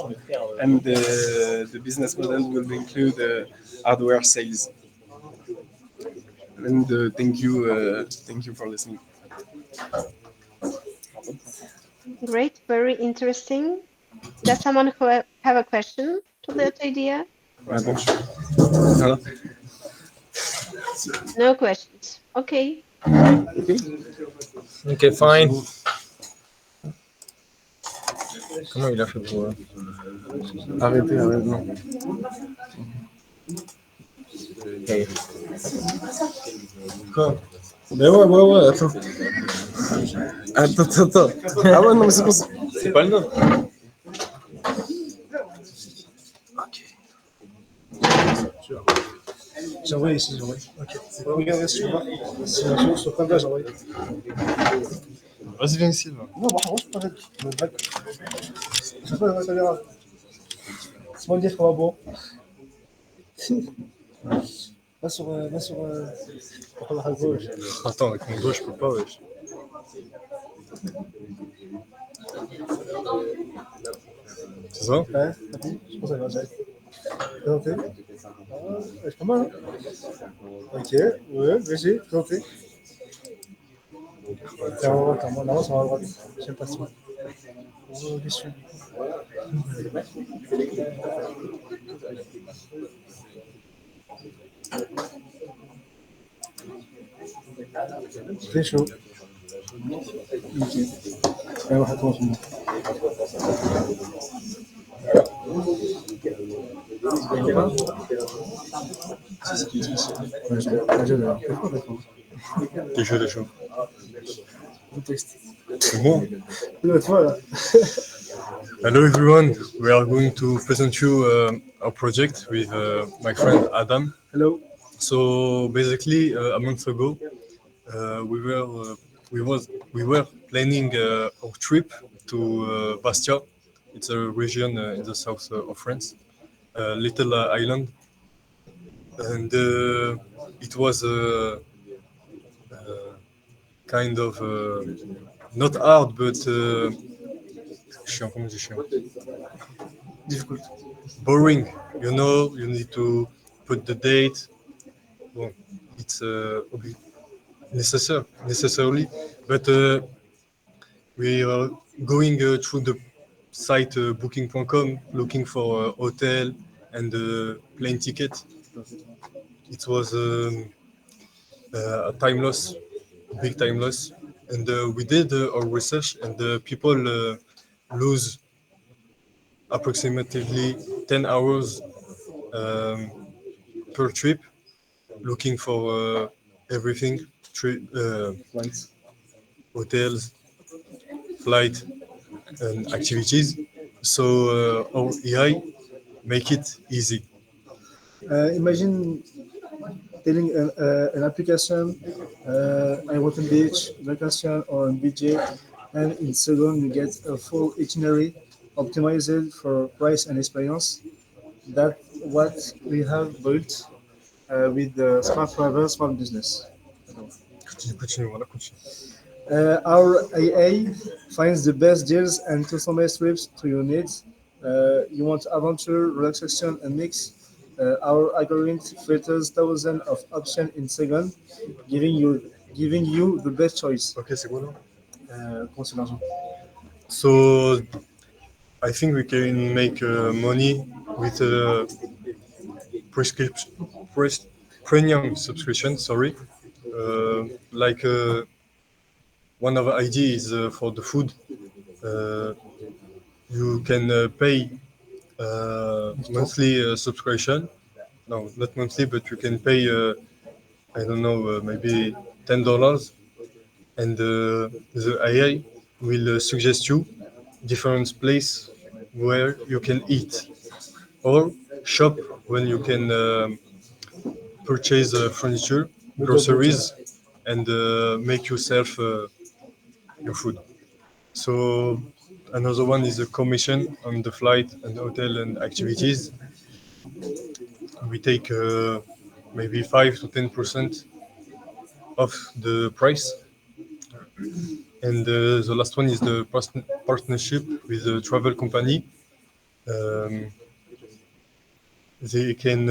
And the business model will include hardware sales. And thank you for listening. Great, very interesting. Does someone have a question to that idea? No questions. Okay. Ok, fine. Comment il a fait pour arrêter, non. Okay. Quoi? Ben ouais, attends. Attends. Ah ouais, non, mais c'est pas ça. C'est pas le nom. Ok. J'ai envoyé ici, j'ai envoyé. Ok. Regardez si tu vois. Si sur ta page, j'ai envoyé. Vas-y, viens ici, là. Non, moi, je peux pas être. Je peux pas caméra. C'est moi dire qu'on va bon. Va sur. À gauche. Attends, avec mon doigt, je peux pas, wesh. C'est ça? Ouais, je pense que ça va déjà. Présenté. C'est pas mal, hein? Ok, ouais, VG, présenté. Attends, on avance, on va à droite. J'aime pas ça. Oh, déçu. C'est chaud. Ok. Alors, attends, je T'es chaud. C'est bon? Hello everyone, we are going to present you our project with my friend Adam. Hello. So basically, a month ago, we were planning our trip to Bastia. It's a region in the south of France, a little island, and it was kind of not hard, but difficult, boring. You know, you need to put the date. Well, it's necessarily, but we are going through the site booking.com looking for a hotel and plane ticket. It was a time loss, big time loss, and we did our research, and people lose approximately 10 hours per trip looking for everything, flights, hotels, flight, and activities. So our AI make it easy. Imagine telling an application, I want a beach, vacation, or a budget, and in second you get a full itinerary optimized for price and experience. That's what we have built with the Smart Travel, Smart Business. Our AI finds the best deals and customize trips to your needs. You want adventure, relaxation, and mix. Our algorithm filters thousands of options in seconds, giving you the best choice. Ok, c'est quoi là? Comment c'est l'argent? So I think we can make money with a premium subscription. Sorry, like one of the ideas is for the food. You can pay monthly subscription. No, not monthly, but you can pay. I don't know, maybe $10, and the AI will suggest you different place where you can eat or shop when you can purchase furniture, groceries, and make yourself your food. So another one is a commission on the flight and hotel and activities. We take maybe 5 to 10% of the price. And the last one is the partnership with a travel company. They can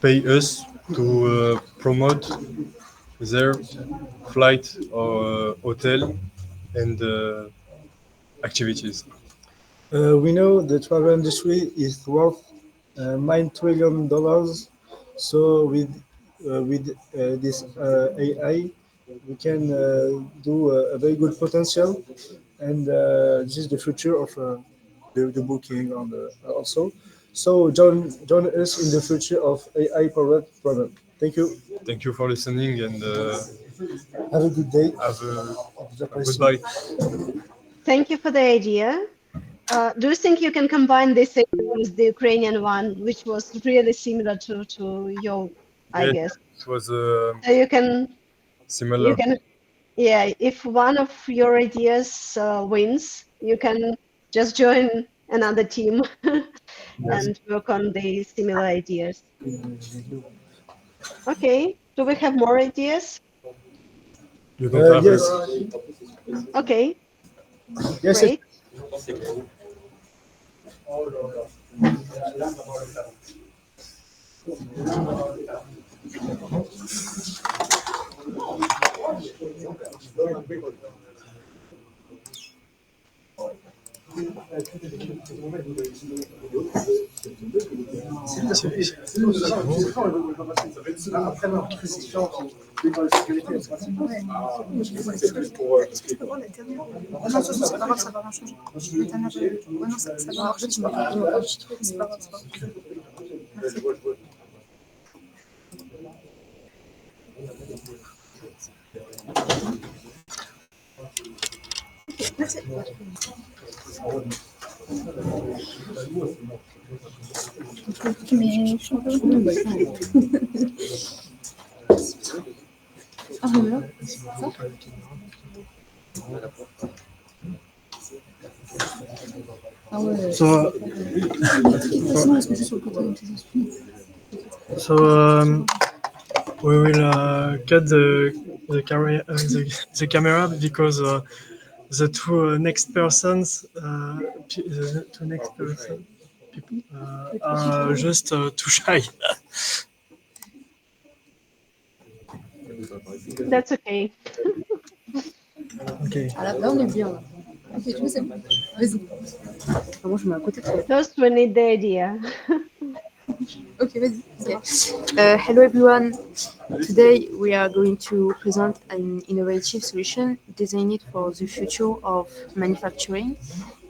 pay us to promote their flight or hotel and activities. We know the travel industry is worth $9 trillion. So with this AI, we can do a very good potential, and this is the future of the booking on also. So join us in the future of AI powered travel. Thank you. Thank you for listening and Have a good day. have a goodbye. Thank you for the idea. Do you think you can combine this with the Ukrainian one, which was really similar to your, I Yes, guess? it was So you similar. can, yeah, if one of your ideas wins, you can just join another team and work on the similar ideas. Okay, do we have more ideas? You don't have yes. Okay, Yes. great. Mais je suis un peu ah voilà, c'est ça. Ah ouais. So we will cut the camera because the two next persons, the two next person are just too shy. That's okay. Okay. Ah là, on est bien. Là. Ok, tu vois, c'est bon. Vas-y. Ah, moi, je mets à côté de toi. First, we need the idea. Okay, vas-y. Okay. Hello, everyone. Today, we are going to present an innovative solution designed for the future of manufacturing,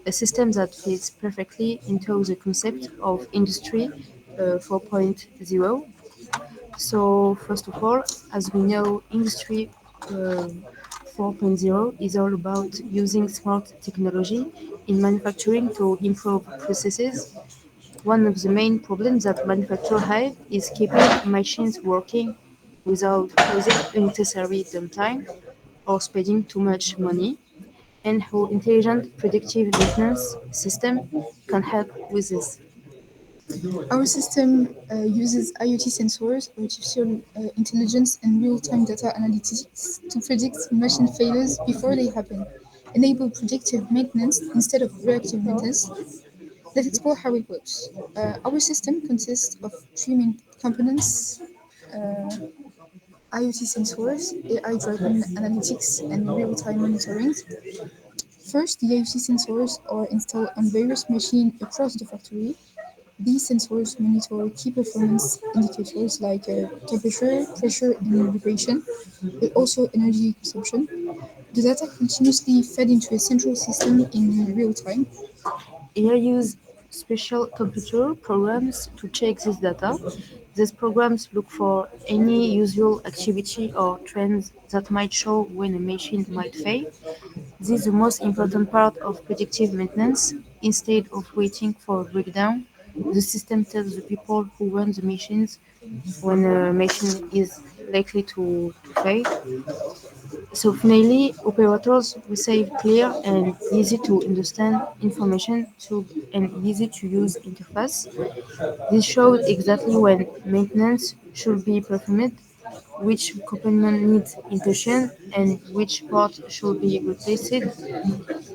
a system that fits perfectly into the concept of Industry 4.0. So, first of all, as we know, Industry 4.0 is all about using smart technology in manufacturing to improve processes. One of the main problems that manufacturers have is keeping machines working without causing unnecessary downtime or spending too much money, and how intelligent predictive maintenance system can help with this. Our system uses IoT sensors, artificial intelligence, and real-time data analytics to predict machine failures before they happen, enable predictive maintenance instead of reactive maintenance. Let's explore how it works. Our system consists of three main components: IoT sensors, AI-driven analytics, and real-time monitoring. First, the IoT sensors are installed on various machines across the factory. These sensors monitor key performance indicators like temperature, pressure, and vibration, but also energy consumption. The data continuously fed into a central system in real time. AI use special computer programs to check this data. These programs look for any usual activity or trends that might show when a machine might fail. This is the most important part of predictive maintenance. Instead of waiting for a breakdown, the system tells the people who run the machines when a machine is likely to fail. So finally, operators receive clear and easy to understand information to an easy to use interface. This shows exactly when maintenance should be performed, which component needs attention, and which part should be replaced.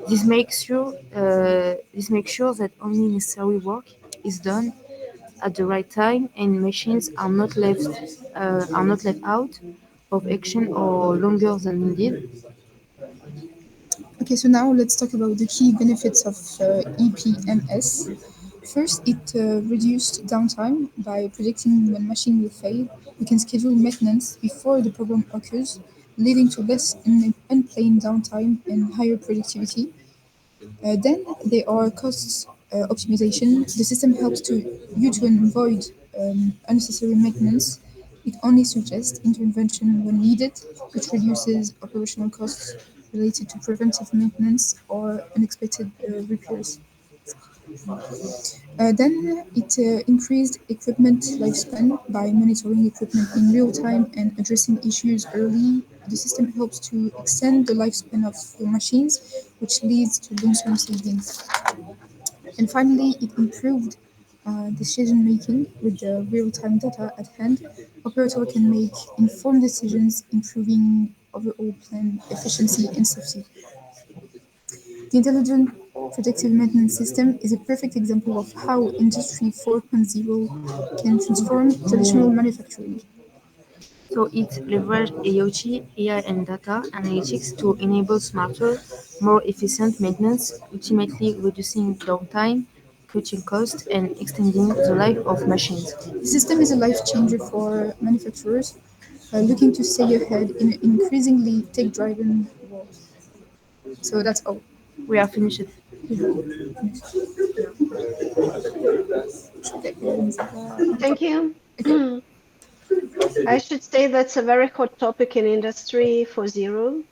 This makes sure that only necessary work is done at the right time and machines are not left out of action or longer than needed. Okay, so now let's talk about the key benefits of EPMS. First, it reduced downtime by predicting when machine will fail. We can schedule maintenance before the problem occurs, leading to less unplanned downtime and higher productivity. Then there are costs optimization. The system helps you to avoid unnecessary maintenance. It only suggests intervention when needed, which reduces operational costs related to preventive maintenance or unexpected repairs. Then it increased equipment lifespan by monitoring equipment in real time and addressing issues early. The system helps to extend the lifespan of the machines, which leads to long-term savings. And finally, it improved decision making with the real-time data at hand. Operator can make informed decisions, improving overall plan efficiency and safety. The intelligent predictive maintenance system is a perfect example of how Industry 4.0 can transform traditional manufacturing. So it leverages IoT, AI, and data analytics to enable smarter, more efficient maintenance, ultimately reducing downtime, cutting costs, and extending the life of machines. The system is a life changer for manufacturers looking to stay ahead in an increasingly tech-driven world. So that's all. We are finished. Thank you. I should say that's a very hot topic in Industry 4.0.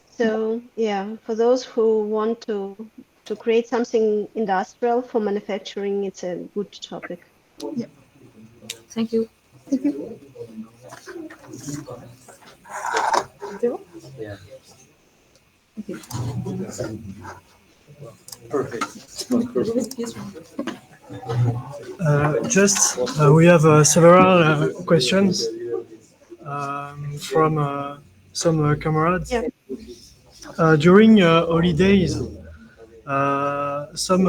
So yeah, for those who want to create something industrial for manufacturing, it's a good topic. Yeah. Thank you. Thank you. Yeah. Okay. Perfect. We have several questions from some comrades. Yeah. During holidays, some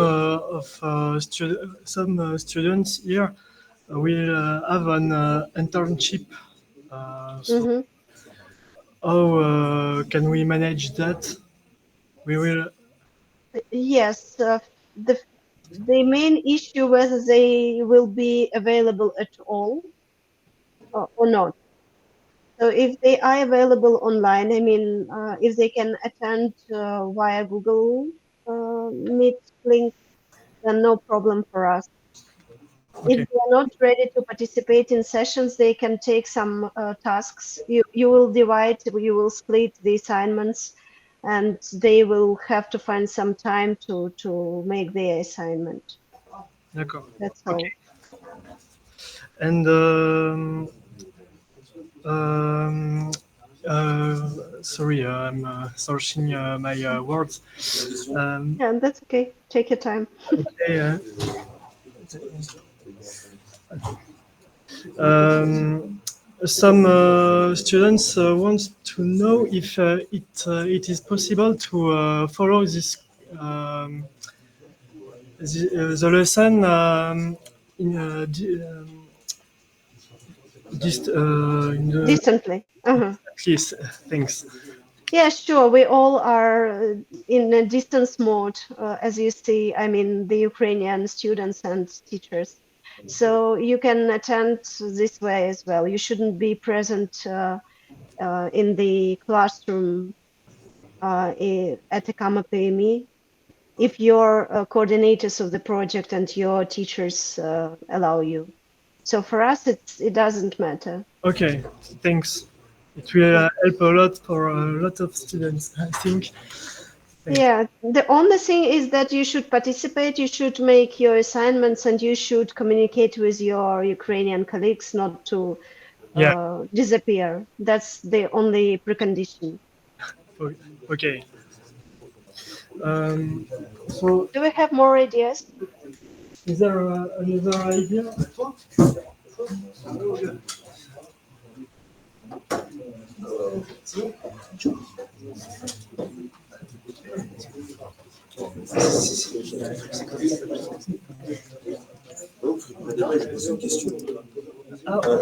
students here will have an internship. So how can we manage that? We will. Yes, the main issue whether they will be available at all or not. So if they are available online, I mean, if they can attend via Google Meet link, then no problem for us. If they are not ready to participate in sessions, they can take some tasks. You will divide, you will split the assignments, and they will have to find some time to make their assignment. D'accord. That's all. And sorry, I'm searching my words. Yeah, that's okay. Take your time. Okay. Some students want to know if it is possible to follow the lesson in Distantly. Please, thanks. Yeah, sure. We all are in a distance mode, as you see. I mean, the Ukrainian students and teachers. So you can attend this way as well. You shouldn't be present in the classroom at Akama PME if your coordinators of the project and your teachers allow you. So for us, it doesn't matter. Okay, thanks. It will help a lot for a lot of students, I think. Thanks. Yeah, the only thing is that you should participate, you should make your assignments, and you should communicate with your Ukrainian colleagues, not to disappear. That's the only precondition. Okay. So, do we have more ideas? Is there another idea?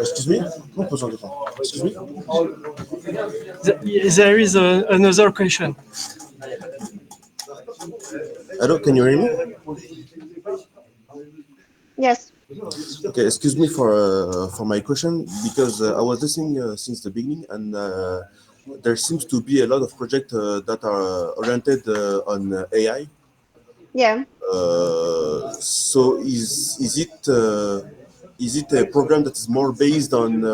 Excuse me? Excuse me? There is another question. Hello, can you hear me? Yes. Okay, excuse me for my question, because I was listening since the beginning, and there seems to be a lot of projects that are oriented on AI. Yeah. So is it a program that is more based on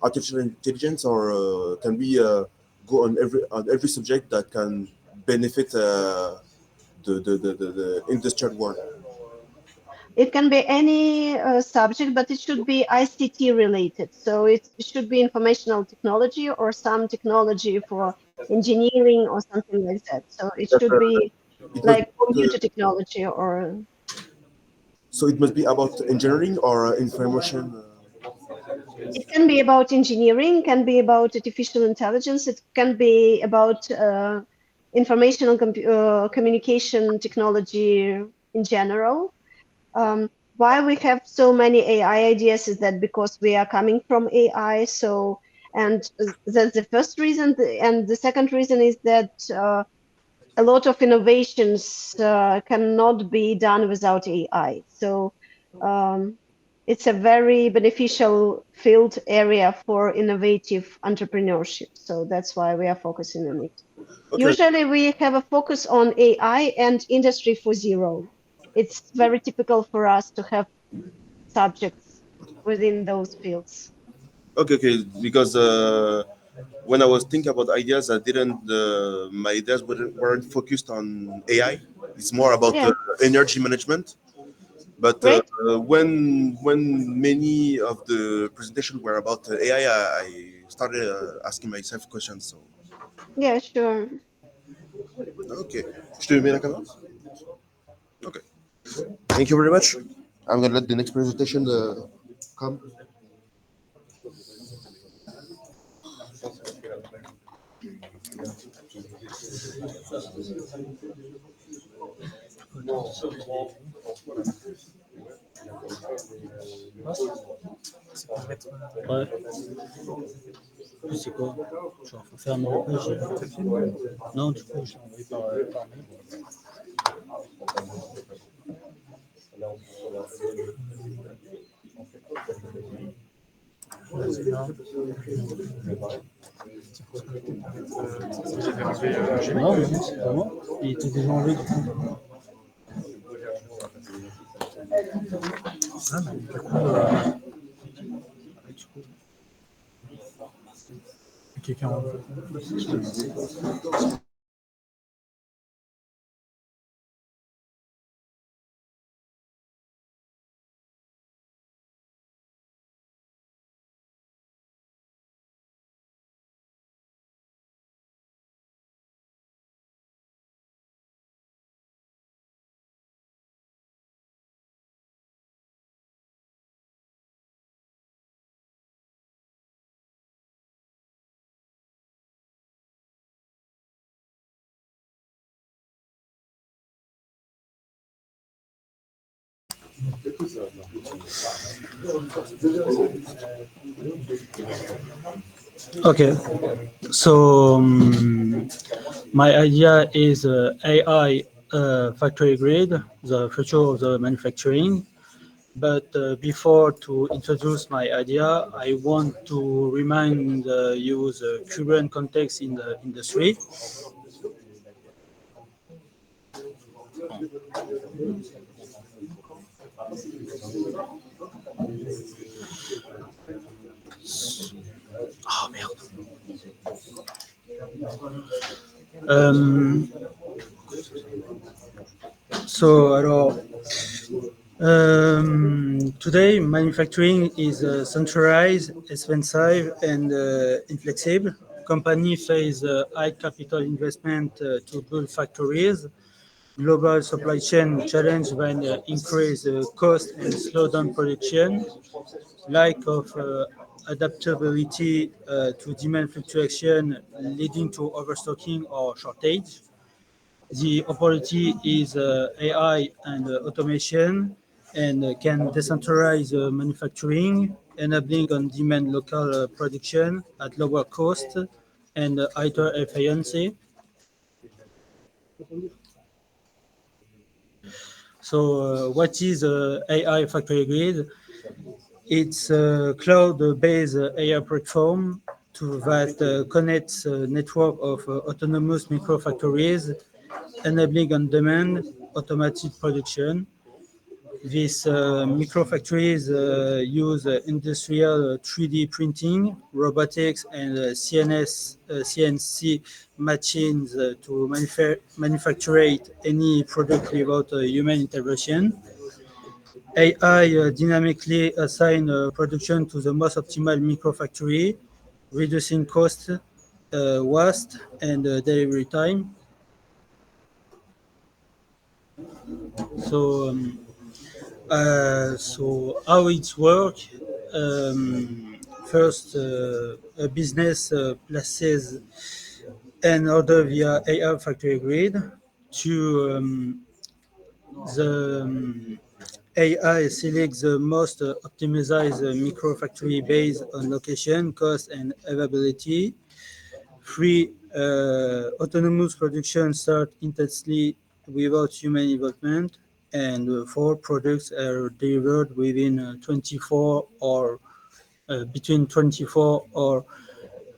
artificial intelligence, or can we go on every subject that can benefit the industrial world? It can be any subject, but it should be ICT related. So it should be informational technology or some technology for engineering or something like that. So it should be like computer technology or. So it must be about engineering or information. It can be about engineering, can be about artificial intelligence. It can be about informational communication technology in general. Why we have so many AI ideas is that because we are coming from AI. So, and that's the first reason. And the second reason is that a lot of innovations cannot be done without AI. So it's a very beneficial field area for innovative entrepreneurship. So that's why we are focusing on it. Okay. Usually we have a focus on AI and Industry 4.0. It's very typical for us to have subjects within those fields. Okay, because when I was thinking about ideas, I didn't. My ideas weren't focused on AI. It's more about energy management. But when many of the presentations were about AI, I started asking myself questions. So Yeah, sure. okay, je te mets la caméra. Okay. Thank you very much. I'm gonna let the next presentation come. Ouais. C'est quoi? Je vais faire un montage. Non, du coup, je l'ai envoyé par mail. Non, c'est pas moi. Il était déjà enlevé du coup. Ah, mais du coup, quelqu'un Okay, so my idea is AI factory grid, the future of the manufacturing. But before to introduce my idea, I want to remind you the current context in the industry. Oh merde. Alors, Today, manufacturing is centralized, expensive, and inflexible. Companies face high capital investment to build factories. Global supply chain challenge by increase cost and slow down production. Lack of adaptability to demand fluctuation leading to overstocking or shortage. The opportunity is AI and automation and can decentralize manufacturing, enabling on-demand local production at lower cost and higher efficiency. So, what is AI Factory Grid? It's a cloud-based AI platform that connects a network of autonomous microfactories, enabling on-demand automated production. These microfactories use industrial 3D printing, robotics, and CNC machines to manufacture any product without human intervention. AI dynamically assign production to the most optimal microfactory, reducing cost, waste, and delivery time. So, so how it works? First, a business places an order via AI Factory Grid to the AI selects the most optimized microfactory based on location, cost, and availability. Three, autonomous production start intensely without human involvement, and four, products are delivered within 24 or between 24 or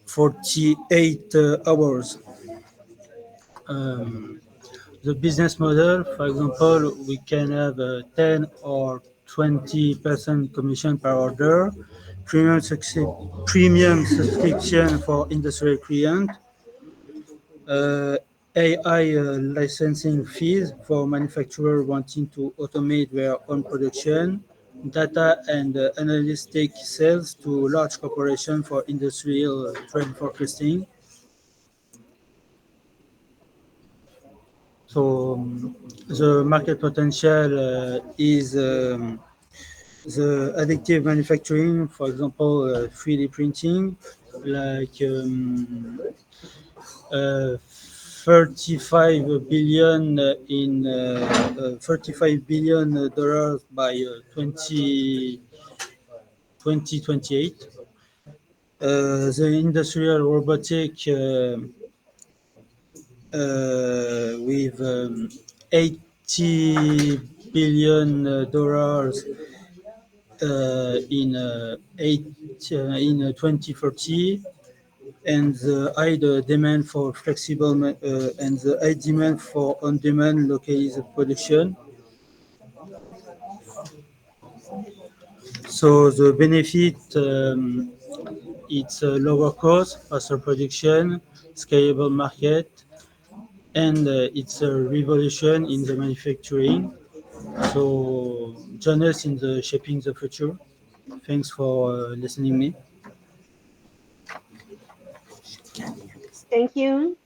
48 hours. Um, the business model, for example, we can have 10 or 20% commission per order, premium subscription for industrial client, AI licensing fees for manufacturers wanting to automate their own production, data and analytic sales to large corporations for industrial trend forecasting. So the market potential is the additive manufacturing, for example, 3D printing, like 35 billion in 35 billion dollars by 2028. The industrial robotic with 80 billion dollars in 2030, and the high demand for flexible and the high demand for on-demand localized production. So the benefit, it's a lower cost, faster production, scalable market, and it's a revolution in the manufacturing. So join us in the shaping the future. Thanks for listening me. Thank you.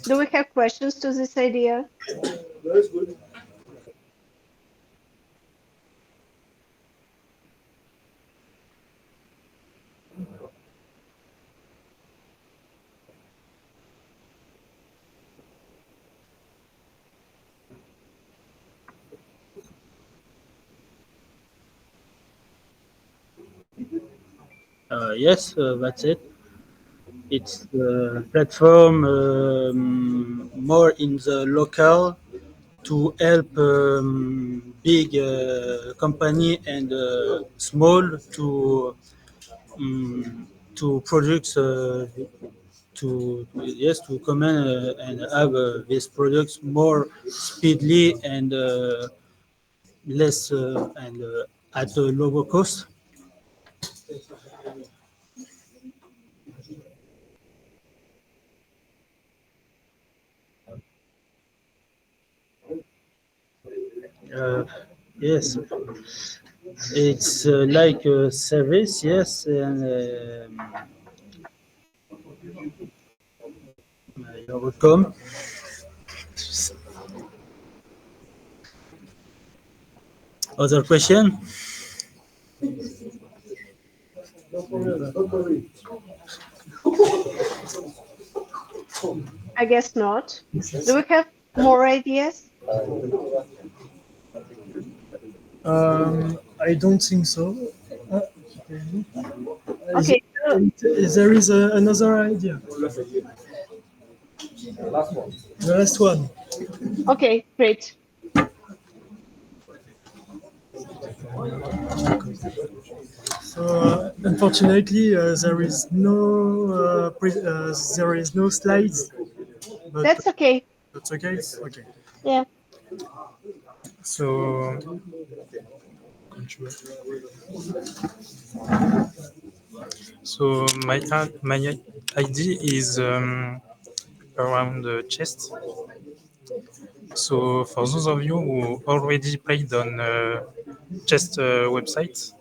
Do we have questions to this idea? That's good. Yes, that's it. It's the platform more in the local to help big company and small to produce to come in and have these products more speedily and less and at a lower cost. Uh, yes. It's like a service, yes, and you're welcome. Other question? I guess not. Do we have more ideas? I don't think so. Okay. There is another idea. The last one. Okay, great. So unfortunately, there is no slides. But That's okay. that's okay. Okay. Yeah. So my idea is around the chest. So for those of you who already played on chest website,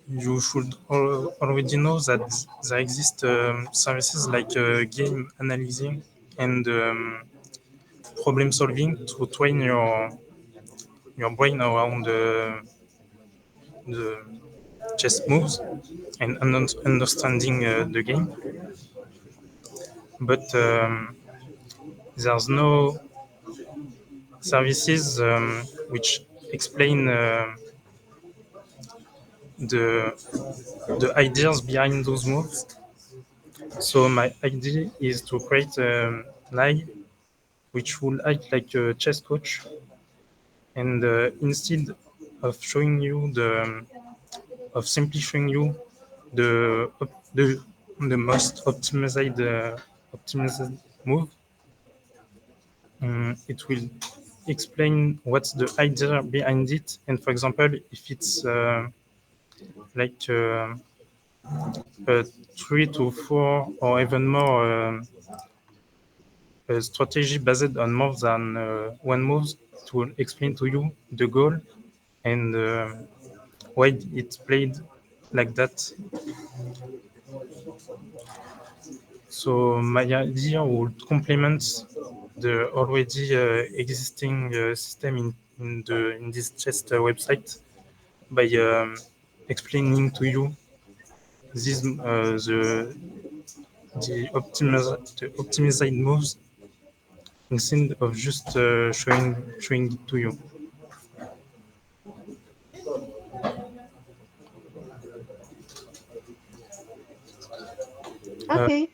you should already know that there exist services like game analyzing and problem solving to train your brain around the chess moves and understanding the game. But there's no services which explain the ideas behind those moves. So my idea is to create an AI which will act like a chess coach, and instead of showing you of simply showing you the the, the most optimized move, it will explain what's the idea behind it, and for example, if it's like a 3 to 4 or even more a strategy based on more than one move, to explain to you the goal and why it's played like that. So my idea would complement the already existing system in this chess website by explaining to you this the optimized moves instead of just showing it to you. Okay.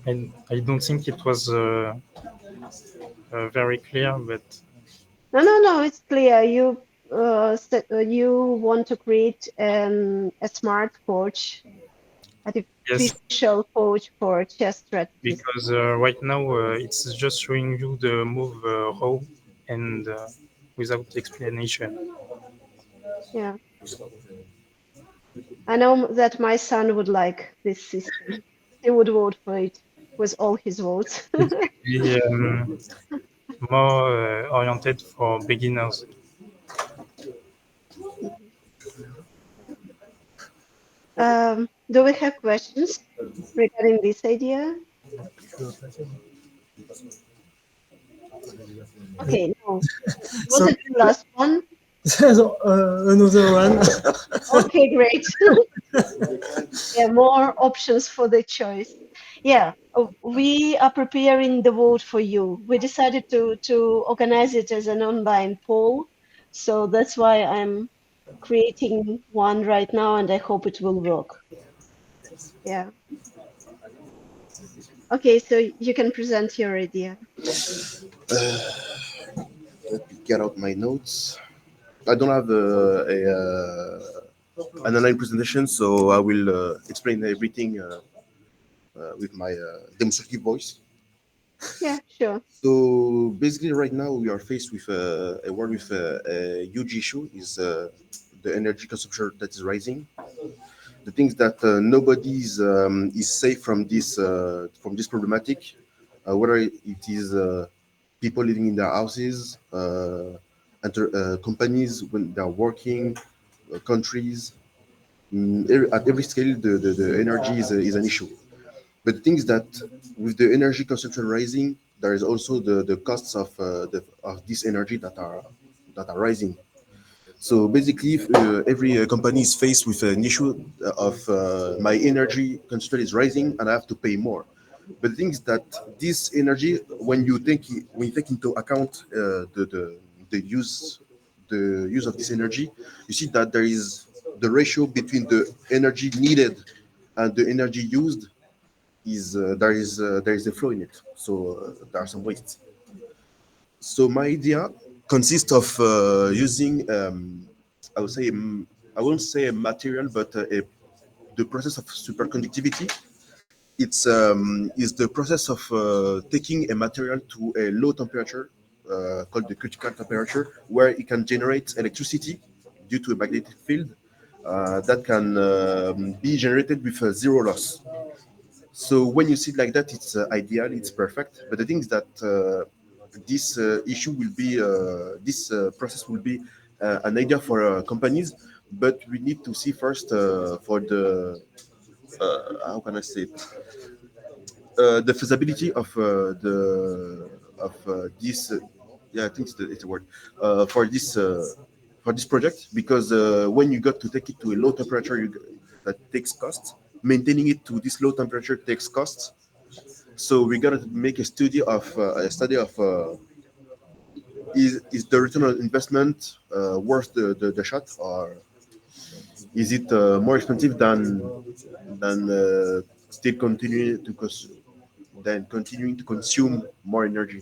I don't think it was very clear, but No, it's clear. You want to create a smart coach, yes, artificial coach for chess strategies. because right now it's just showing you the move raw and without explanation. Yeah. I know that my son would like this system. He would vote for it with all his votes. Be more oriented for beginners. Do we have questions regarding this idea? Okay, no. Was So it the last one? another one. Okay, great. Yeah, more options for the choice. Yeah, we are preparing the vote for you. We decided to organize it as an online poll, so that's why I'm creating one right now, and I hope it will work. Yeah. Okay, so you can present your idea. Let me get out my notes. I don't have an online presentation, so I will explain everything with my demonstrative voice. Yeah, sure. So basically, right now we are faced with a world with a huge issue: is the energy consumption that is rising. The things that nobody is safe from this problematic, whether it is people living in their houses, companies when they're working, countries. At every scale, the energy is an issue. But the thing is that with the energy consumption rising, there is also the costs of this energy that are rising. So basically, every company is faced with an issue of my energy consumption is rising and I have to pay more. But the thing is that this energy, when you take into account the use of this energy, you see that there is the ratio between the energy needed and the energy used is there is a flow in it. So there are some wastes. So my idea consists of using I would say I won't say a material, but the process of superconductivity. It's is the process of taking a material to a low temperature called the critical temperature, where it can generate electricity due to a magnetic field that can be generated with zero loss. So when you see it like that, it's ideal, it's perfect. But the thing is that this issue will be this process will be an idea for companies, but we need to see first for the how can I say it, the feasibility of this. Yeah, I think it's a word for this project, because when you got to take it to a low temperature, that takes costs. Maintaining it to this low temperature takes costs. So we gotta make a study of is the return on investment worth the shot, or is it more expensive than still continuing to consume more energy?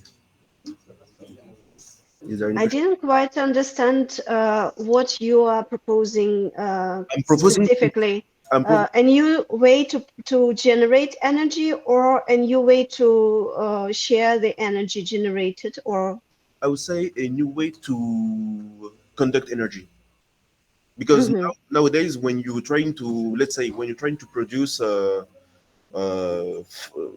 Is there any I question? didn't quite understand what you are proposing I'm proposing to, specifically. I'm pro- A new way to generate energy, or a new way to share the energy generated, or I would say a new way to conduct energy, because nowadays when you're trying to, let's say, when you're trying to produce uh, f- uh,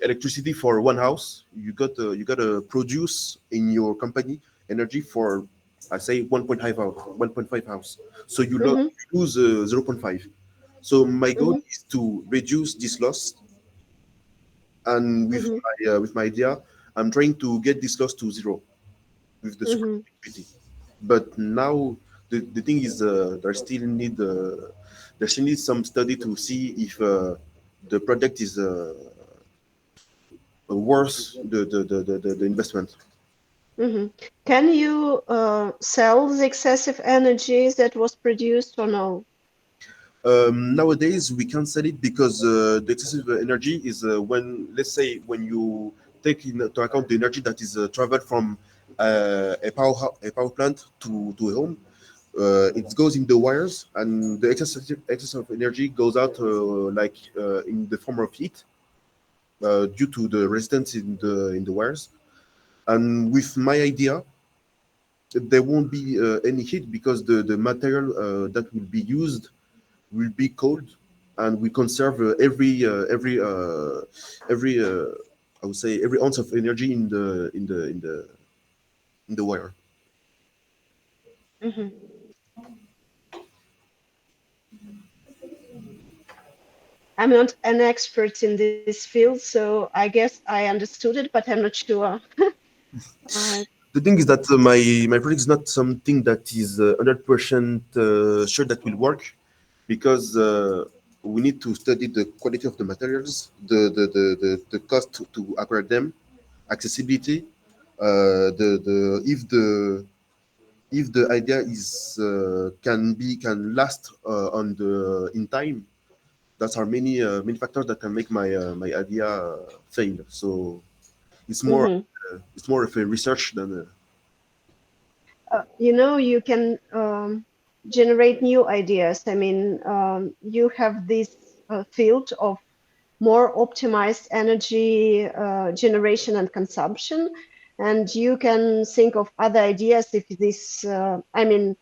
electricity for one house, you got to produce in your company energy for, I say, 1.5 house. So you lose zero 0.5. So my goal is to reduce this loss, and with my idea, I'm trying to get this loss to zero with the superconductivity. But now the thing is, there still needs some study to see if the project is worth the investment. Can you sell the excessive energy that was produced, or no? Nowadays we can't sell it because the excessive energy is when, let's say, when you take into account the energy that is traveled from a power plant to a home. It goes in the wires, and the excess of energy goes out in the form of heat due to the resistance in the wires. And with my idea, there won't be any heat because the material that will be used will be cold, and we conserve every I would say every ounce of energy in the wire. I'm not an expert in this field, so I guess I understood it, but I'm not sure. The thing is that my project is not something that is 100% sure that will work, because we need to study the quality of the materials, the cost to acquire them, accessibility, the if the idea is can last on the in time. That are many factors that can make my idea fail. So it's more it's more of a research than You can generate new ideas. I mean, you have this field of more optimized energy generation and consumption, and you can think of other ideas if this, I mean,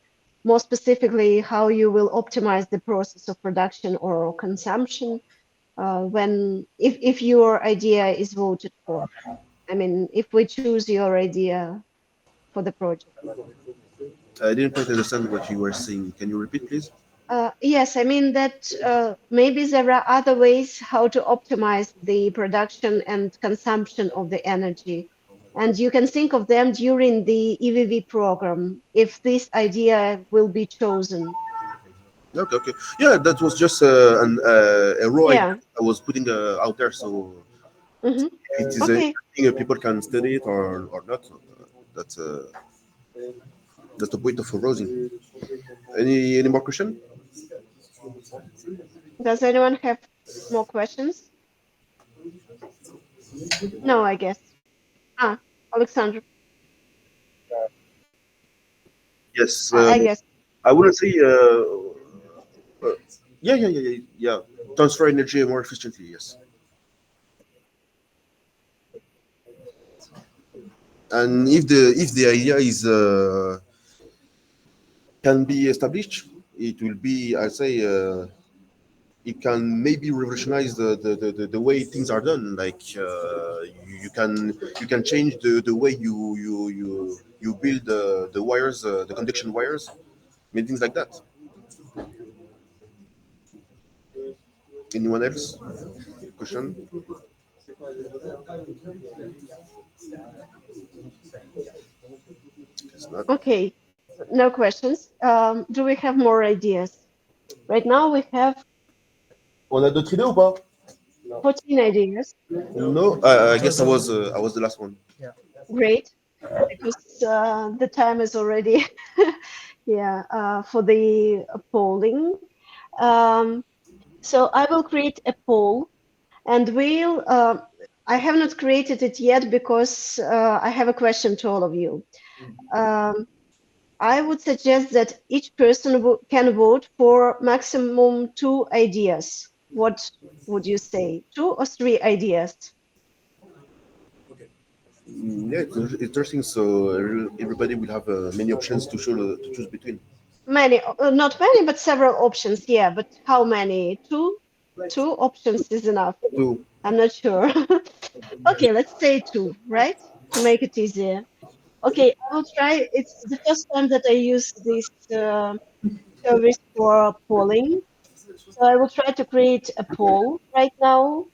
more specifically, how you will optimize the process of production or consumption if your idea is voted for. I mean, if we choose your idea for the project. I didn't quite understand what you were saying. Can you repeat, please? Yes, I mean that maybe there are other ways how to optimize the production and consumption of the energy. And you can think of them during the EVV program, if this idea will be chosen. Okay, okay. Yeah, that was just a raw idea Yeah. I was putting out there. So Mm-hmm. it is Okay. people can study it or not. That's that's the point of rousing. Any more question? Does anyone have more questions? No, I guess. Ah, Alexander. Yes. I guess. I wouldn't say. Yeah. Transfer energy more efficiently. Yes. And if the idea is can be established, it will be, I say, it can maybe revolutionize the way things are done. Like you can change the way you build the wires, the conduction wires, many things like that. Anyone else? Question? It's not. Okay, no questions. Do we have more ideas? Right now we have On a d'autres idées ou pas? 14 ideas. No, I guess I was the last one. Great, because the time is already for the polling. So I will create a poll, and we'll. I have not created it yet because I have a question to all of you. I would suggest that each person can vote for maximum 2 ideas. What would you say? 2 or 3 ideas? Yeah, it's interesting. So everybody will have many options to choose between. Many, not many, but several options. Yeah, but how many? 2? 2 options is enough. Two. I'm not sure. Okay, let's say 2, right? To make it easier. Okay, I will try. It's the first time that I use this service for polling. So I will try to create a poll right now,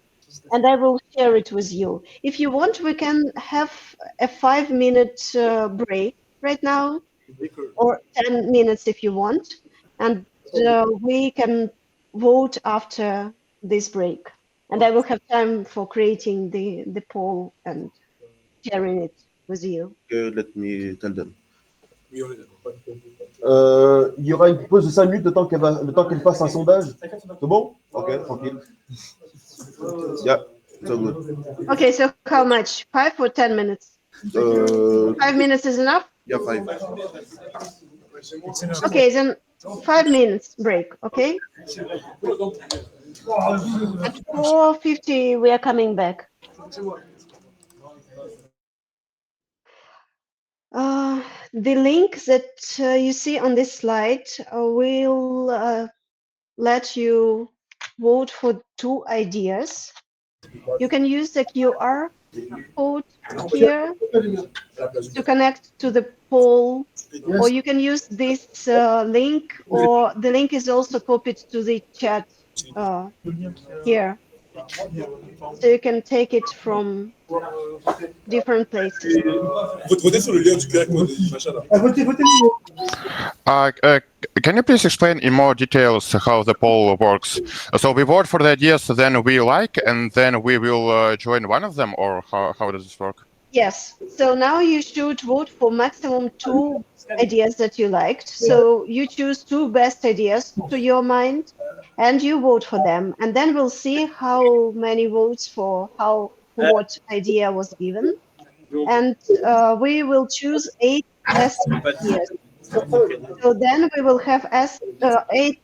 and I will share it with you. If you want, we can have a 5-minute break right now, or 10 minutes if you want, and we can vote after this break. And I will have time for creating the poll and sharing it with you. Let me tell them. Il y aura une pause de 5 minutes le temps qu'elle fasse un sondage. C'est bon? Ok, tranquille. Yeah, so good. Okay, so how much? 5 or 10 minutes? 5 minutes is enough? Yeah, 5. Okay, then 5 minutes break, okay? At 4:50, we are coming back. The link that you see on this slide will let you vote for 2 ideas. You can use the QR code here to connect to the poll, or you can use this link, or the link is also copied to the chat here. So you can take it from different places. Can you please explain in more details how the poll works? So we vote for the ideas, then we like, and then we will join one of them, or how does this work? Yes. So now you should vote for maximum 2 ideas that you liked. So you choose 2 best ideas to your mind, and you vote for them. And then we'll see how many votes for what idea was given. And we will choose 8 best ideas. So then we will have 8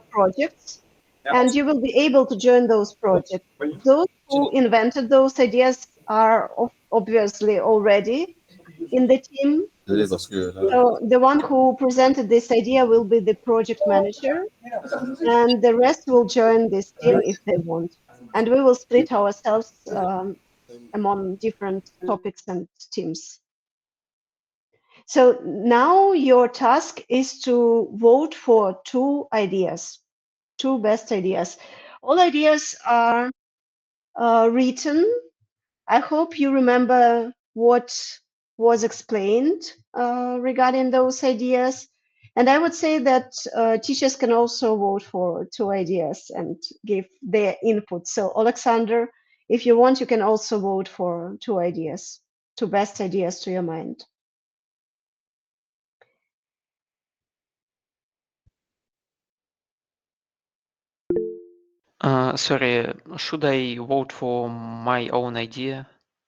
projects, and you will be able to join those projects. Those who invented those ideas are obviously already in the team. So the one who presented this idea will be the project manager, and the rest will join this team if they want. And we will split ourselves among different topics and teams. So now your task is to vote for two ideas, two best ideas. All ideas are written. I hope you remember what was explained regarding those ideas. And I would say that teachers can also vote for two ideas and give their input. So Alexander, if you want, you can also vote for two ideas, two best ideas to your mind. Sorry, should I vote for my own idea?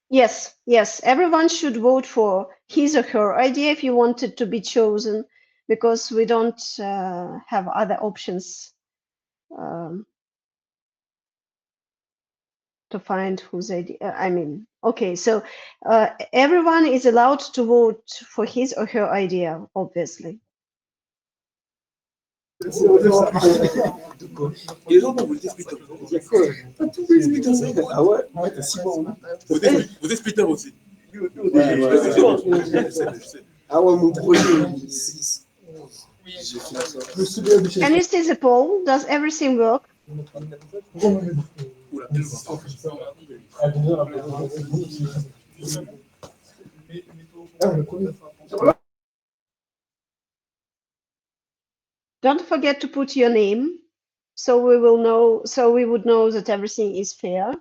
Yes, yes, everyone should vote for his or her idea if you want it to be chosen, because we don't have other options to find whose idea. I mean, okay, so everyone is allowed to vote for his or her idea, obviously. Les gens vous êtes splitter. Vous êtes splitter. Ah ouais? Ouais, t'as 6 mois. Vous êtes splitter aussi. Ah ouais, mon projet, Can you see the poll? Does everything work? Don't forget to put your name, so we will know. So we would know that everything is fair.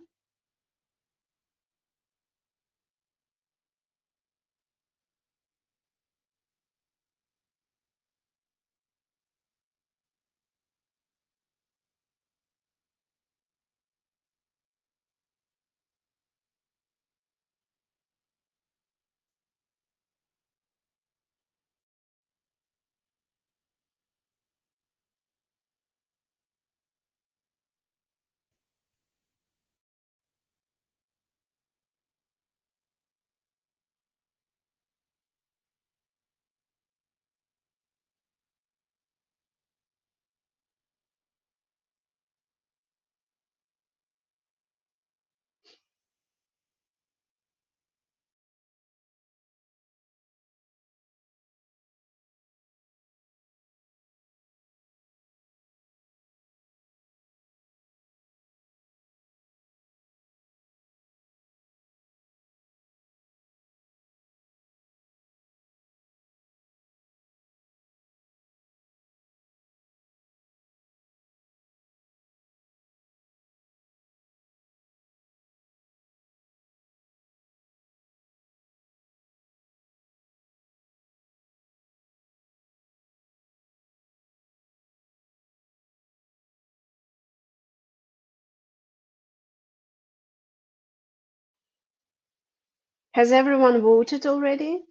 Has everyone voted already?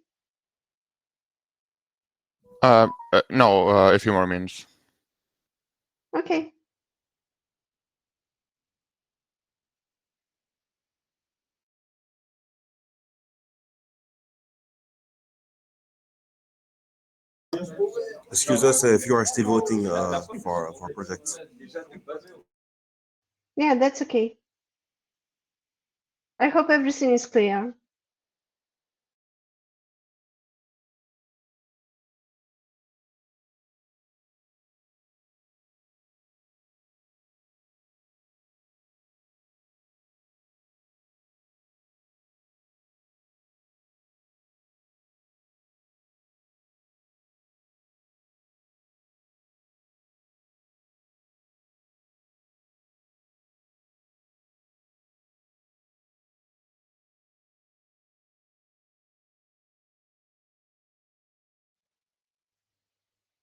No, a few more minutes. Okay. Excuse us if you are still voting for projects. Yeah, that's okay. I hope everything is clear.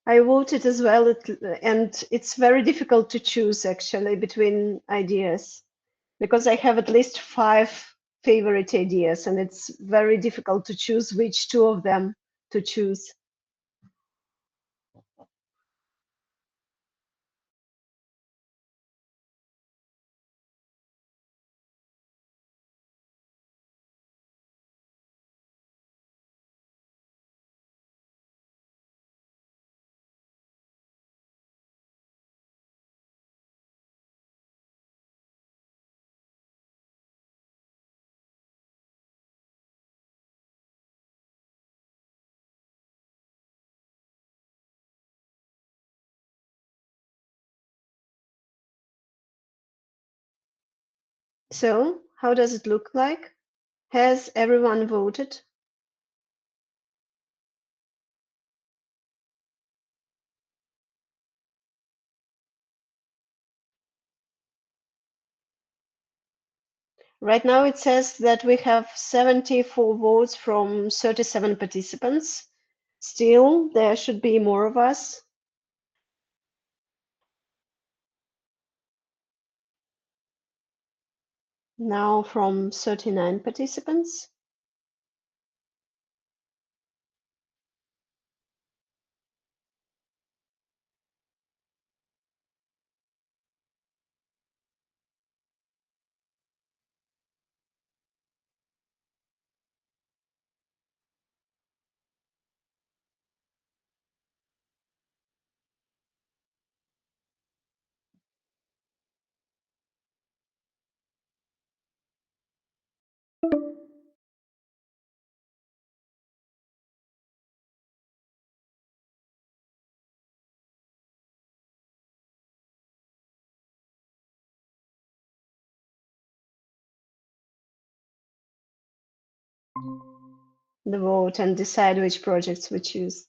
I voted as well, and it's very difficult to choose actually between ideas because I have at least 5 favorite ideas, and it's very difficult to choose which 2 of them to choose. So, how does it look like? Has everyone voted? Right now it says that we have 74 votes from 37 participants. Still, there should be more of us. Now from 39 participants. The vote and decide which projects we choose.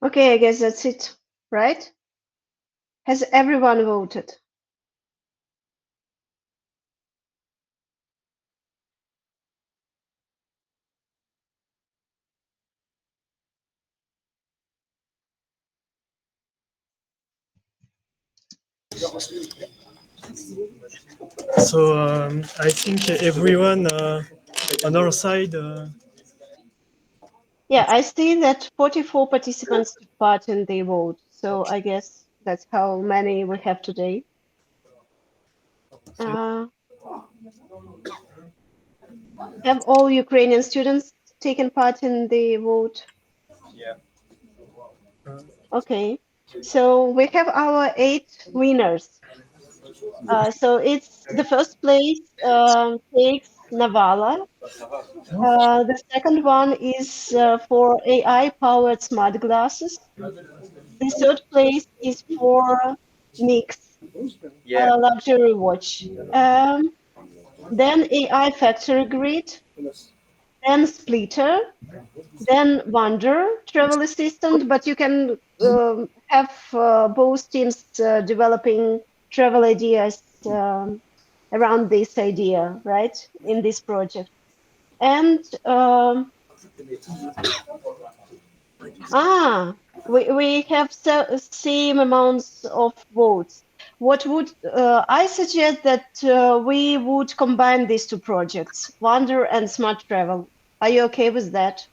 Okay, I guess that's it, right? Has everyone voted? So I think everyone on our side. Yeah, I see that 44 participants took part in the vote. So I guess that's how many we have today. Have all Ukrainian students taken part in the vote? Yeah. Okay. So we have our 8 winners. So it's the first place takes Navala. The second one is for AI-powered smart glasses. The third place is for Mix luxury watch. Then AI factory grid. Then Splitter. Then Wonder travel assistant. But you can have both teams developing travel ideas around this idea, right? In this project. And we have same amounts of votes. what would I suggest that we would combine these two projects, Wander and Smart Travel. Are you okay with that?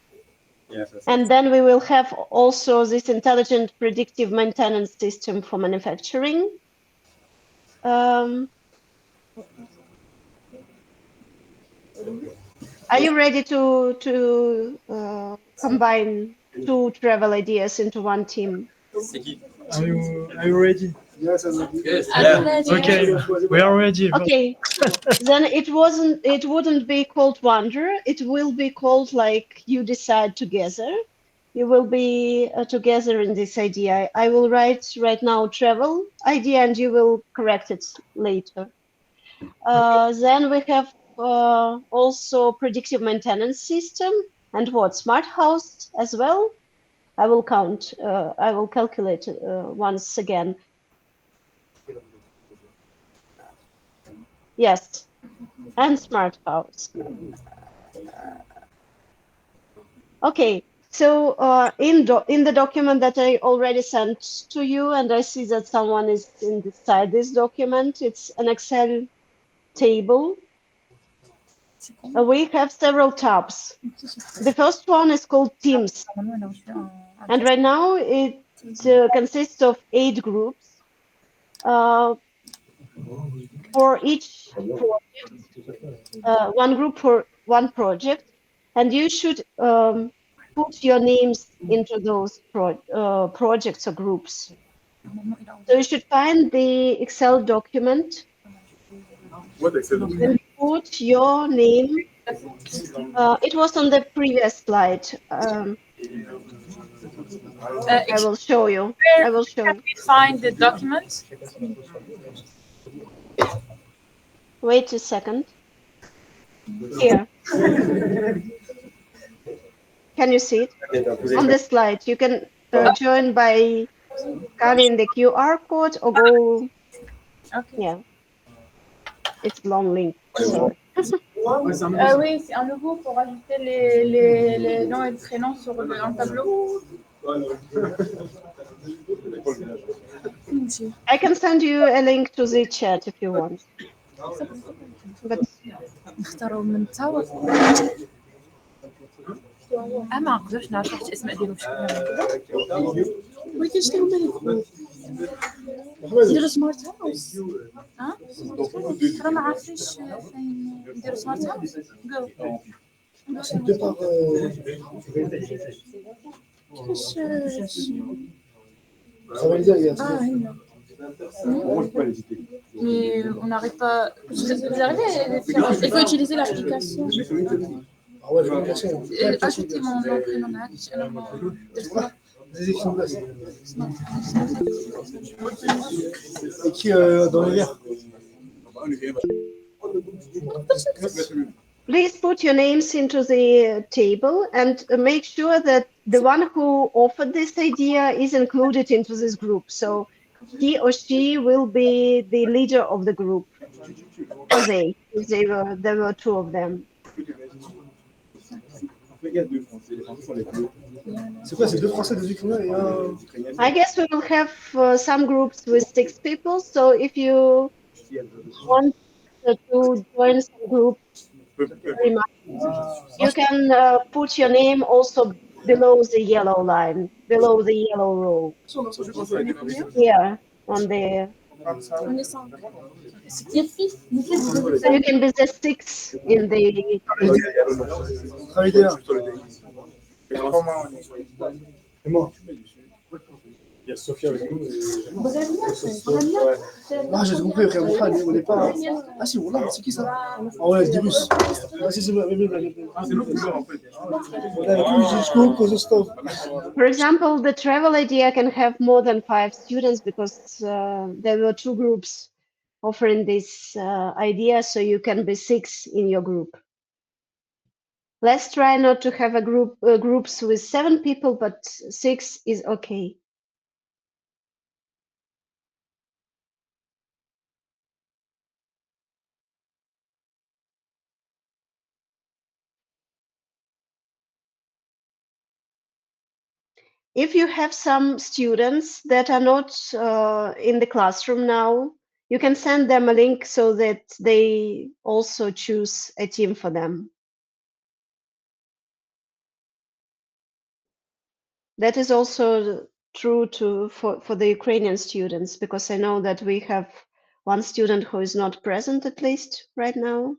Yes. And then we will have also this intelligent predictive maintenance system for manufacturing. Are you ready to combine two travel ideas into one team? Are you ready? Yes, I'm ready. Yes. Yeah. Okay, we are ready. Okay, then it wouldn't be called Wander. It will be called like you decide together. You will be together in this idea. I will write right now travel idea and you will correct it later. Then we have also predictive maintenance system and what smart house as well. I will count. I will calculate once again. Yes, and smart house. Okay, so in the document that I already sent to you, and I see that someone is inside this document, it's an Excel table. We have several tabs. The first one is called Teams. And right now it consists of 8 groups. For each project, one group for one project, and you should put your names into those projects or groups. So you should find the Excel document. What Excel And document? put your name. It was on the previous slide. I will show you. I will show you. Can we find the document? Wait a second. Here. Can you see it? On the slide. You can join by scanning the QR code or go. Okay. Yeah. It's long link. Sorry. Oui, c'est un logo pour ajouter les noms et les prénoms sur un tableau. I can send you a link to the chat if you want. But نختاروا من تصاور. ما نقدرش نعرف واحد الاسماء ديالهم شكون. ولكن شنو هما الجروب؟ نديرو سمارت هاوس. ها؟ راه ما عارفينش فين نديرو سمارت هاوس. كيفاش هنا. Mais on n'arrive pas. Vous arrivez à faire. Il faut utiliser l'application. Ajoutez mon nom, prénom, Écrit dans le verre. please put your names into the table and make sure that the one who offered this idea is included into this group. So he or she will be the leader of the group. Or they, if there were 2 of them. C'est quoi, c'est 2 Français, 2 Ukrainiens et un... I guess we will have some groups with 6 people. So if you want to join some group, very much, you can put your name also below the yellow line, below the yellow row. Here on the. So you can be the 6 in the. Il y a Sophia avec nous. Ah, j'ai compris, frère, on n'est pas. Ah, si, on l'a, c'est qui ça? Ah, ouais, c'est des Russes. Ah, si, c'est vrai, c'est l'autre couleur en fait. For example, the travel idea can have more than 5 students because there were 2 groups offering this idea, so you can be 6 in your group. Let's try not to have a groups with 7 people, but 6 is okay. If you have some students that are not in the classroom now, You can send them a link so that they also choose a team for them. That is also true for the Ukrainian students, because I know that we have one student who is not present, at least right now.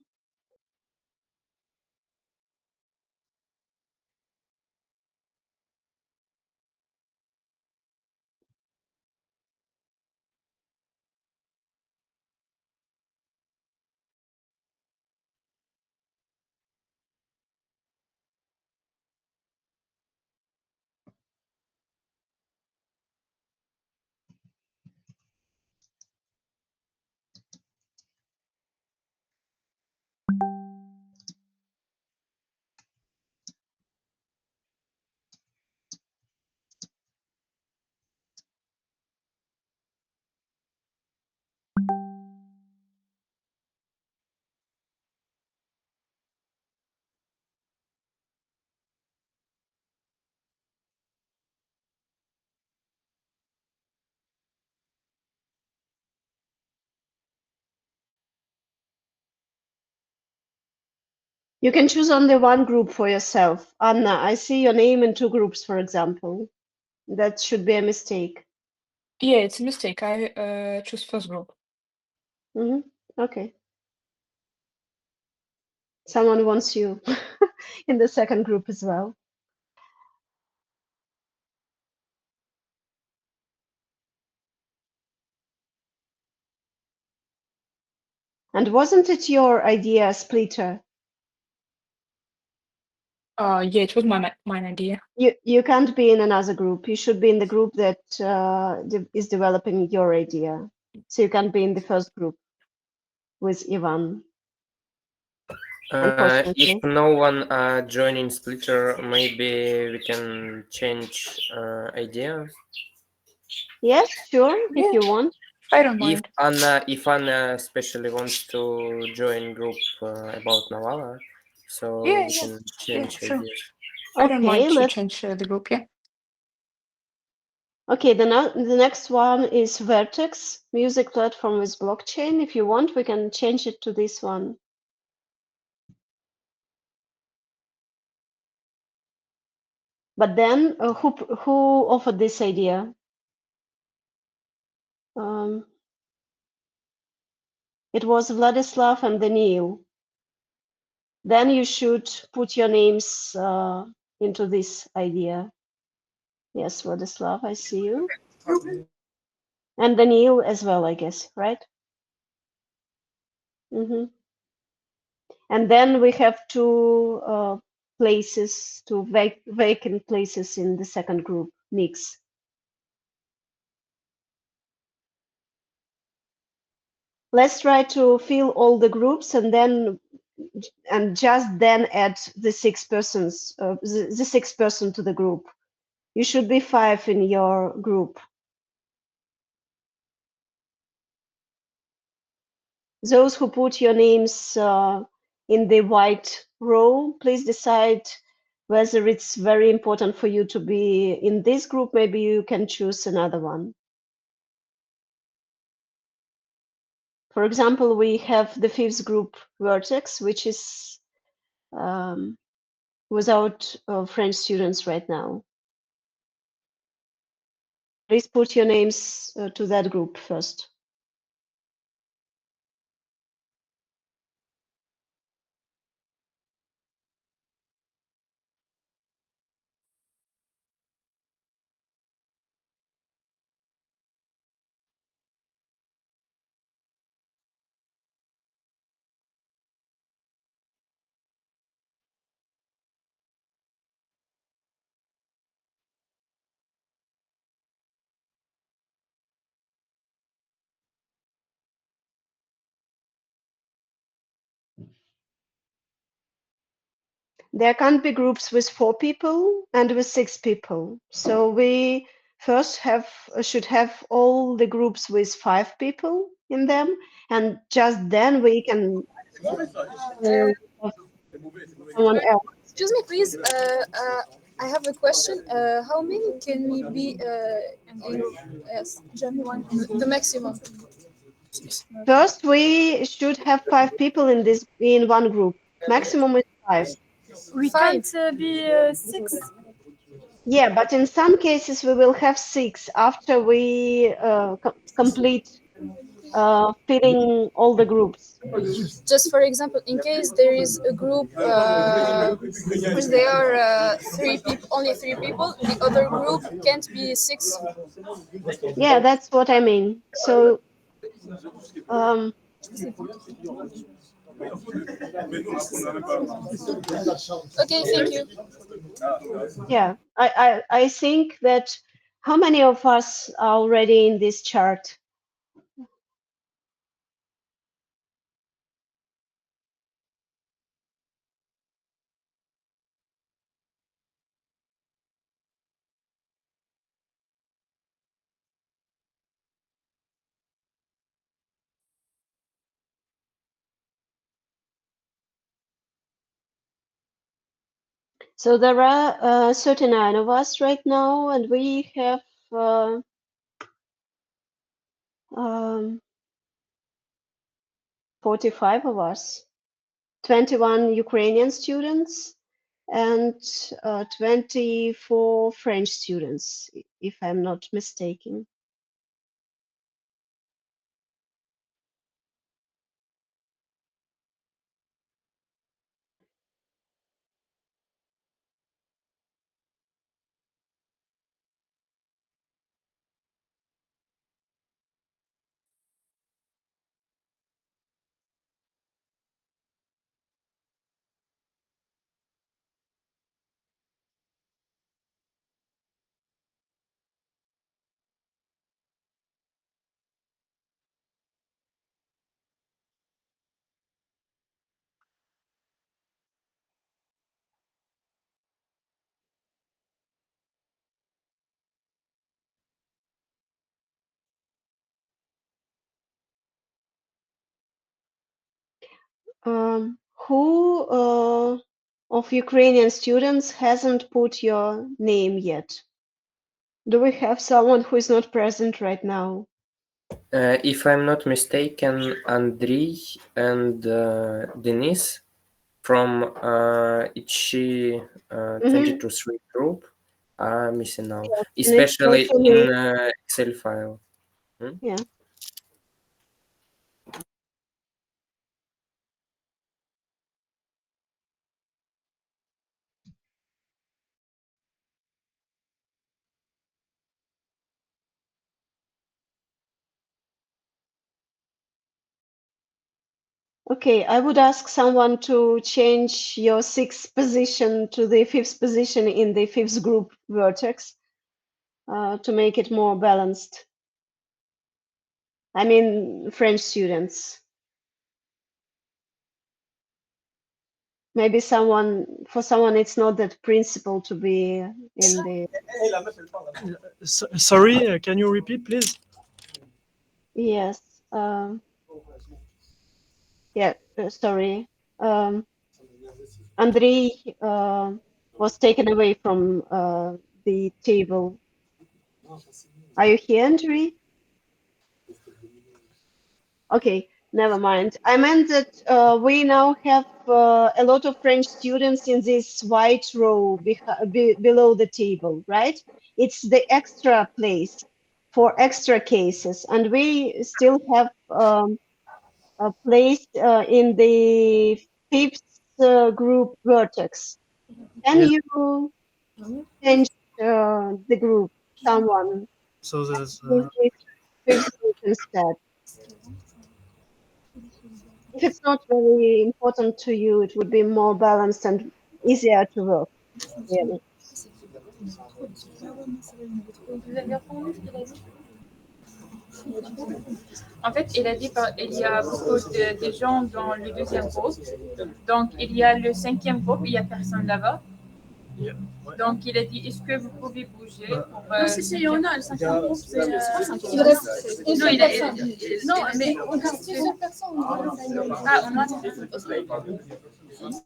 You can choose only one group for yourself. Anna, I see your name in 2 groups, for example. That should be a mistake. Yeah, it's a mistake. I choose first group. Okay. Someone wants you in the second group as well. And wasn't it your idea, Splitter? Yeah, it was mine idea. You can't be in another group. You should be in the group that is developing your idea. So you can't be in the first group with Ivan. If no one joining Splitter, maybe we can change idea. Yes, sure, if you want. I don't mind. If Anna especially wants to join group about Navala, so Yeah, we yeah, can change sure. ideas. I don't mind to let's change the group, yeah. Okay, the next one is Vertex, music platform with blockchain. If you want, we can change it to this one. But then, who offered this idea? It was Vladislav and Daniil. Then you should put your names into this idea. Yes, Vladislav, I see you. And Daniil as well, I guess, right? And then we have 2 places, 2 vacant places in the second group, Nix. Let's try to fill all the groups and just then add the 6 persons, the 6th person to the group. You should be 5 in your group. Those who put your names in the white row, please decide whether it's very important for you to be in this group. Maybe you can choose another one. For example, we have the 5th group, Vertex, which is without French students right now. Please put your names to that group first. There can't be groups with 4 people and with 6 people. So we first should have all the groups with 5 people in them, and just then we can have someone else. Excuse me, please. I have a question. How many can we be in yes, German one? The maximum. First, we should have 5 people in one group. Maximum is 5. We can't be 6. Yeah, but in some cases we will have 6 after we complete filling all the groups. Just for example, in case there is a group which they are 3 people, only 3 people, the other group can't be 6. Yeah, that's what I mean. So Okay, thank you. yeah, I think that how many of us are already in this chart? So there are 39 of us right now, and we have 45 of us, 21 Ukrainian students, and 24 French students, if I'm not mistaken. Who of Ukrainian students hasn't put your name yet? Do we have someone who is not present right now? If I'm not mistaken, Andrei and Denise from ICHI 22-3 group are missing now, especially in Excel file. Yeah. Okay, I would ask someone to change your 6th position to the 5th position in the 5th group vertex to make it more balanced. I mean, French students. Maybe for someone, it's not that principle to be in the. Sorry, can you repeat, please? Yes. Yeah, sorry. Andrei was taken away from the table. Are you here, Andrei? Okay, never mind. I meant that we now have a lot of French students in this white row below the table, right? It's the extra place for extra cases, and we still have a place in the 5th group vertex. Can you change the group, someone? So there's. Fifth group instead. If it's not very important to you, it would be more balanced and easier to work. Really. En fait, il a dit il y a beaucoup de gens dans le 2e groupe. Donc, il y a le 5e groupe, il n'y a personne là-bas. Donc, il a dit, est-ce que vous pouvez bouger pour... Non, si, on a le 5e groupe. Il reste une seule personne. Non, mais on reste une seule personne. Ah, on a...